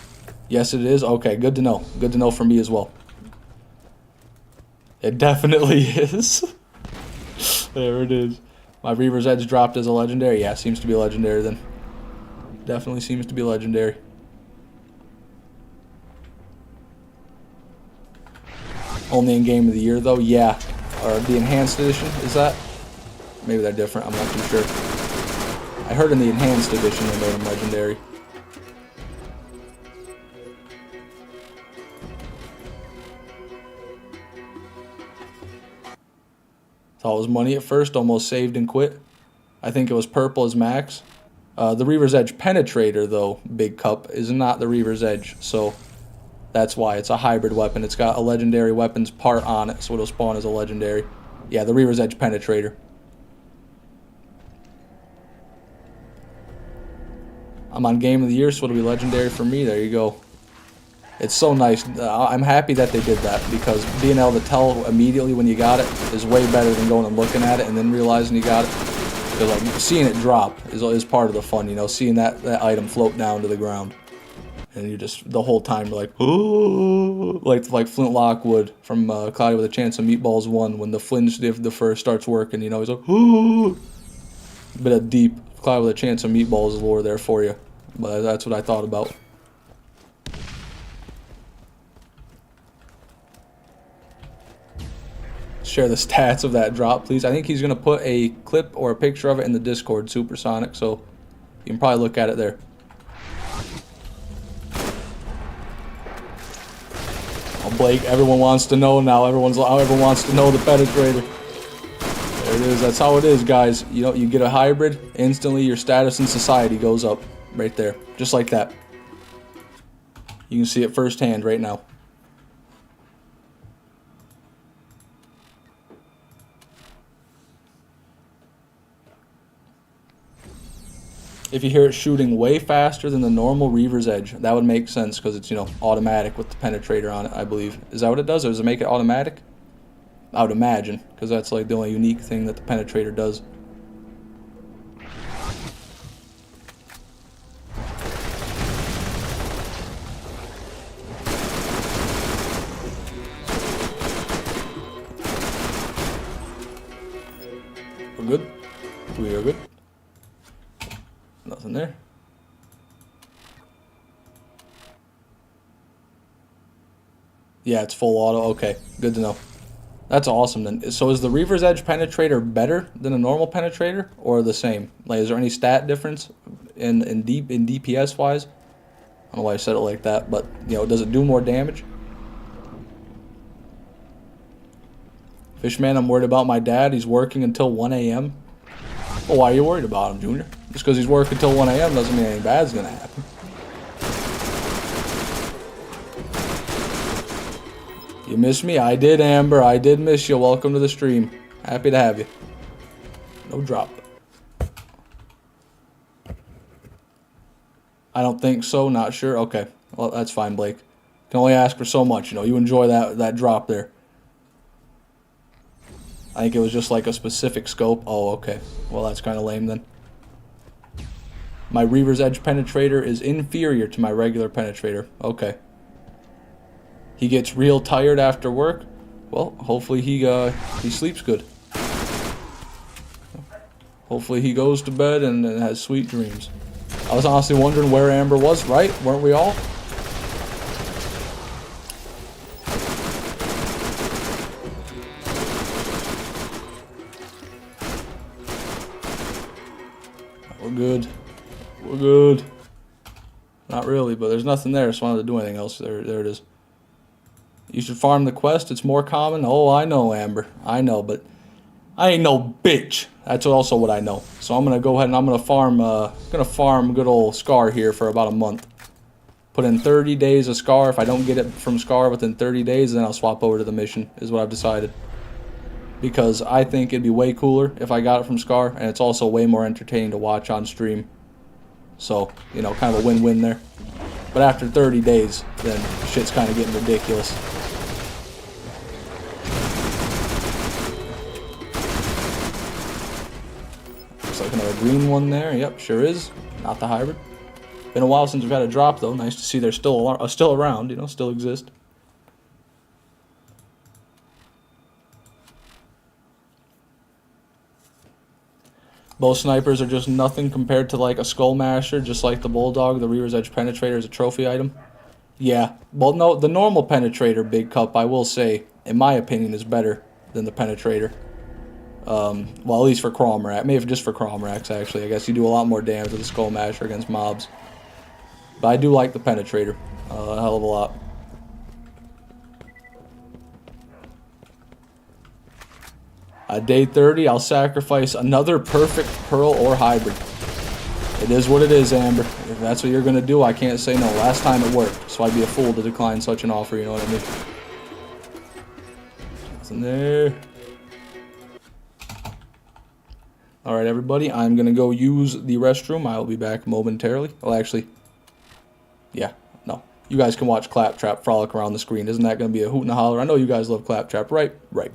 Yes, it is. Okay, good to know. Good to know for me as well. It definitely is. There it is. My Reaver's Edge dropped as a legendary. Yeah, seems to be legendary then. Definitely seems to be legendary. Only in Game of the Year, though? Yeah. Or the Enhanced Edition, is that? Maybe they're different, I'm not too sure. I heard in the Enhanced Edition they made them legendary. Thought it was money at first, almost saved and quit. I think it was purple as max. The Reaver's Edge Penetrator, though, Big Cup, is not the Reaver's Edge, so that's why. It's a hybrid weapon. It's got a legendary weapons part on it, so it'll spawn as a legendary. Yeah, the Reaver's Edge Penetrator. I'm on Game of the Year, so it'll be legendary for me. There you go. It's so nice. I'm happy that they did that, because being able to tell immediately when you got it is way better than going and looking at it and then realizing you got it. Because like seeing it drop is part of the fun, you know, seeing that item float down to the ground. And you just, the whole time, you're like, oh, like Flint Lockwood from Cloudy with a Chance of Meatballs 1, when the flinch the first starts working, you know, he's like, oh. Bit of deep Cloudy with a Chance of Meatballs lore there for you. But that's what I thought about. share the stats of that drop, please. I think he's going to put a clip or a picture of it in the Discord, Supersonic, so you can probably look at it there. Oh, Blake, everyone wants to know now. Everyone wants to know the penetrator. There it is. That's how it is, guys. You know, you get a hybrid, instantly your status in society goes up right there, just like that. You can see it firsthand right now. If you hear it shooting way faster than the normal Reaver's Edge, that would make sense because it's, you know, automatic with the penetrator on it, I believe. Is that what it does, or does it make it automatic? I would imagine, because that's like the only unique thing that the penetrator does. We're good. We are good. Nothing there. Yeah, it's full auto. Okay, good to know. That's awesome then. So is the Reaver's Edge penetrator better than a normal penetrator, or the same? Like, is there any stat difference in DPS wise? I don't know why I said it like that, but you know, does it do more damage? Fishman, I'm worried about my dad. He's working until 1 a.m. Well, why are you worried about him, Junior? Just because he's working until 1 a.m. doesn't mean anything bad's gonna happen. You missed me? I did, Amber. I did miss you. Welcome to the stream. Happy to have you. No drop. I don't think so. Not sure. Okay. Well, that's fine, Blake. Can only ask for so much. You know, you enjoy that drop there. I think it was just like a specific scope. Oh, okay. Well, that's kind of lame then. My Reaver's Edge penetrator is inferior to my regular penetrator. Okay. He gets real tired after work. Well, hopefully he sleeps good. Hopefully he goes to bed and has sweet dreams. I was honestly wondering where Amber was, right? Weren't we all? We're good. We're good. Not really, but there's nothing there, so I don't have to do anything else. There it is. You should farm the quest. It's more common. Oh, I know, Amber. I know, but I ain't no bitch. That's also what I know. So I'm gonna go ahead and I'm gonna farm good old Scar here for about a month. Put in 30 days of Scar. If I don't get it from Scar within 30 days, then I'll swap over to the mission, is what I've decided. Because I think it'd be way cooler if I got it from Scar, and it's also way more entertaining to watch on stream. So, you know, kind of a win-win there. But after 30 days, then shit's kind of getting ridiculous. Looks like another green one there. Yep, sure is. Not the hybrid. Been a while since we've had a drop, though. Nice to see they're still around, you know, still exist. Both snipers are just nothing compared to like a Skull Masher, just like the Bulldog. The Reaver's Edge Penetrator is a trophy item. Yeah, well, no, the normal Penetrator Big Cup, I will say, in my opinion, is better than the Penetrator. Well, at least for Chrome Rack. Maybe just for Chrome Racks, actually. I guess you do a lot more damage with the Skull Masher against mobs. But I do like the Penetrator a hell of a lot. Day 30, I'll sacrifice another perfect Pearl or Hybrid. It is what it is, Amber. If that's what you're going to do, I can't say no. Last time it worked, so I'd be a fool to decline such an offer, you know what I mean? Nothing there. Alright, everybody, I'm going to go use the restroom. I'll be back momentarily. Well, actually, yeah, no. You guys can watch Claptrap frolic around the screen. Isn't that going to be a hoot and a holler? I know you guys love Claptrap, right? Right.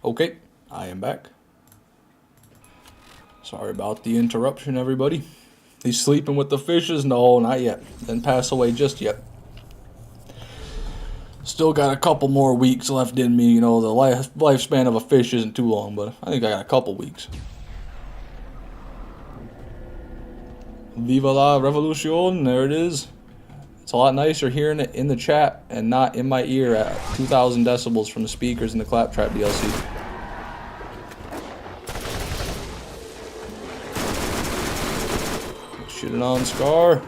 Okay, I am back. Sorry about the interruption, everybody. He's sleeping with the fishes? No, not yet. Didn't pass away just yet. Still got a couple more weeks left in me. You know, the lifespan of a fish isn't too long, but I think I got a couple weeks. Viva la revolution, there it is. It's a lot nicer hearing it in the chat and not in my ear at 2,000 decibels from the speakers in the Claptrap DLC. Shoot it on, Scar.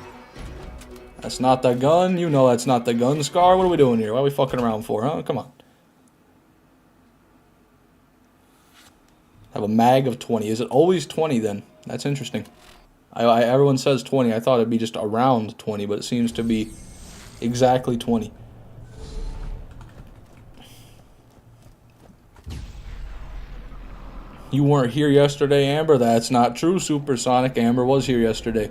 That's not the gun. You know that's not the gun, Scar. What are we doing here? What are we fucking around for, huh? Come on. Have a mag of 20. Is it always 20 then? That's interesting. Everyone says 20. I thought it'd be just around 20, but it seems to be exactly 20. You weren't here yesterday, Amber? That's not true, Supersonic. Amber was here yesterday.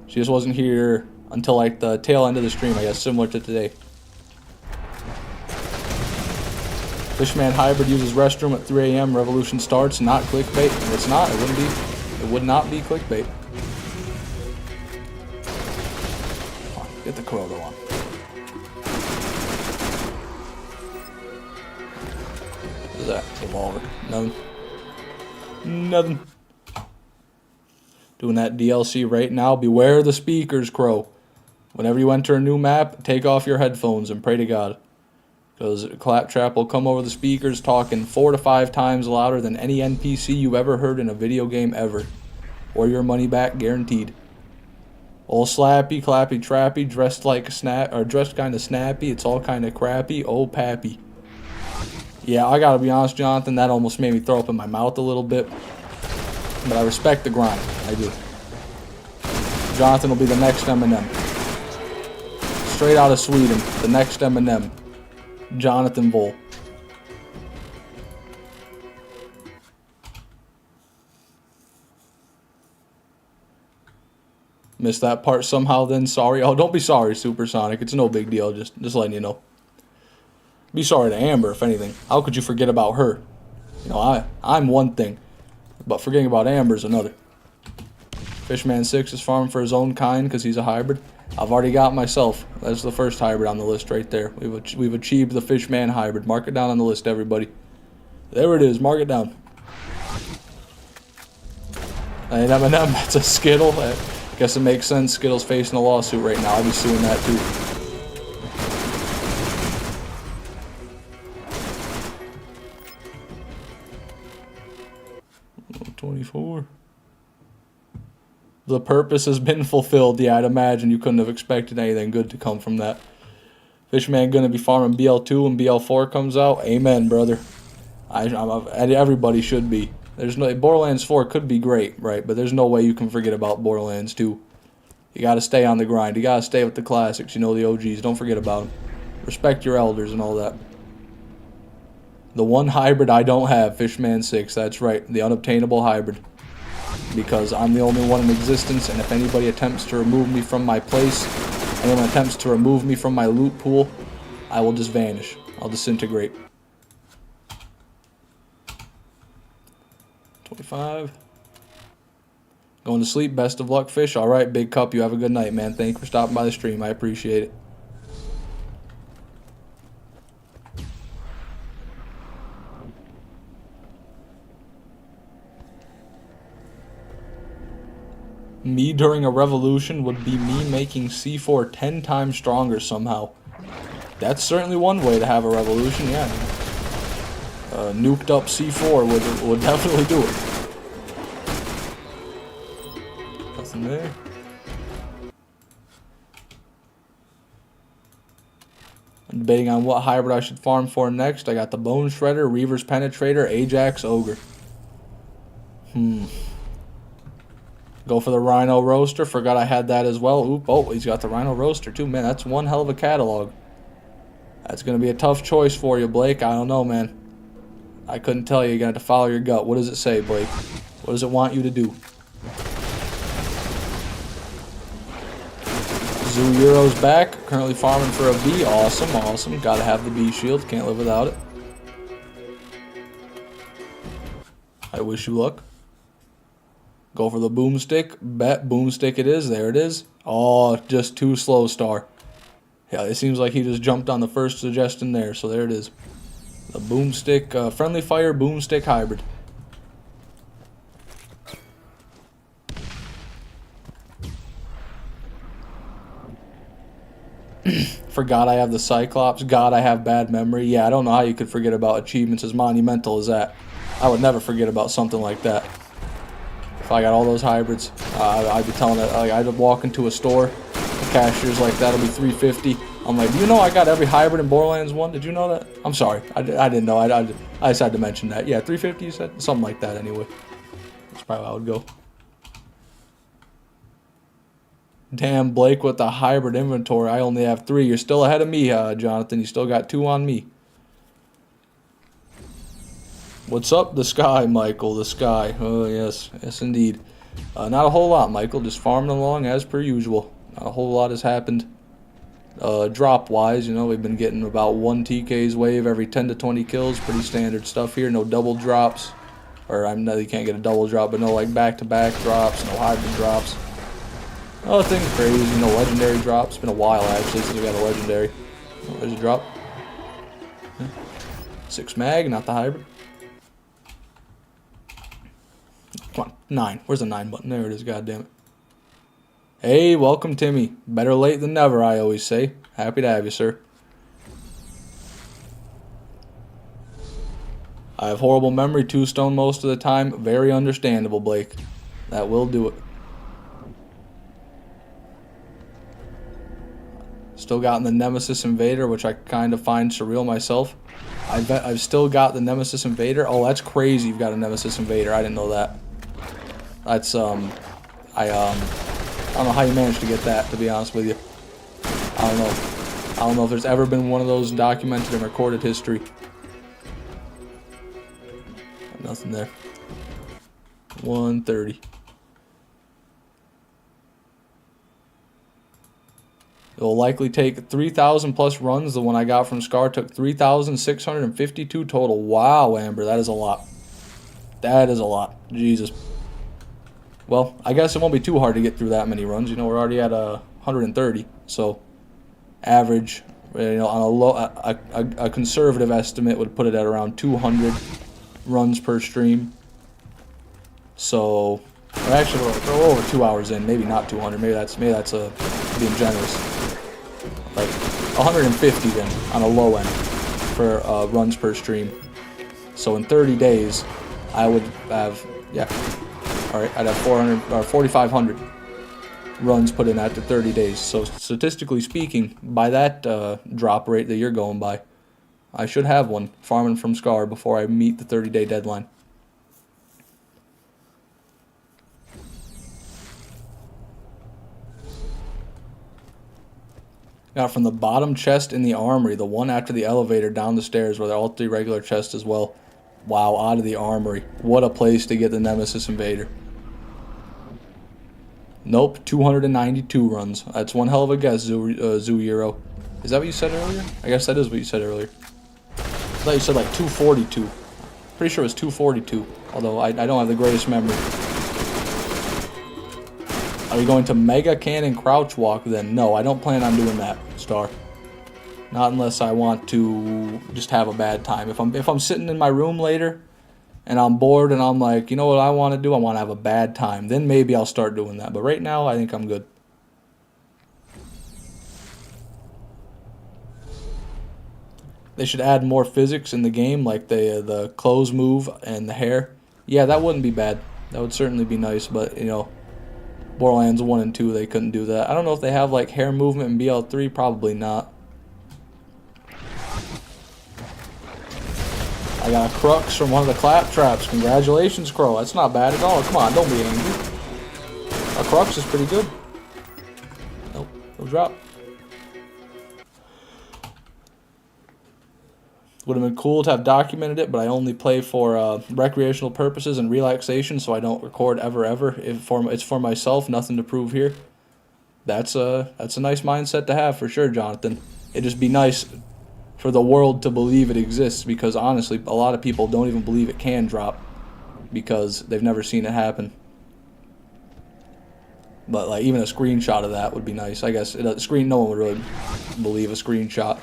She just wasn't here until like the tail end of the stream, I guess, similar to today. Fishman Hybrid uses restroom at 3 a.m. Revolution starts. Not clickbait. It's not. It wouldn't be. It would not be clickbait. Get the Corollo on. What is that? Revolver. Nothing. Nothing. Doing that DLC right now. Beware the speakers, Crow. Whenever you enter a new map, take off your headphones and pray to God. Because Claptrap will come over the speakers talking 4 to 5 times louder than any NPC you've ever heard in a video game ever. Or your money back guaranteed. All slappy, clappy, trappy, dressed like a snap, or dressed kind of snappy. It's all kind of crappy. Oh, pappy. Yeah, I gotta be honest, Jonathan. That almost made me throw up in my mouth a little bit. But I respect the grind. I do. Jonathan will be the next Eminem. Straight out of Sweden, the next Eminem. Jonathan Bull. Missed that part somehow then, sorry. Oh, don't be sorry, Supersonic. It's no big deal, just letting you know. Be sorry to Amber, if anything. How could you forget about her? You know, I'm one thing, but forgetting about Amber's another. Fishman 6 is farming for his own kind because he's a hybrid. I've already got myself. That's the first hybrid on the list right there. We've achieved the Fishman hybrid. Mark it down on the list, everybody. There it is. Mark it down. And Eminem, that's a Skittle. I guess it makes sense. Skittle's facing a lawsuit right now. I'll be suing that too. $24. The purpose has been fulfilled. Yeah, I'd imagine you couldn't have expected anything good to come from that. Fishman gonna be farming BL2 when BL4 comes out. Amen, brother. Everybody should be. There's no Borderlands 4 could be great, right? But there's no way you can forget about Borderlands 2. You gotta stay on the grind. You gotta stay with the classics. You know, the OGs. Don't forget about them. Respect your elders and all that. The one hybrid I don't have, Fishman 6. That's right, the unobtainable hybrid. Because I'm the only one in existence, and if anybody attempts to remove me from my place, anyone attempts to remove me from my loot pool, I will just vanish. I'll disintegrate. 25. Going to sleep. Best of luck, Fish. All right, Big Cup, you have a good night, man. Thank you for stopping by the stream. I appreciate it. Me during a revolution would be me making C4 10 times stronger somehow. That's certainly one way to have a revolution, yeah. Nuked up C4 would definitely do it. Nothing there. I'm debating on what hybrid I should farm for next. I got the Bone Shredder, Reaver's Penetrator, Ajax, Ogre. Go for the Rhino Roaster. Forgot I had that as well. Oop, oh, he's got the Rhino Roaster too. Man, that's one hell of a catalog. That's going to be a tough choice for you, Blake. I don't know, man. I couldn't tell you. You're going to have to follow your gut. What does it say, Blake? What does it want you to do? Zoo Euro's back. Currently farming for a B. Awesome, awesome. Got to have the B shield. Can't live without it. I wish you luck. Go for the boomstick. Bet boomstick it is. There it is. Oh, just too slow, Star. Yeah, it seems like he just jumped on the first suggestion there, so there it is. The boomstick, friendly fire boomstick hybrid. Forgot I have the Cyclops. God, I have bad memory. Yeah, I don't know how you could forget about achievements as monumental as that. I would never forget about something like that. If I got all those hybrids, I'd be telling it. Like, I'd walk into a store, the cashier's like, that'll be $3.50. I'm like, do you know I got every hybrid in Borderlands 1? Did you know that? I'm sorry, I didn't know. I just had to mention that. Yeah, $3.50 you said? Something like that anyway. That's probably how I would go. Damn, Blake with the hybrid inventory. I only have 3. You're still ahead of me, Jonathan. You still got 2 on me. What's up, the sky, Michael? The sky. Oh, yes. Yes, indeed. Not a whole lot, Michael. Just farming along as per usual. Not a whole lot has happened. Drop-wise, you know, we've been getting about 1 TK's wave every 10 to 20 kills. Pretty standard stuff here. No double drops. Or, I know you can't get a double drop, but no, like, back-to-back drops. No hybrid drops. Nothing crazy, no legendary drops. It's been a while actually since we got a legendary. Oh, there's a drop. Yeah. 6 mag, not the hybrid. Come on, 9. Where's the 9 button? There it is, goddammit. Hey, welcome Timmy. Better late than never, I always say. Happy to have you, sir. I have horrible memory, 2 stone most of the time. Very understandable, Blake. That will do it. Still gotten the Nemesis Invader, which I kind of find surreal myself. I bet I've still got the Nemesis Invader. Oh, that's crazy. You've got a Nemesis Invader. I didn't know that. That's I don't know how you managed to get that, to be honest with you. I don't know. I don't know if there's ever been one of those documented in recorded history. Nothing there. 130. It will likely take 3,000 plus runs. The one I got from Scar took 3,652 total. Wow, Amber, that is a lot. That is a lot. Jesus. Well, I guess it won't be too hard to get through that many runs. You know, we're already at 130. So, average, you know, on a low, a conservative estimate would put it at around 200 runs per stream. So, actually, we're over 2 hours in. Maybe not 200. Maybe that's being generous. Like 150 then on a low end for runs per stream. So in 30 days, I would have, yeah, all right, I'd have 400 or 4,500 runs put in after 30 days. So statistically speaking, by that drop rate that you're going by, I should have one farming from Scar before I meet the 30-day deadline. Got from the bottom chest in the armory, the one after the elevator down the stairs where they're all 3 regular chests as well. Wow, out of the armory. What a place to get the Nemesis Invader. Nope, 292 runs. That's one hell of a guess, Zoo Euro. Is that what you said earlier? I guess that is what you said earlier. I thought you said like 242. Pretty sure it was 242, although I don't have the greatest memory. Are you going to Mega Cannon Crouch Walk then? No, I don't plan on doing that, Star. Not unless I want to just have a bad time. If I'm sitting in my room later and I'm bored and I'm like, you know what I want to do? I want to have a bad time. Then maybe I'll start doing that. But right now, I think I'm good. They should add more physics in the game, like the clothes move and the hair. Yeah, that wouldn't be bad. That would certainly be nice, but, you know, Borderlands 1 and 2, they couldn't do that. I don't know if they have, like, hair movement in BL3. Probably not. I got a crux from one of the Claptraps. Congratulations, Crow. That's not bad at all. Come on, don't be angry. A crux is pretty good. Nope, no drop. Would have been cool to have documented it, but I only play for recreational purposes and relaxation, so I don't record ever. It's for myself, nothing to prove here. That's a nice mindset to have for sure, Jonathan. It'd just be nice for the world to believe it exists, because honestly, a lot of people don't even believe it can drop. because they've never seen it happen. But like even a screenshot of that would be nice. I guess no one would really believe a screenshot,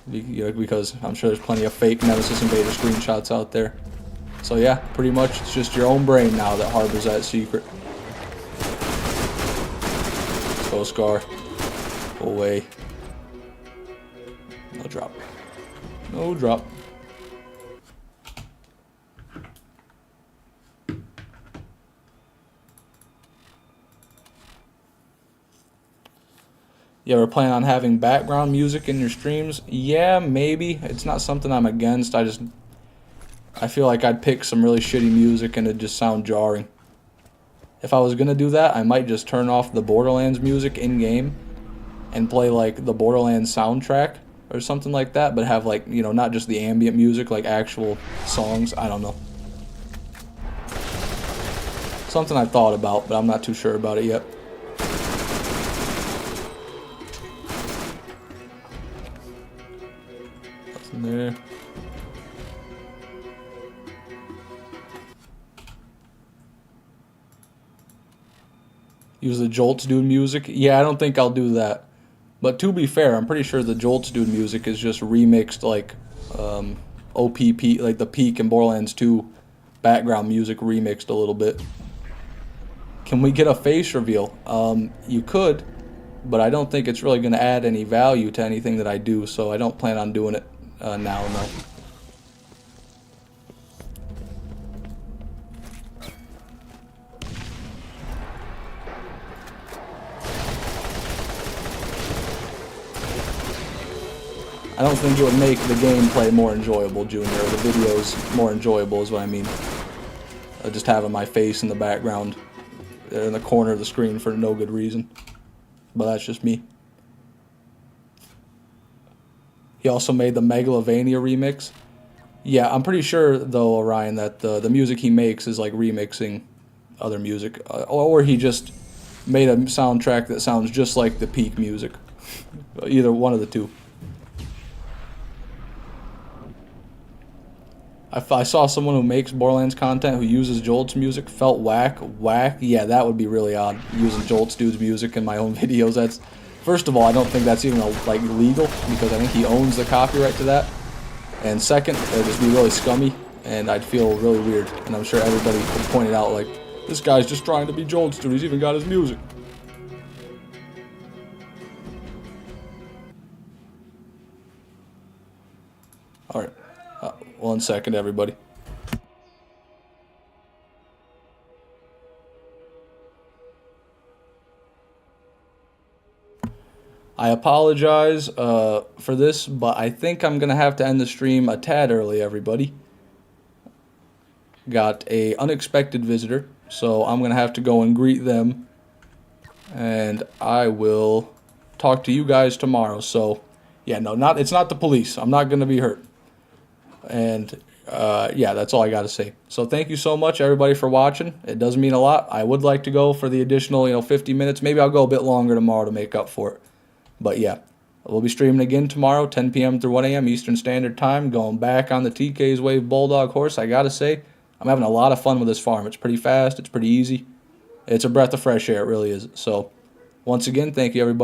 because I'm sure there's plenty of fake Nemesis Invader screenshots out there. So yeah, pretty much it's just your own brain now that harbors that secret. Let's go, Scar. Go away. No drop. No drop. You ever plan on having background music in your streams? Yeah, maybe. It's not something I'm against. I feel like I'd pick some really shitty music and it'd just sound jarring. If I was gonna do that, I might just turn off the Borderlands music in-game and play like the Borderlands soundtrack or something like that, but have like, not just the ambient music, like actual songs. I don't know. Something I've thought about, but I'm not too sure about it yet. Nothing there. Use the Jolts Dude music? Yeah, I don't think I'll do that. But to be fair, I'm pretty sure the Jolts Dude music is just remixed like OPP, like the Peak and Borderlands 2 background music remixed a little bit. Can we get a face reveal? You could, but I don't think it's really going to add any value to anything that I do, so I don't plan on doing it now, no. I don't think it would make the gameplay more enjoyable, Junior, or the videos more enjoyable is what I mean. Just having my face in the background, in the corner of the screen for no good reason. But that's just me. He also made the Megalovania remix. Yeah, I'm pretty sure, though, Orion, that the music he makes is like remixing other music. Or he just made a soundtrack that sounds just like the Peak music. Either one of the two. I saw someone who makes Borderlands content who uses Jolt's music, felt whack. Yeah, that would be really odd, using Jolt's Dude's music in my own videos. That's, first of all, I don't think that's even like legal, because I think he owns the copyright to that. And second, it would just be really scummy, and I'd feel really weird. And I'm sure everybody would point it out like, this guy's just trying to be Jolt's Dude, he's even got his music. Alright. 1 second, everybody. I apologize for this, but I think I'm going to have to end the stream a tad early, everybody. Got a unexpected visitor, so I'm going to have to go and greet them. And I will talk to you guys tomorrow. So, yeah, no, it's not the police. I'm not going to be hurt. And yeah, that's all I got to say. So thank you so much, everybody, for watching. It does mean a lot. I would like to go for the additional 50 minutes. Maybe I'll go a bit longer tomorrow to make up for it. But yeah, we'll be streaming again tomorrow, 10 p.m. through 1 a.m. Eastern Standard Time, going back on the TK's Wave Bulldog horse. I got to say, I'm having a lot of fun with this farm. It's pretty fast. It's pretty easy. It's a breath of fresh air. It really is. So once again, thank you, everybody.